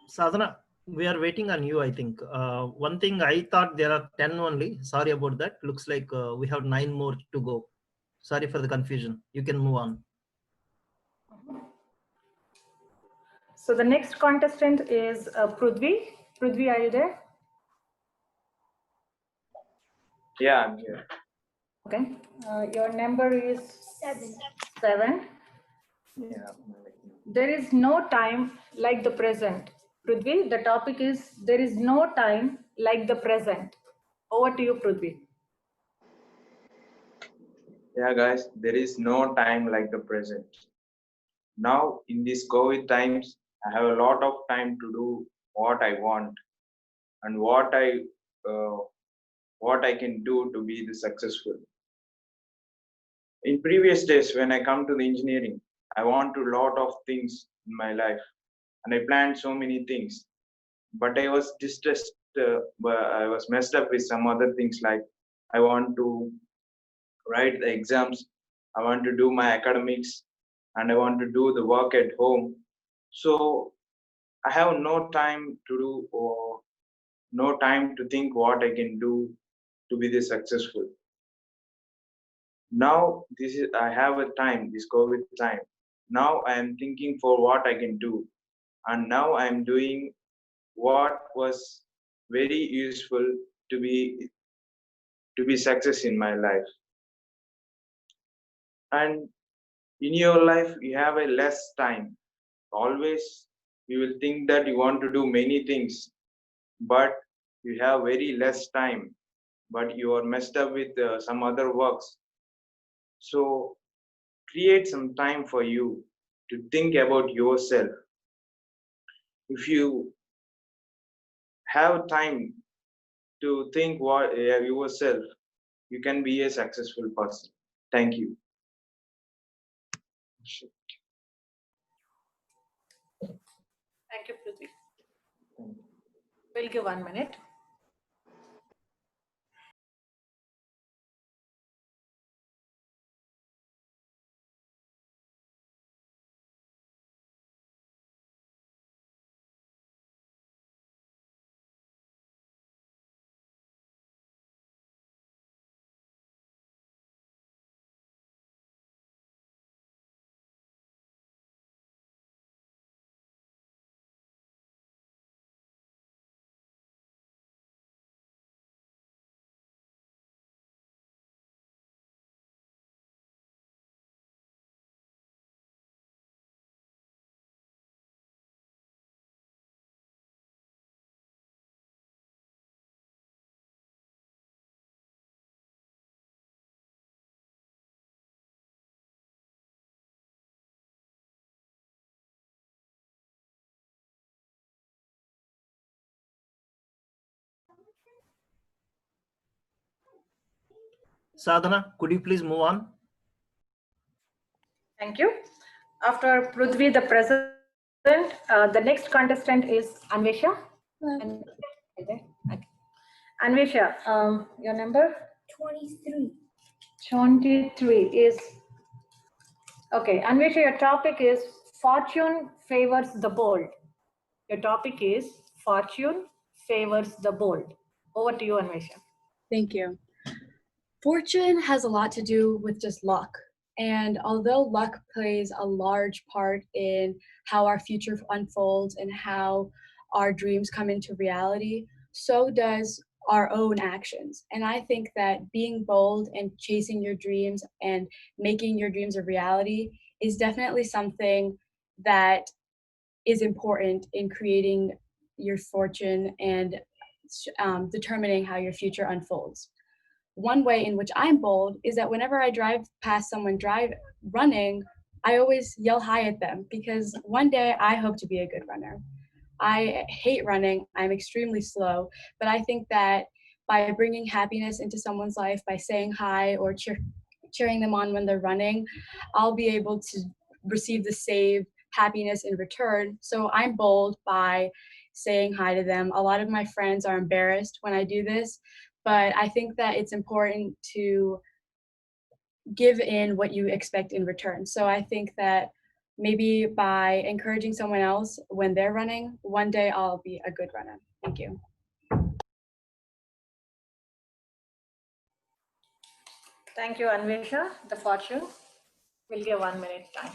Sadhana, we are waiting on you, I think. One thing I thought there are 10 only. Sorry about that. Looks like we have 9 more to go. Sorry for the confusion. You can move on. So the next contestant is Prudvi. Prudvi, are you there? Yeah, I'm here. Okay. Your number is 7. Yeah. There is no time like the present. Prudvi, the topic is there is no time like the present. Over to you, Prudvi. Yeah, guys, there is no time like the present. Now, in these COVID times, I have a lot of time to do what I want and uh, what I can do to be the successful. In previous days, when I come to the engineering, I want to lot of things in my life, and I planned so many things. But I was distressed. I was messed up with some other things like I want to write the exams, I want to do my academics, and I want to do the work at home. So I have no time to do or no time to think what I can do to be this successful. Now I have a time, this COVID time. Now I am thinking for what I can do, and now I am doing what was very useful to be success in my life. And in your life, you have a less time. Always you will think that you want to do many things, but you have very less time, but you are messed up with some other works. So create some time for you to think about yourself. If you have time to think what yourself, you can be a successful person. Thank you. Thank you, Prudvi. We'll give 1 minute. Sadhana, could you please move on? Thank you. After Prudvi, the president, the next contestant is Anvesha. Okay. Anvesha, your number? 23. 23 is, okay. Anvesha, your topic is fortune favors the bold. Your topic is fortune favors the bold. Over to you, Anvesha. Thank you. Fortune has a lot to do with just luck. And although luck plays a large part in how our future unfolds and how our dreams come into reality, so does our own actions. And I think that being bold and chasing your dreams and making your dreams a reality is definitely something that is important in creating your fortune and determining how your future unfolds. One way in which I'm bold is that whenever I drive past someone running, I always yell hi at them because one day I hope to be a good runner. I hate running. I'm extremely slow, but I think that by bringing happiness into someone's life, by saying hi or cheering them on when they're running, I'll be able to receive the same happiness in return. So I'm bold by saying hi to them. A lot of my friends are embarrassed when I do this, but I think that it's important to give in what you expect in return. So I think that maybe by encouraging someone else when they're running, one day I'll be a good runner. Thank you. Thank you, Anvesha. The fortune. We'll give 1 minute time.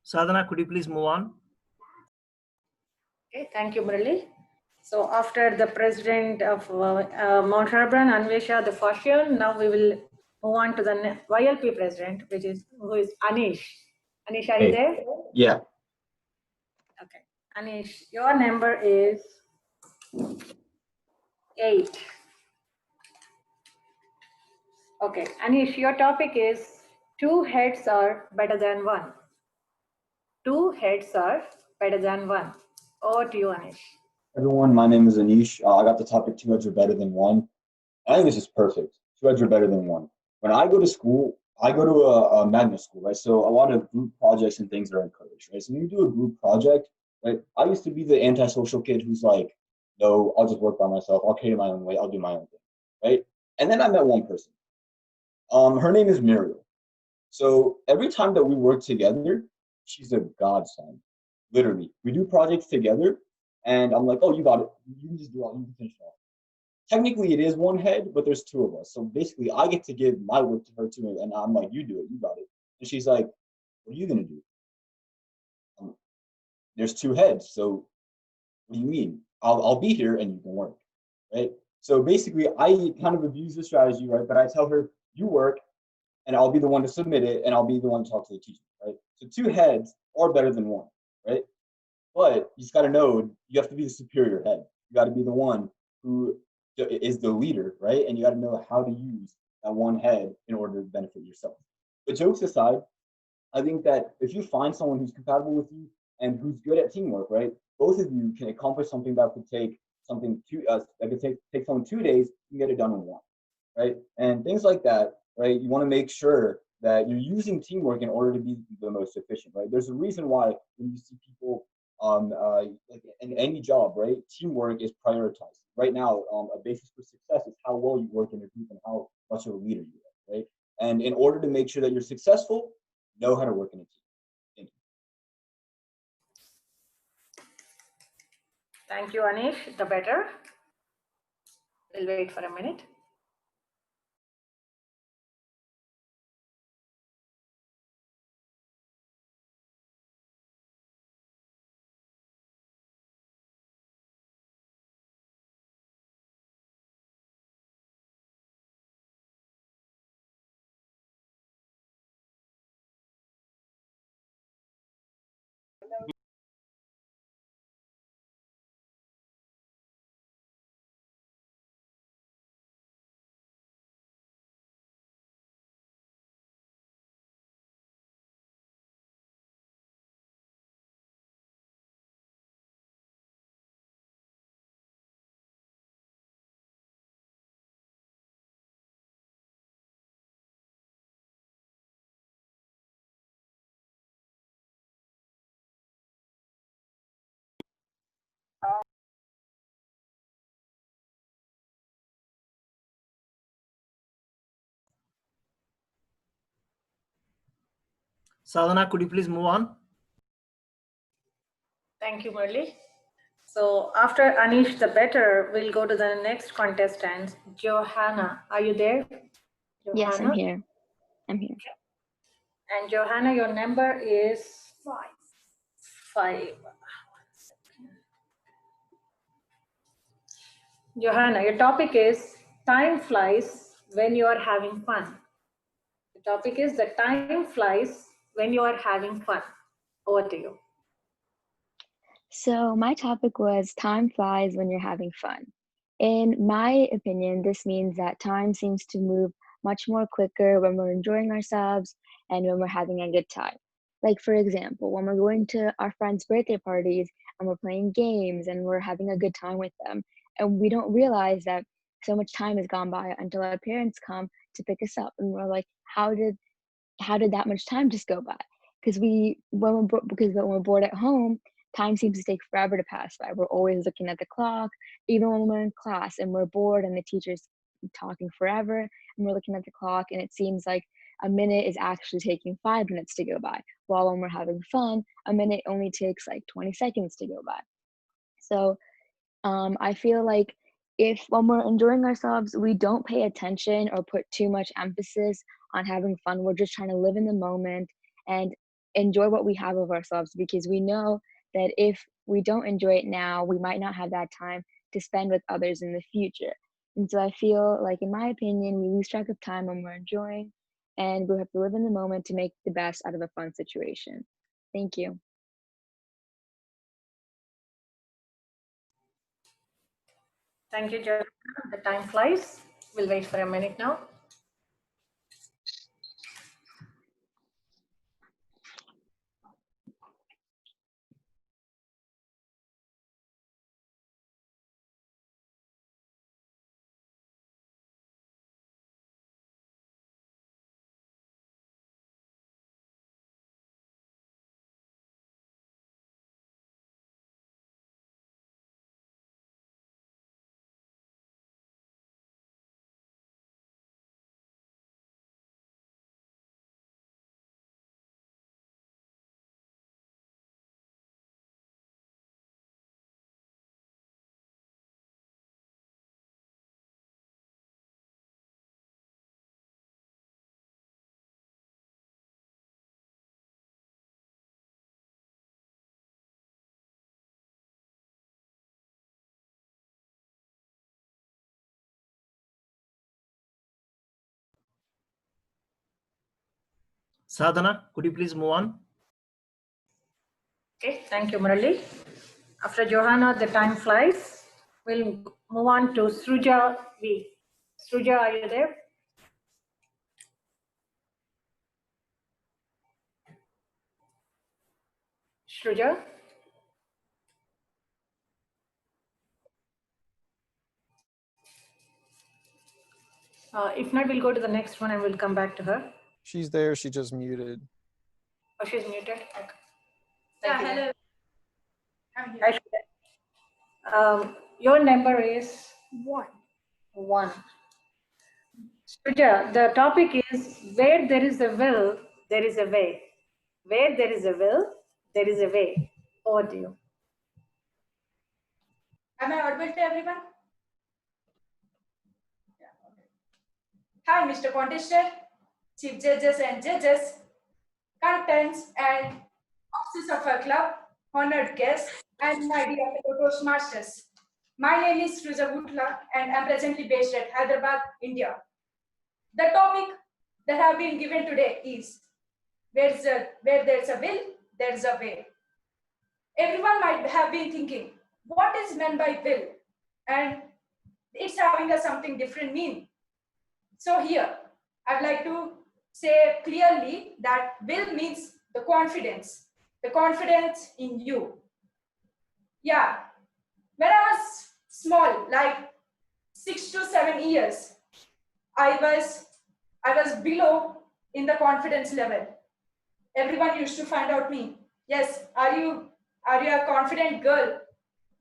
Sadhana, could you please move on? Okay, thank you, Murali. So after the president of Mount Auburn, Anvesha, the first year, now we will move on to the YLP president, who is Anish. Anish, are you there? Yeah. Okay. Anish, your number is 8. Okay, Anish, your topic is 2 heads are better than 1. 2 heads are better than 1. Over to you, Anish. Everyone, my name is Anish. I got the topic 2 heads are better than 1. I think this is perfect. 2 heads are better than 1. When I go to school, I go to a magnet school, right? So a lot of group projects and things are encouraged, right? So when you do a group project, right? I used to be the antisocial kid who's like, no, I'll just work by myself. I'll cater my own way. I'll do my own thing, right? And then I met one person. Her name is Muriel. So every time that we work together, she's a godsend. Literally, we do projects together, and I'm like, oh, you got it. You can just do it. You can finish it off. Technically, it is 1 head, but there's 2 of us. So basically, I get to give my work to her too, and I'm like, you do it. You got it. And she's like, what are you gonna do? There's 2 heads. So what do you mean? I'll be here and you can work, right? So basically, I kind of abuse the strategy, right? But I tell her, you work, and I'll be the one to submit it, and I'll be the one to talk to the teacher, right? So 2 heads are better than 1, right? But you just got to know, you have to be the superior head. You got to be the one who is the leader, right? And you got to know how to use that 1 head in order to benefit yourself. But jokes aside, I think that if you find someone who's compatible with you and who's good at teamwork, right? Both of you can accomplish something that could take someone 2 days, you can get it done in 1, right? And things like that, right? You want to make sure that you're using teamwork in order to be the most efficient, right? There's a reason why when you see people like in any job, right? Teamwork is prioritized. Right now, a basis for success is how well you work in a group and how much of a leader you are, right? And in order to make sure that you're successful, know how to work in a team. Thank you, Anish. The better. We'll wait for a minute. Sadhana, could you please move on? Thank you, Murli. So after Anish the better, we'll go to the next contestant, Johanna. Are you there? Johanna? Yes, I'm here. I'm here. And Johanna, your number is 5. Johanna, your topic is time flies when you are having fun. The topic is the time flies when you are having fun. Over to you. So my topic was time flies when you're having fun. In my opinion, this means that time seems to move much more quicker when we're enjoying ourselves and when we're having a good time. Like, for example, when we're going to our friends' birthday parties and we're playing games and we're having a good time with them, and we don't realize that so much time has gone by until our parents come to pick us up, and we're like, how did that much time just go by? Because when we're bored at home, time seems to take forever to pass by. We're always looking at the clock, even when we're in class and we're bored and the teacher's talking forever, and we're looking at the clock, and it seems like a minute is actually taking 5 minutes to go by. While when we're having fun, a minute only takes like 20 seconds to go by. So I feel like if when we're enjoying ourselves, we don't pay attention or put too much emphasis on having fun, we're just trying to live in the moment. And enjoy what we have of ourselves, because we know that if we don't enjoy it now, we might not have that time to spend with others in the future. And so I feel like, in my opinion, we lose track of time when we're enjoying, and we have to live in the moment to make the best out of a fun situation. Thank you. Thank you, Joanna. The time flies. We'll wait for a minute now. Sadhana, could you please move on? Okay, thank you, Murali. After Johanna, the time flies. We'll move on to Sruja V. Sruja, are you there? Sruja? If not, we'll go to the next one and we'll come back to her. She's there. She just muted. Oh, she's muted. Okay. Yeah, Thank you. hello. I'm here. Hi, Sruja. Your number is 1. Sruja, the topic is where there is a will, there is a way. Where there is a will, there is a way. Over to you. Am I audible to everyone? Yeah, okay. Hi, Mr. Contester, Chief Judges and Judges, contents and officers of our club, honored guests, and my dear fellow Toastmasters. My name is Sruja Gutla, and I'm presently based at Hyderabad, India. The topic that have been given today is where there's a will, there's a way. Everyone might have been thinking, what is meant by will? And it's having a something different meaning. So here, I'd like to say clearly that will means the confidence in you. Yeah, when I was small, like 6 to 7 years, I was below in the confidence level. Everyone used to find out me. Yes, are you a confident girl?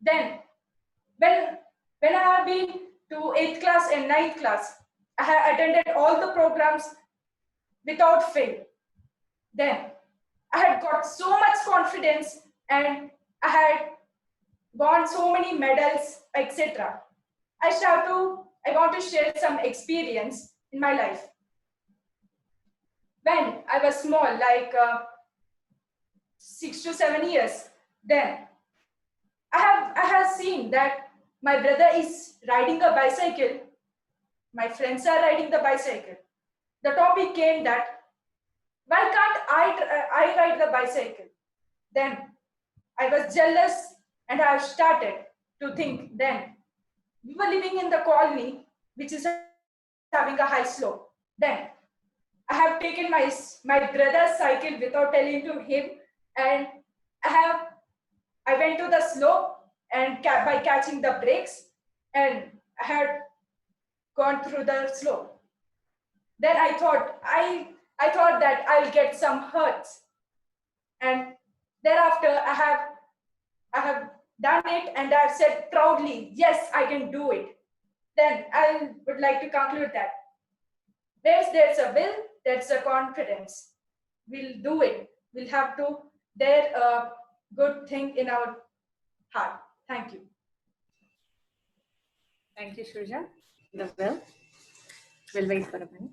Then when I have been to 8th class and 9th class, I have attended all the programs without fail. Then I had got so much confidence and I had won so many medals, etc. I want to share some experience in my life. When I was small, like 6 to 7 years, then I have seen that my brother is riding a bicycle. My friends are riding the bicycle. The topic came that why can't I ride the bicycle? Then I was jealous and I started to think then. We were living in the colony, which is having a high slope. Then I have taken my brother's cycle without telling to him, and I went to the slope and by catching the brakes, and I had gone through the slope. Then I thought that I'll get some hurts, and thereafter I have done it, and I've said proudly, yes, I can do it. Then I would like to conclude that there's a will, there's a confidence. We'll do it. We'll have to dare a good thing in our heart. Thank you. Thank you, Sruja. The will. We'll wait for a minute.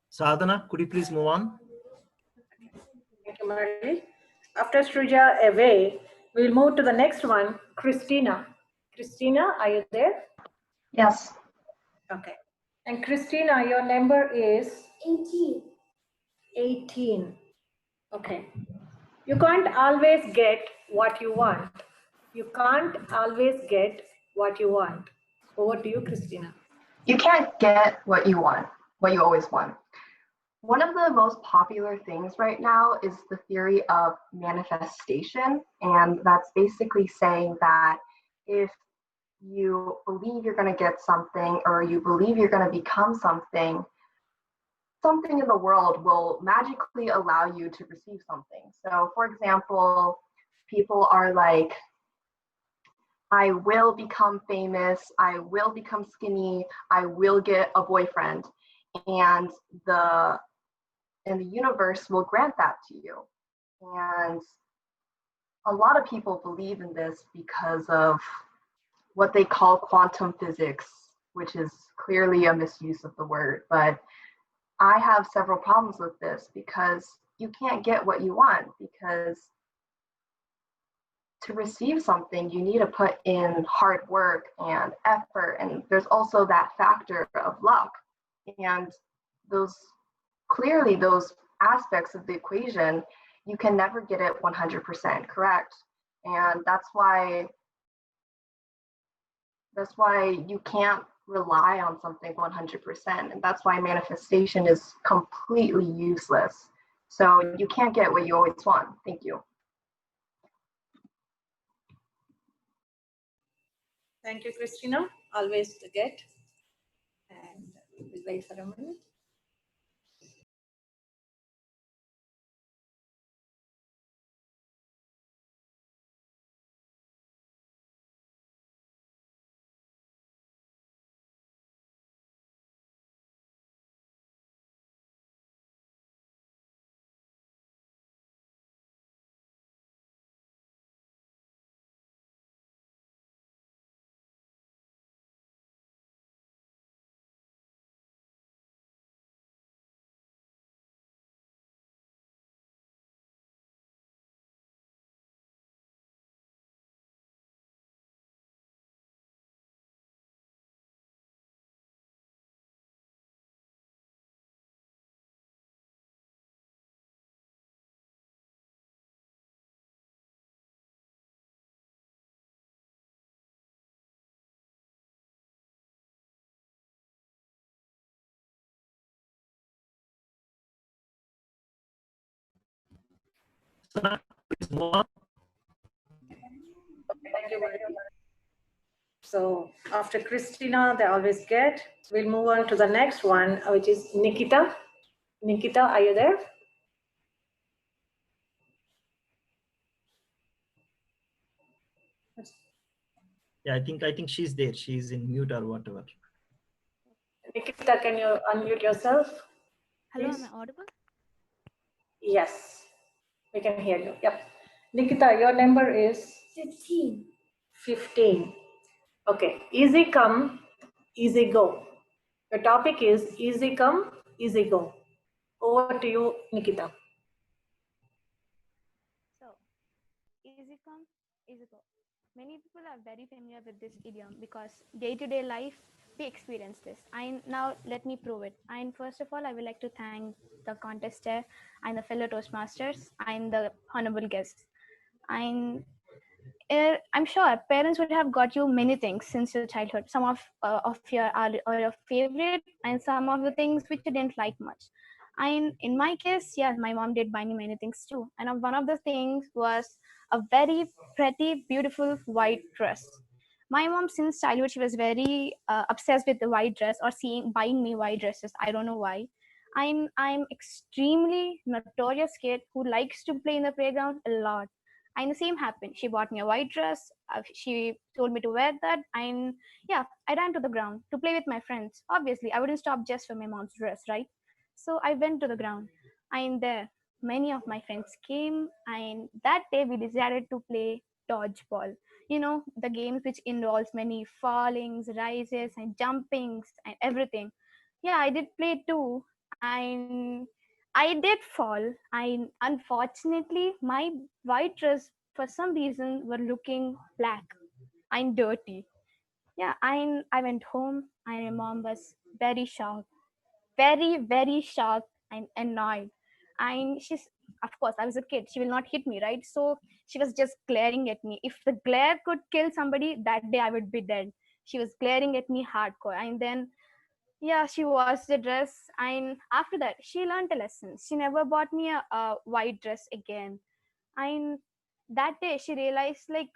Sadhana, could you please move on? Thank you, Murali. After Sruja away, we'll move to the next one, Christina. Christina, are you there? Yes. Okay. And Christina, your number is 18. 18. Okay. You can't always get what you want. You can't always get what you want. Over to you, Christina. You can't get what you want, what you always want. One of the most popular things right now is the theory of manifestation. And that's basically saying that if you believe you're going to get something or you believe you're going to become something, something in the world will magically allow you to receive something. So for example, people are like, I will become famous, I will become skinny, I will get a boyfriend, and the universe will grant that to you. And a lot of people believe in this because of what they call quantum physics, which is clearly a misuse of the word. But I have several problems with this because you can't get what you want, because to receive something, you need to put in hard work and effort. And there's also that factor of luck. And those aspects of the equation, you can never get it 100% correct. And that's why you can't rely on something 100%. And that's why manifestation is completely useless. So you can't get what you always want. Thank you. Thank you, Christina. Always to get. And we'll wait for a minute. Please move on. Thank you very much. So after Christina, they always get. We'll move on to the next one, which is Nikita. Nikita, are you there? Yeah, I think she's there. She's in mute or whatever. Nikita, can you unmute yourself? Hello, Please? am I audible? Yes, we can hear you. Yep. Nikita, your number is 15. 15. Okay. Easy come, easy go. Your topic is easy come, easy go. Over to you, Nikita. So, easy come, easy go. Many people are very familiar with this idiom because day-to-day life we experience this. And now let me prove it. And first of all, I would like to thank the contester and the fellow Toastmasters and the honorable guests. And I'm sure parents would have got you many things since your childhood. Some of your are your favorite, and some of the things which you didn't like much. And in my case, yes, my mom did buy me many things too. And one of the things was a very pretty, beautiful white dress. My mom, since childhood, she was very obsessed with the white dress or buying me white dresses. I don't know why. I'm extremely notorious kid who likes to play in the playground a lot. And the same happened. She bought me a white dress. She told me to wear that. And yeah, I ran to the ground to play with my friends. Obviously, I wouldn't stop just for my mom's dress, right? So I went to the ground. And there, many of my friends came. And that day, we decided to play dodgeball. You know, the games which involves many fallings, rises, and jumpings, and everything. Yeah, I did play too. And I did fall. I unfortunately my white dress for some reason were looking black and dirty. Yeah, I went home and my mom was very shocked, very shocked and annoyed. And she's, of course, I was a kid. She will not hit me, right? So she was just glaring at me. If the glare could kill somebody, that day I would be dead. She was glaring at me hardcore. And then yeah, she washed the dress, and after that she learned a lesson. She never bought me a white dress again. And that day she realized, like,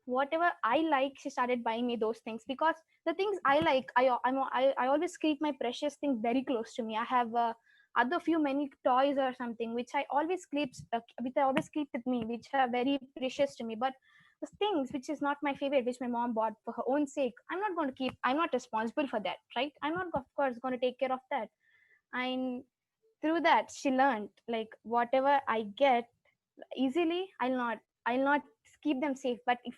whatever I like, she started buying me those things, because the things I like, I always keep my precious things very close to me. I have other few many toys or something which I always keep with me, which are very precious to me. But the things which is not my favorite, which my mom bought for her own sake, I'm not going to keep. I'm not responsible for that, right? I'm not, of course, going to take care of that. And through that she learned, like, whatever I get easily, I'll not keep them safe. But if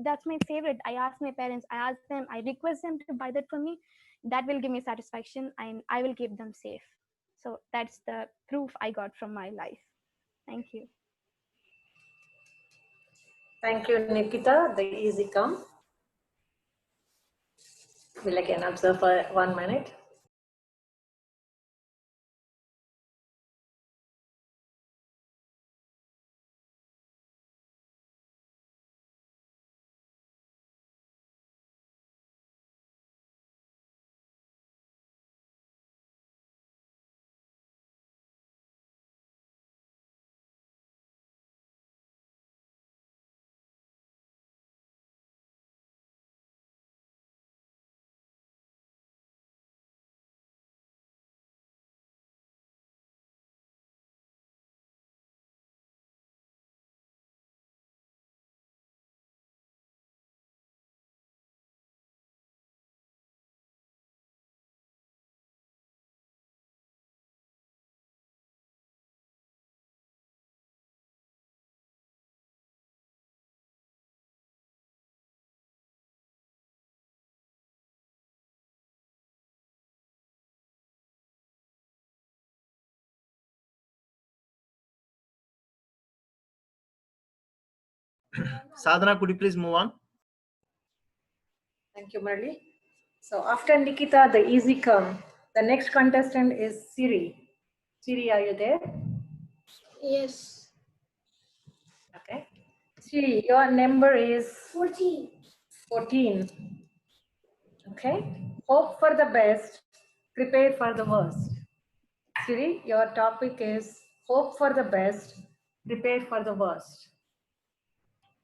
that's my favorite, I ask my parents, I ask them, I request them to buy that for me, that will give me satisfaction and I will keep them safe. So that's the proof I got from my life. Thank you. Thank you, Nikita. The easy come. We'll again observe for 1 minute. Sadhana, could you please move on? Thank you, Murli. So after Nikita, the easy come. The next contestant is Siri. Siri, are you there? Yes. Okay. Siri, your number is 14. 14. Okay. Hope for the best, prepare for the worst. Siri, your topic is hope for the best, prepare for the worst.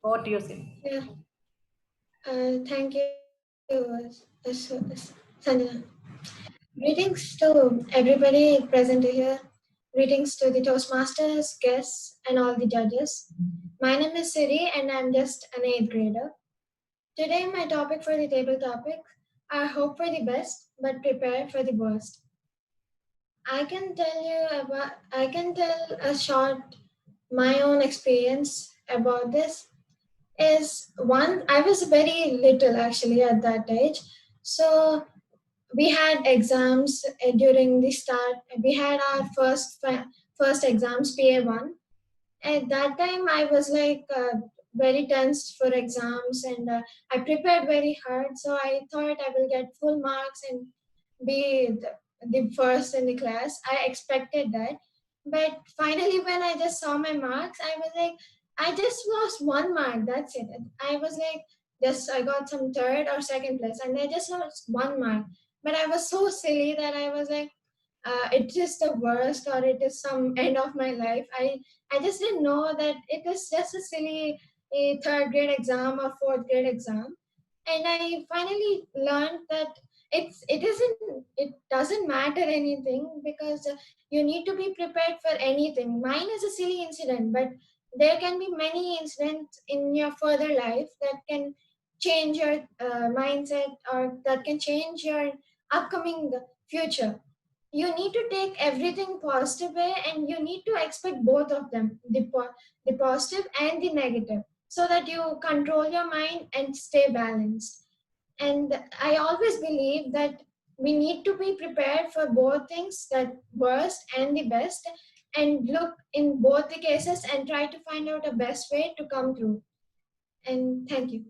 What do you say? Yeah. Thank you, Sanjana. Greetings to everybody present here. Greetings to the Toastmasters, guests, and all the judges. My name is Siri, and I'm just an 8th grader. Today, my topic for the table topic are hope for the best, but prepare for the worst. I can tell a short, my own experience about this. Is one, I was very little actually at that age. So we had exams during the start. We had our first exams, PA1. At that time, I was like very tense for exams, and I prepared very hard. So I thought I will get full marks and be the first in the class. I expected that. But finally, when I just saw my marks, I was like, I just lost 1 mark. That's it. I was like, just I got some third or second place, and I just lost 1 mark. But I was so silly that I was like, it's just the worst, or it is some end of my life. I just didn't know that it is just a silly third grade exam or fourth grade exam. And I finally learned that it doesn't matter anything, because you need to be prepared for anything. Mine is a silly incident, but there can be many incidents in your further life that can change your mindset, or that can change your upcoming future. You need to take everything positive way, and you need to expect both of them, the positive and the negative, so that you control your mind and stay balanced. And I always believe that we need to be prepared for both things, the worst and the best, and look in both the cases and try to find out a best way to come through. And thank you.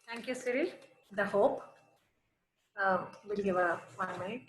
Thank you, Cyril. The hope. We'll give a 1 minute.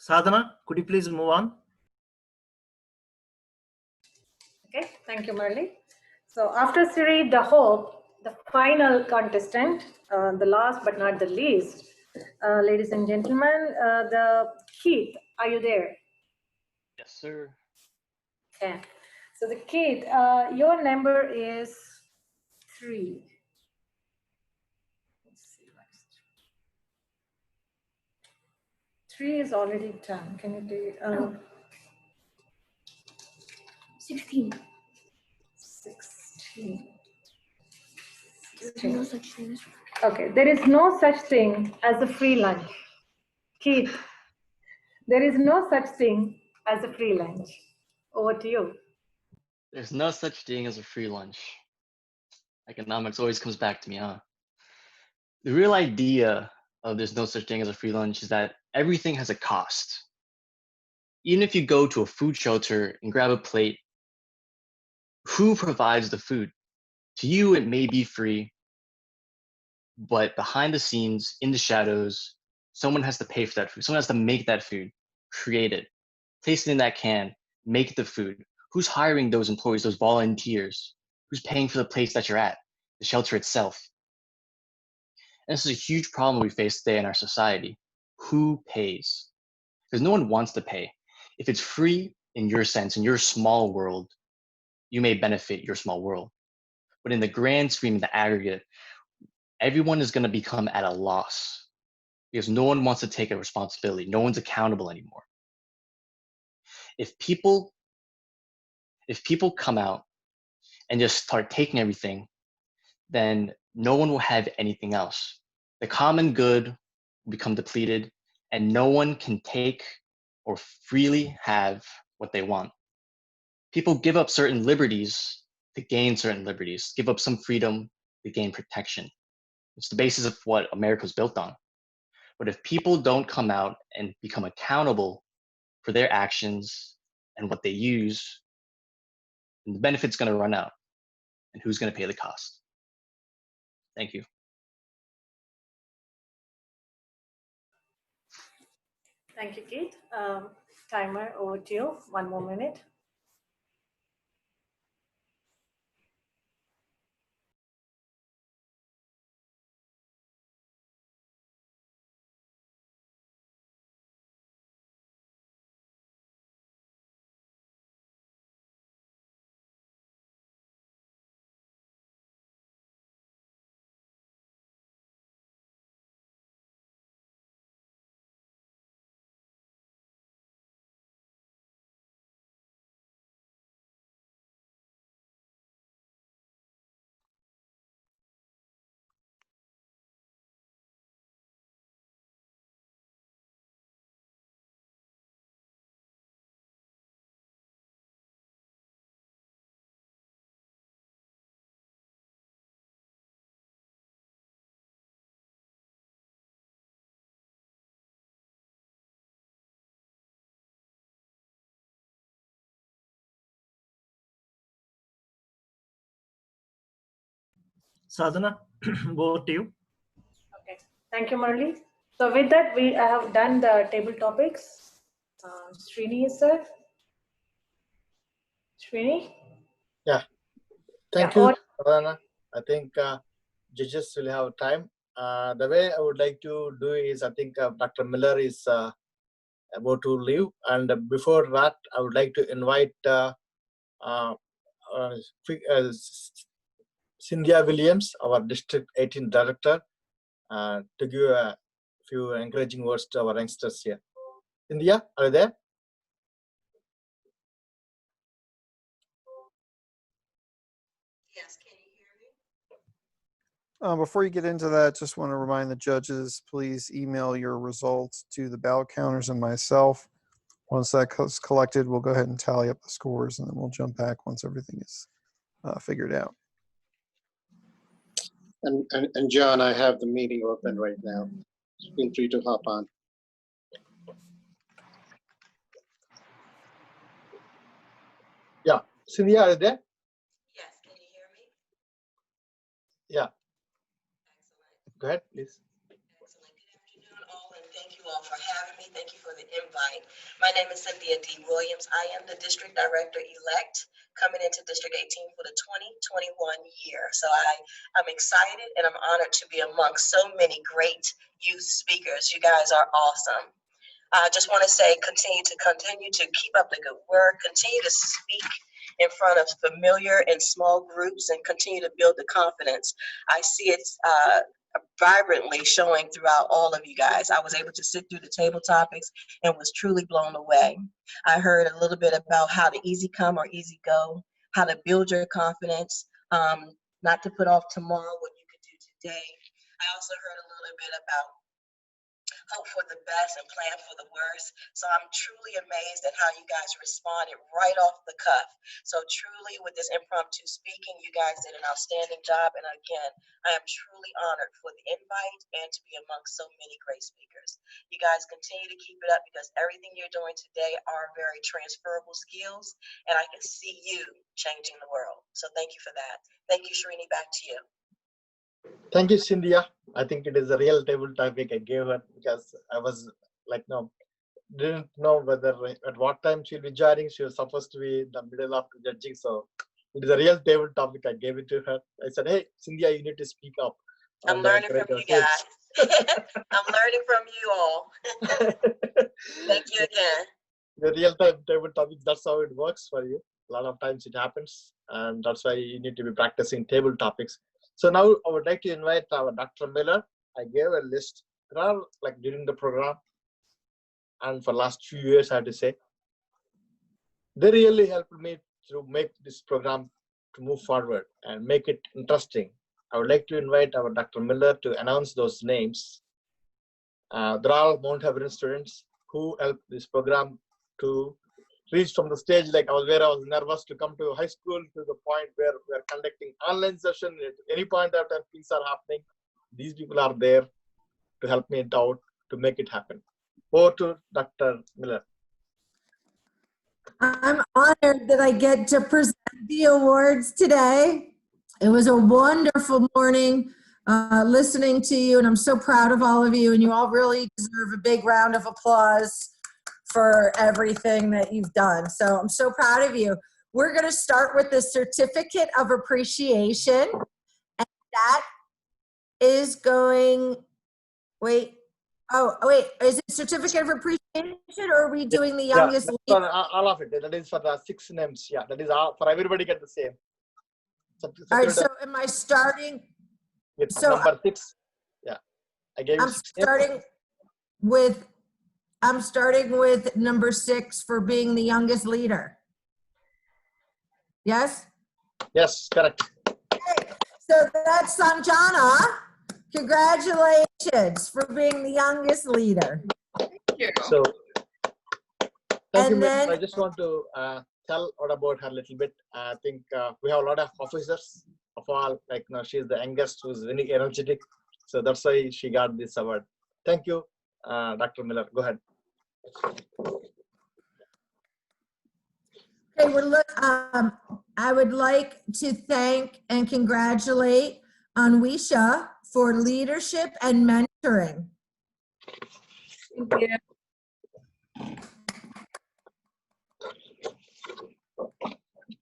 Sadhana, could you please move on? Okay, thank you, Murli. So after Siri, the hope, the final contestant, the last but not the least, ladies and gentlemen, the Keith, are you there? Yes, sir. Okay. So the Keith, your number is 3. Let's see, next. 3 is already done. Can you do it? 16. 16. There's no such thing as Okay, there is no such thing as a free lunch. Keith, there is no such thing as a free lunch. Over to you. There's no such thing as a free lunch. Economics always comes back to me, huh? The real idea of there's no such thing as a free lunch is that everything has a cost. Even if you go to a food shelter and grab a plate, who provides the food? To you, it may be free, but behind the scenes, in the shadows, someone has to pay for that food. Someone has to make that food, create it, place it in that can, make the food. Who's hiring those employees, those volunteers? Who's paying for the place that you're at, the shelter itself? And this is a huge problem we face today in our society. Who pays? Because no one wants to pay. If it's free in your sense, in your small world, you may benefit your small world. But in the grand scheme, the aggregate, everyone is going to become at a loss because no one wants to take a responsibility. No one's accountable anymore. If people come out and just start taking everything, then no one will have anything else. The common good will become depleted and no one can take or freely have what they want. People give up certain liberties to gain certain liberties, give up some freedom to gain protection. It's the basis of what America is built on. But if people don't come out and become accountable for their actions and what they use, then the benefit's going to run out. And who's going to pay the cost? Thank you. Thank you, Keith. Timer over to you. 1 more minute. Sadhana, over to you. Okay, thank you, Murali. So with that, we have done the table topics. Srini, sir. Srini? Yeah, thank Yeah, you, or Radhana. I think judges will have time. The way I would like to do is, I think Dr. Miller is about to leave, and before that, I would like to invite Cynthia Williams, our District 18 Director, to give a few encouraging words to our youngsters here. Cynthia, are you there? Yes, can you hear me? Before you get into that, just want to remind the judges, please email your results to the ballot counters and myself. Once that's collected, we'll go ahead and tally up the scores, and then we'll jump back once everything is figured out. And John, I have the meeting open right now. Feel free to hop on. Yeah, Cynthia, are you there? Yes, can you hear me? Yeah. Excellent. Go ahead, please. Excellent. Good afternoon, all, and thank you all for having me. Thank you for the invite. My name is Cynthia D. Williams. I am the District Director-elect coming into District 18 for the 2021 year. So I'm excited and I'm honored to be amongst so many great youth speakers. You guys are awesome. I just want to say continue to keep up the good work, continue to speak in front of familiar and small groups, and continue to build the confidence. I see it vibrantly showing throughout all of you guys. I was able to sit through the table topics and was truly blown away. I heard a little bit about how to easy come or easy go, how to build your confidence, not to put off tomorrow what you could do today. I also heard a little bit about hope for the best and plan for the worst. So I'm truly amazed at how you guys responded right off the cuff. So truly with this impromptu speaking, you guys did an outstanding job. And again, I am truly honored for the invite and to be amongst so many great speakers. You guys continue to keep it up because everything you're doing today are very transferable skills. And I can see you changing the world. So thank you for that. Thank you, Srini, back to you. Thank you, Cynthia. I think it is a real table topic I gave her because I was like, no, didn't know whether at what time she'll be joining. She was supposed to be in the middle of judging. So it is a real table topic. I gave it to her. I said, hey, Cynthia, you need to speak up. I'm learning from you guys. I'm learning from you all. Thank you again. The real time table topics, that's how it works for you. A lot of times it happens. And that's why you need to be practicing table topics. So now I would like to invite our Dr. Miller. I gave a list. There are like during the program and for last few years, I have to say, they really helped me to make this program to move forward and make it interesting. I would like to invite our Dr. Miller to announce those names. They're all Mount Hebron students who helped this program to reach from the stage like I was nervous to come to high school to the point where we're conducting online session. At any point after things are happening, these people are there to help me out to make it happen. Over to Dr. Miller. I'm honored that I get to present the awards today. It was a wonderful morning listening to you, and I'm so proud of all of you, and you all really deserve a big round of applause for everything that you've done. So I'm so proud of you. We're going to start with the certificate of appreciation, and that is going, wait, is it certificate of appreciation or are we doing the youngest leader? All of it. That is for the 6 names. Yeah, that is all for everybody get the same. All right, so am I starting? With so number 6. Yeah, I gave you 6 names. I'm starting with number 6 for being the youngest leader. Yes? Yes, correct. Okay. So that's Sanjana. Congratulations for being the youngest leader. Thank you. So, thank you, ma'am. I just want to tell about her a little bit. I think we have a lot of officers of all, like now she's the youngest who's very energetic. So that's why she got this award. Thank you, Dr. Miller. Go ahead. Okay, I would like to thank and congratulate Anwisha for leadership and mentoring. Thank you.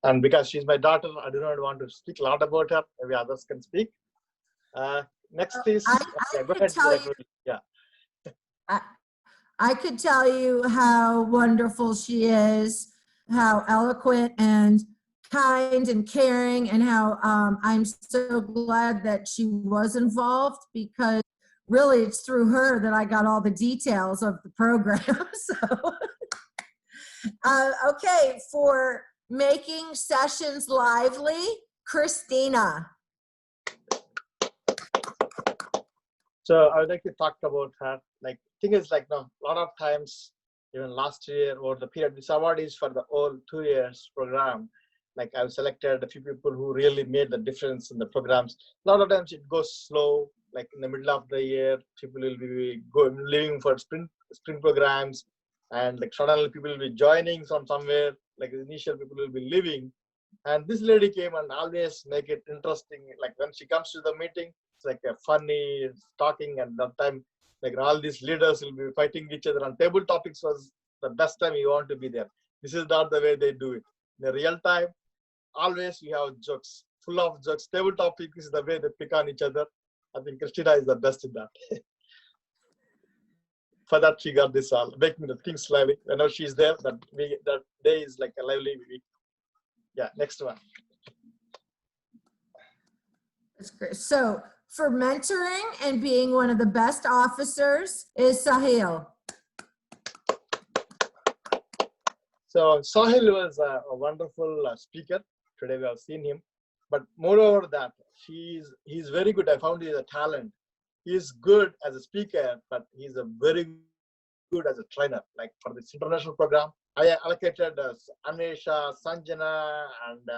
And because she's my daughter, I do not want to speak a lot about her. Maybe others can speak. Next is, yeah, go ahead. Yeah. I could tell you how wonderful she is, how eloquent and kind and caring, and how I'm so glad that she was involved, because really it's through her that I got all the details of the program. So, okay, for making sessions lively, Christina. So I would like to talk about her. Like, thing is, like, no, a lot of times, even last year or the period, this award is for the whole 2 years program. Like, I've selected a few people who really made the difference in the programs. A lot of times it goes slow. Like in the middle of the year, people will be leaving for sprint programs, and like suddenly people will be joining from somewhere. Like the initial people will be leaving, and this lady came and always make it interesting. Like when she comes to the meeting, it's like a funny talking, and that time like all these leaders will be fighting each other. And table topics was the best time you want to be there. This is not the way they do it. In the real time, always we have jokes, full of jokes. Table topics is the way they pick on each other. I think Christina is the best in that. For that, she got this all, making the things lively. Whenever she's there, that day is like a lively week. Yeah, next one. That's great. So for mentoring and being one of the best officers is Sahil. So Sahil was a wonderful speaker. Today we have seen him. But moreover that, he's very good. I found he's a talent. He's good as a speaker, but he's a very good as a trainer. Like for this international program, I allocated Anesha, Sanjana, and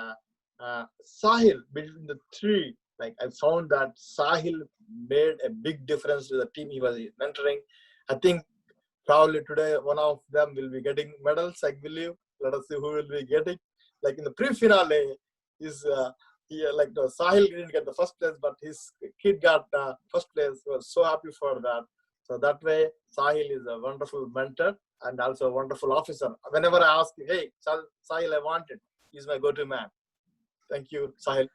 Sahil. Between the three, like I found that Sahil made a big difference to the team he was mentoring. I think probably today one of them will be getting medals, I believe. Let us see who will be getting. Like in the pre-finale, Sahil didn't get the first place, but his kid got first place. He was so happy for that. So that way, Sahil is a wonderful mentor and also a wonderful officer. Whenever I ask him, hey, Sahil, I want it. He's my go-to man. Thank you, Sahil.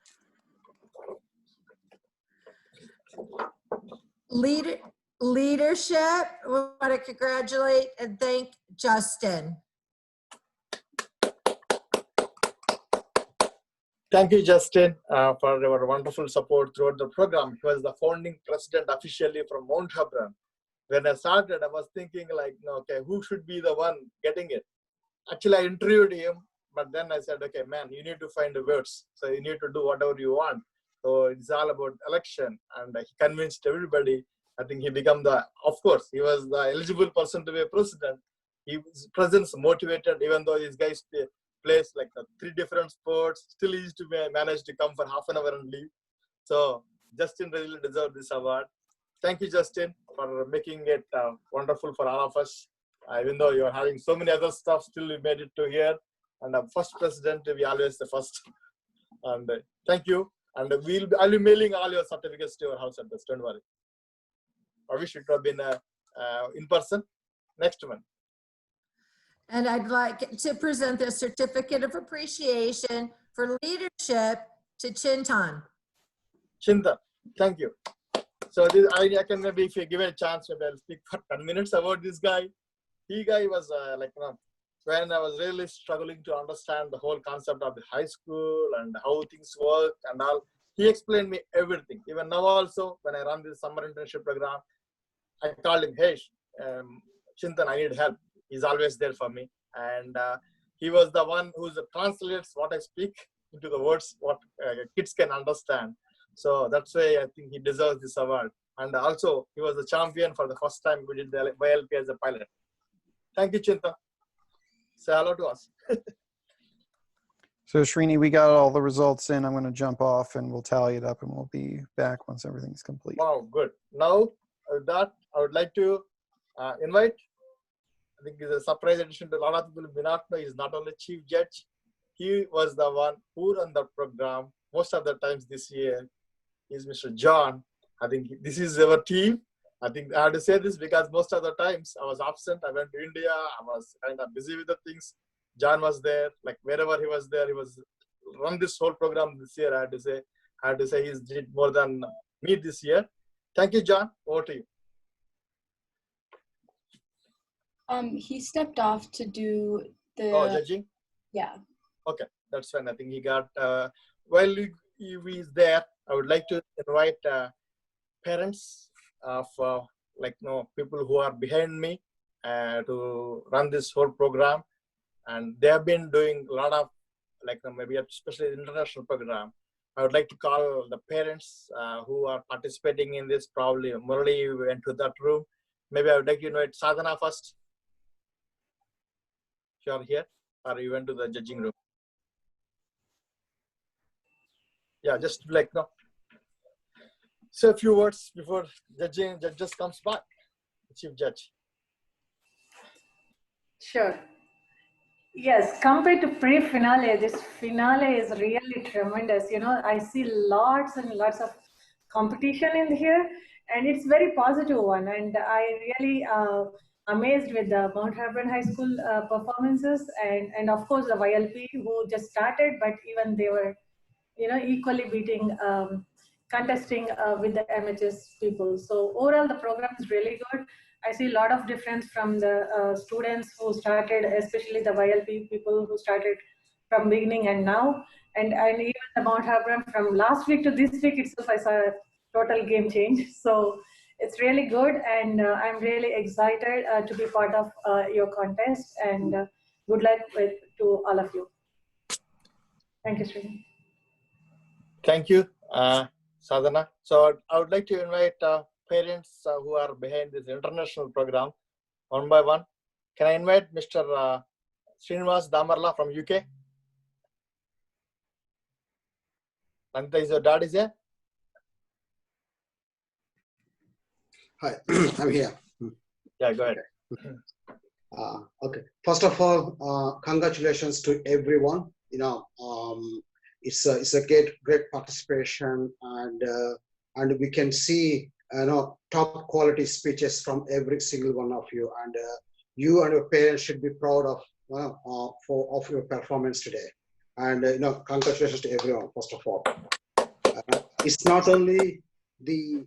Leadership, we want to congratulate and thank Justin. Thank you, Justin, for your wonderful support throughout the program. He was the founding president officially from Mount Hebron. When I started, I was thinking like, okay, who should be the one getting it? Actually, I interviewed him, but then I said, okay, man, you need to find the words. So you need to do whatever you want. So it's all about election. And he convinced everybody. I think he became of course, he was the eligible person to be a president. His presence motivated, even though these guys plays like 3 different sports, still he used to manage to come for half an hour and leave. So Justin really deserved this award. Thank you, Justin, for making it wonderful for all of us. Even though you're having so many other stuff, still you made it to here. And the first president, we always the first. And thank you. And I'll be mailing all your certificates to your house address. Don't worry. I wish it would have been in person. Next one. And I'd like to present the certificate of appreciation for leadership to Chintan. Chintan, thank you. So this, I can maybe, if you give it a chance, maybe I'll speak for 10 minutes about this guy. He guy was when I was really struggling to understand the whole concept of the high school and how things work and all, he explained me everything. Even now also, when I run this summer internship program, I called him, hey, Chintan, I need help. He's always there for me. And he was the one who translates what I speak into the words, what kids can understand. So that's why I think he deserves this award. And also, he was the champion for the first time we did the YLP as a pilot. Thank you, Chintan. Say hello to us. So Srini, we got all the results in. I'm going to jump off and we'll tally it up and we'll be back once everything's complete. Wow, good. Now, with that, I would like to invite, I think it's a surprise addition to a lot of people who may not know, he's not only chief judge, he was the one who ran the program most of the times this year. is Mr. John. I think this is our team. I think I have to say this because most of the times I was absent. I went to India. I was kind of busy with the things. John was there. Like wherever he was there, he was run this whole program this year. I had to say he's did more than me this year. Thank you, John. Over to you. He stepped off to do the judging. Yeah. Okay, that's fine. I think he got. While he is there, I would like to invite parents of people who are behind me to run this whole program, and they have been doing a lot of maybe especially the international program. I would like to call the parents who are participating in this. Probably Murali went to that room. Maybe I would like to invite Sadhana first. If you are here, or you went to the judging room. Yeah, just say a few words before judges comes back, Chief Judge. Sure. Yes, compared to pre-finale, this finale is really tremendous. You know, I see lots and lots of competition in here, and it's very positive one. And I really amazed with the Mount Hebron High School performances, and of course the YLP who just started, but even they were, equally beating, contesting with the MHS people. So overall, the program is really good. I see a lot of difference from the students who started, especially the YLP people who started from beginning and now, and even the Mount Hebron from last week to this week itself, I saw a total game change. So it's really good, and I'm really excited to be part of your contest, and good luck to all of you. Thank you, Srini. Thank you, Sadhana. So I would like to invite parents who are behind this international program one by one. Can I invite Mr. Srinivas Damarla from UK? Nanta, is your dad is here? Hi, I'm here. Yeah, go ahead. Okay. First of all, congratulations to everyone. It's a great participation, and we can see top quality speeches from every single one of you, and you and your parents should be proud of your performance today. And congratulations to everyone. First of all, it's not only the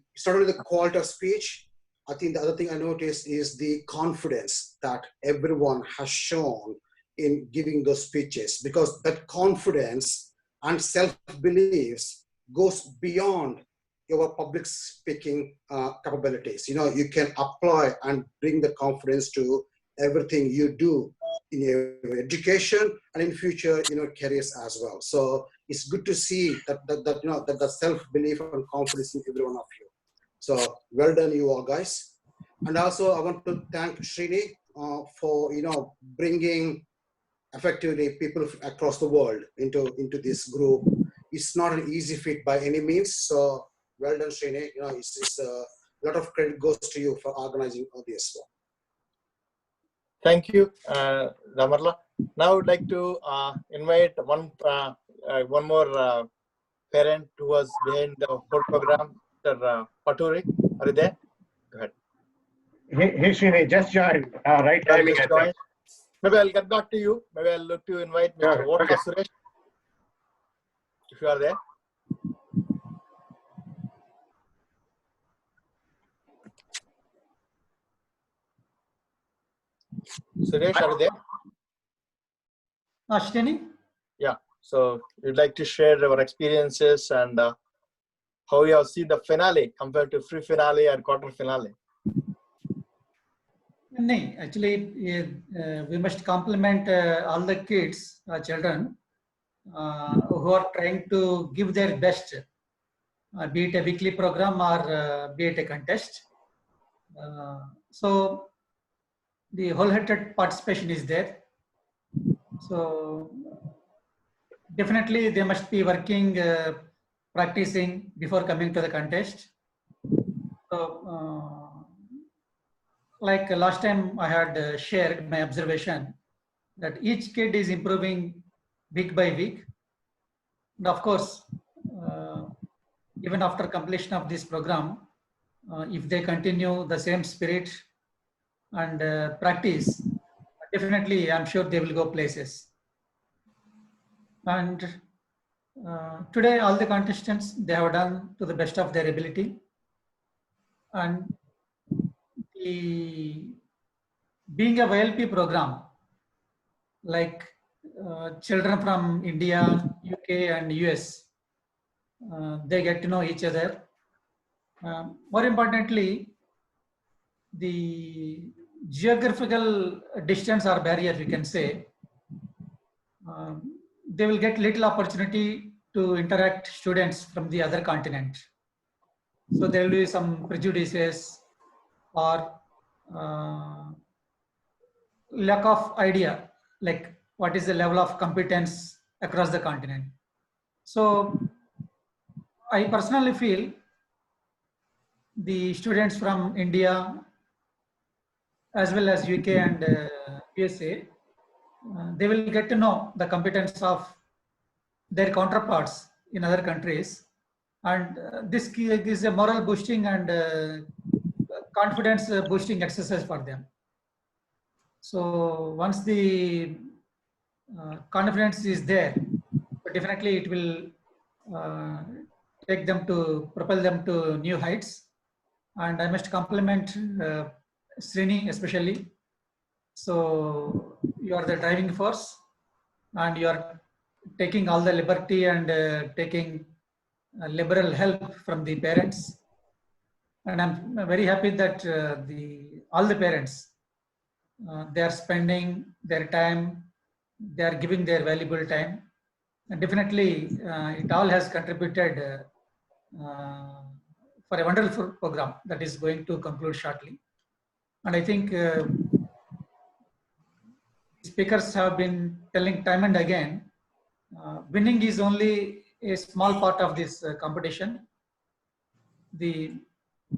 quality of speech. I think the other thing I noticed is the confidence that everyone has shown in giving those speeches, because that confidence and self-beliefs goes beyond your public speaking capabilities. You can apply and bring the confidence to everything you do in your education and in future careers as well. So it's good to see that the self-belief and confidence in every one of you. So well done, you all guys. And also I want to thank Srini for bringing effectively people across the world into this group. It's not an easy feat by any means. So well done, Srini. It's a lot of credit goes to you for organizing all this. Thank you, Damarla. Now I would like to invite one more parent who was behind the whole program, Mr. Paturi. Are you there? Go ahead. Hey, Srini, just joined. Right timing. Just joined. Maybe I'll get back to you. Maybe I'll look to invite Mr. Vota Okay. Suresh, if you are there. Suresh, are you there? Ashtini? Yeah. So we'd like to share our experiences and how you have seen the finale compared to pre-finale and quarter finale. No, actually, we must compliment all the kids, children, who are trying to give their best, be it a weekly program or be it a contest. So the wholehearted participation is there. So definitely they must be working, practicing before coming to the contest. So like last time I had shared my observation that each kid is improving week by week. And of course, even after completion of this program, if they continue the same spirit and practice, definitely I'm sure they will go places. And today all the contestants, they have done to the best of their ability. And being a YLP program, like children from India, UK and US, they get to know each other. More importantly, the geographical distance or barrier, we can say, they will get little opportunity to interact students from the other continent. So there will be some prejudices or lack of idea, like what is the level of competence across the continent. So I personally feel the students from India as well as UK and USA, they will get to know the competence of their counterparts in other countries, and this is a moral boosting and confidence boosting exercise for them. So once the confidence is there, definitely it will propel them to new heights. And I must compliment Srini especially. So you are the driving force, and you are taking all the liberty and taking liberal help from the parents. And I'm very happy that all the parents, they are spending their time, they are giving their valuable time. And definitely it all has contributed for a wonderful program that is going to conclude shortly. And I think speakers have been telling time and again, winning is only a small part of this competition. The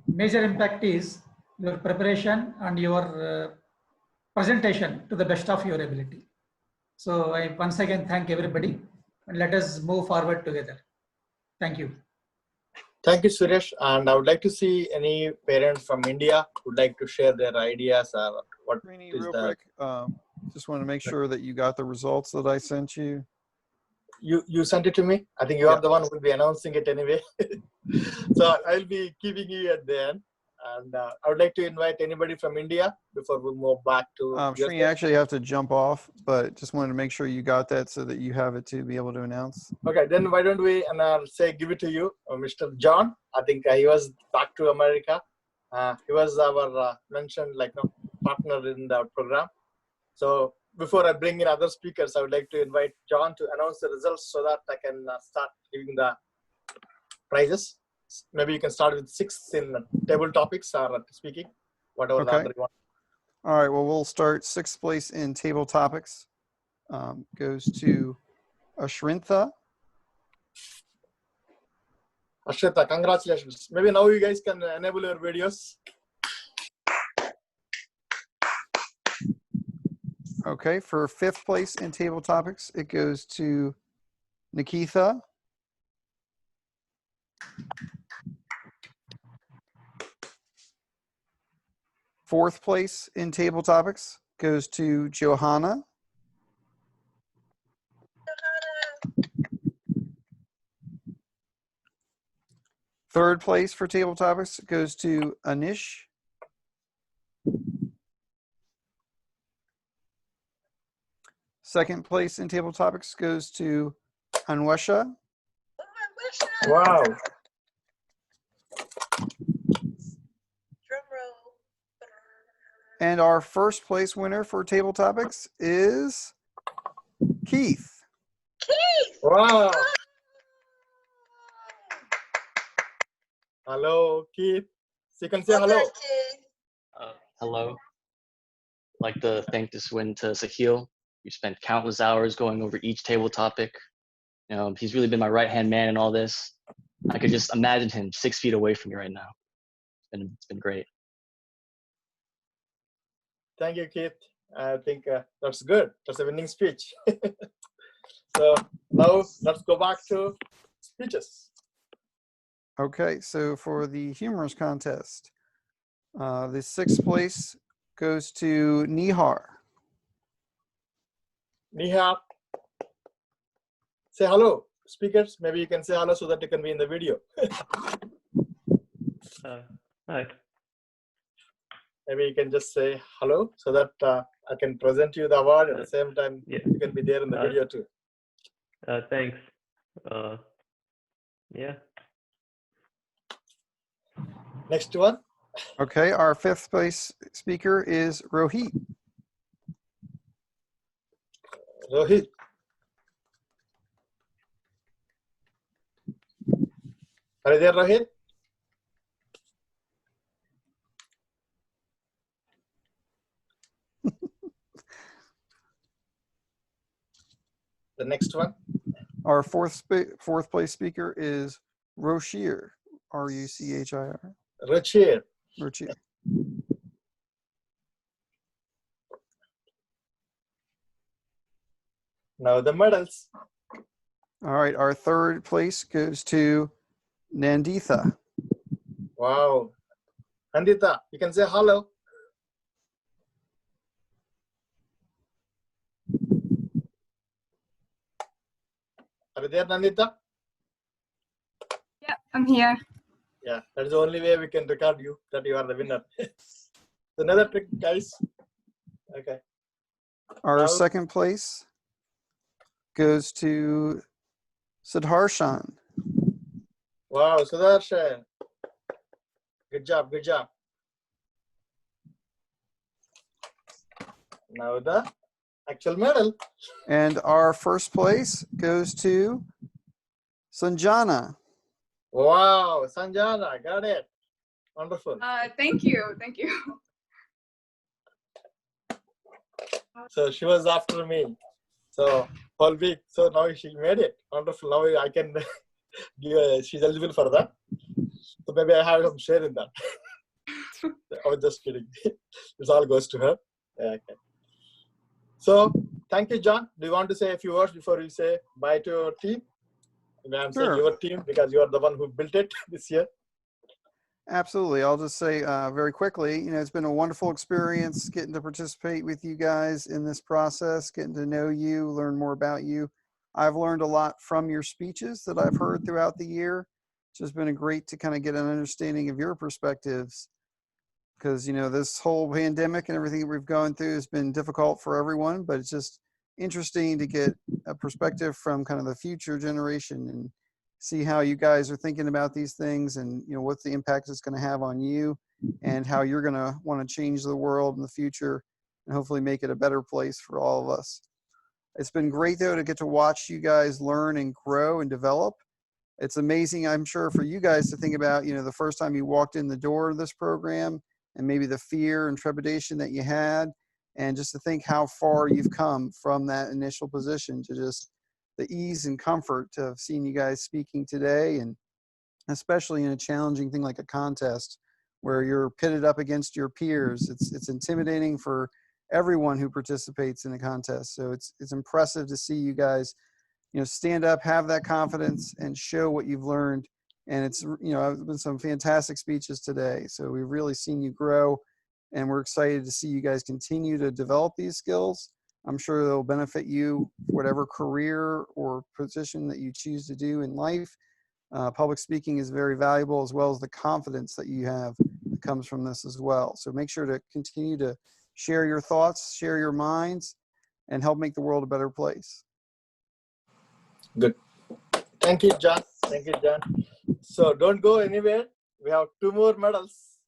major impact is your preparation and your presentation to the best of your ability. So I once again thank everybody, and let us move forward together. Thank you. Thank you, Suresh. And I would like to see any parents from India who would like to share their ideas or what Rini, is real the... quick, just want to make sure that you got the results that I sent you. You sent it to me? I think you are the one who will be announcing it anyway. So I'll be keeping you at the end. And I would like to invite anybody from India before we move back to... Srini, you actually have to jump off, but just wanted to make sure you got that so that you have it to be able to announce. Okay, then why don't we give it to you, Mr. John. I think he was back to America. He was our mentioned partner in the program. So before I bring in other speakers, I would like to invite John to announce the results so that I can start giving the prizes. Maybe you can start with 6 in table topics or speaking, whatever the order you want. All right, well, we'll start 6th place in table topics. Goes to Ashrintha. Ashrintha, congratulations. Maybe now you guys can enable your videos. Okay, for 5th place in table topics, it goes to Nikitha. Fourth place in table topics goes to Johanna. Third place for table topics goes to Anish. Second place in table topics goes to Anwesha. Wow. And our first place winner for table topics is Keith. Keith! Wow. Hello, Keith. So you can say hello. Hello. I'd like to thank this win to Sahil. We spent countless hours going over each table topic. You know, he's really been my right-hand man in all this. I could just imagine him 6 feet away from me right now. It's been great. Thank you, Keith. I think that's good. That's a winning speech. So now let's go back to speeches. Okay, so for the humorous contest, the 6th place goes to Nihar. Nihar, say hello. Speakers, maybe you can say hello so that you can be in the video. Hi. Maybe you can just say hello so that I can present you the award at the same time. Yeah. You can be there in the video too. Thanks. Yeah. Next one. Okay, our 5th place speaker is Rohit. Rohit. Are you there, Rohit? The next one. Our fourth place speaker is Roshir, R-U-C-H-I-R. Rochir. Rochir. Now the medals. All right, our 3rd place goes to Nanditha. Wow. Nandita, you can say hello. Are you there, Nandita? Yeah, I'm here. Yeah, that's the only way we can record you, that you are the winner. Another trick, guys. Okay. Our Now, 2nd place goes to Siddharshan. wow, Sudarshan. Good job, good job. Now the actual medal. And our 1st place goes to Sanjana. Wow, Sanjana, got it. Wonderful. Thank you. Thank you. So she was after me. So whole week. So now she made it. Wonderful. Now I can give. She's eligible for that. So maybe I have some share in that. I was just kidding. This all goes to her. Yeah, okay. So thank you, John. Do you want to say a few words before you say bye to your team? I'm saying your team because you are the one who built it this year. Absolutely. I'll just say very quickly, it's been a wonderful experience getting to participate with you guys in this process, getting to know you, learn more about you. I've learned a lot from your speeches that I've heard throughout the year. It's just been great to kind of get an understanding of your perspectives because, this whole pandemic and everything that we've gone through has been difficult for everyone, but it's just interesting to get a perspective from kind of the future generation and see how you guys are thinking about these things and what the impact it's going to have on you and how you're going to want to change the world in the future and hopefully make it a better place for all of us. It's been great though to get to watch you guys learn and grow and develop. It's amazing, I'm sure, for you guys to think about, the first time you walked in the door of this program and maybe the fear and trepidation that you had, and just to think how far you've come from that initial position to just the ease and comfort of seeing you guys speaking today, and especially in a challenging thing like a contest where you're pitted up against your peers. It's intimidating for everyone who participates in the contest. So it's impressive to see you guys, stand up, have that confidence, and show what you've learned. And it's, I've been some fantastic speeches today. So we've really seen you grow, and we're excited to see you guys continue to develop these skills. I'm sure they'll benefit you, whatever career or position that you choose to do in life. Public speaking is very valuable, as well as the confidence that you have that comes from this as well. So make sure to continue to share your thoughts, share your minds, and help make the world a better place. Good. Thank you, John. Thank you, John. So don't go anywhere. We have 2 more medals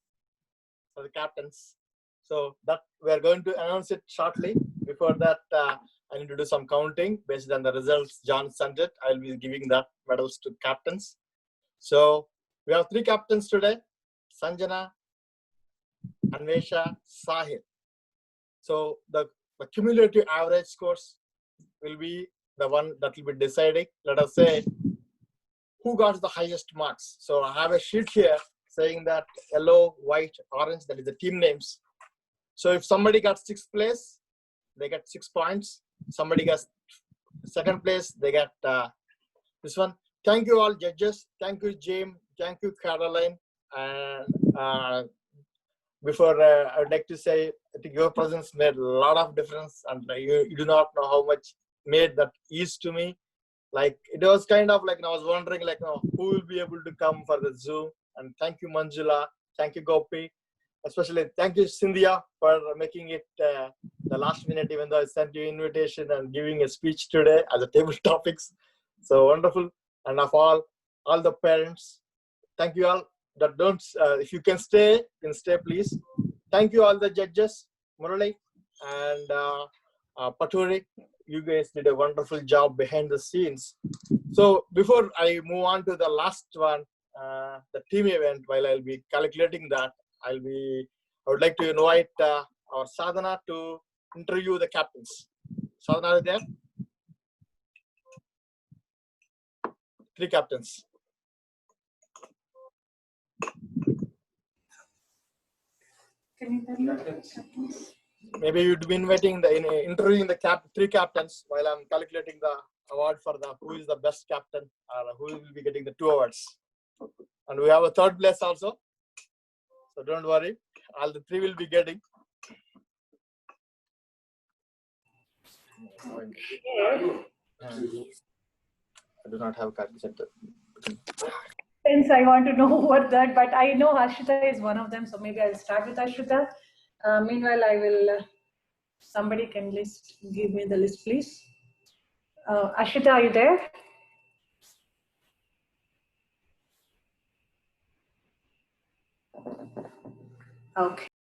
for the captains. So that we are going to announce it shortly. Before that, I need to do some counting based on the results John sent it. I'll be giving the medals to captains. So we have 3 captains today: Sanjana, Anvesha, Sahil. So the cumulative average scores will be the one that will be deciding. Let us say who got the highest marks. So I have a sheet here saying that yellow, white, orange, that is the team names. So if somebody got 6th place, they get 6 points. Somebody gets 2nd place, they get this one thank you all judges. Thank you, James. Thank you, Caroline. And before I would like to say, I think your presence made a lot of difference, and you do not know how much made that ease to me. Like it was kind of like I was wondering like who will be able to come for the Zoom. And thank you, Manjula. Thank you, Gopi. Especially thank you, Cynthia, for making it the last minute, even though I sent you invitation and giving a speech today as a table topics. So wonderful. And of all the parents, thank you all. That don't if you can stay please. Thank you all the judges, Murali and Paturi. You guys did a wonderful job behind the scenes. So before I move on to the last one, the team event, while I'll be calculating that, I would like to invite our Sadhana to interview the captains. Sadhana, are you there? 3 captains. Maybe you'd be inviting interviewing the 3 captains while I'm calculating the award for who is the best captain or who will be getting the 2 awards. And we have a 3rd place also. So don't worry, all the 3 will be getting. I do not have a calculator. Since I want to know what that, but I know Ashita is one of them, so maybe I'll start with Ashita. Meanwhile, I will, somebody can give me the list, please. Ashita, are you there? Okay.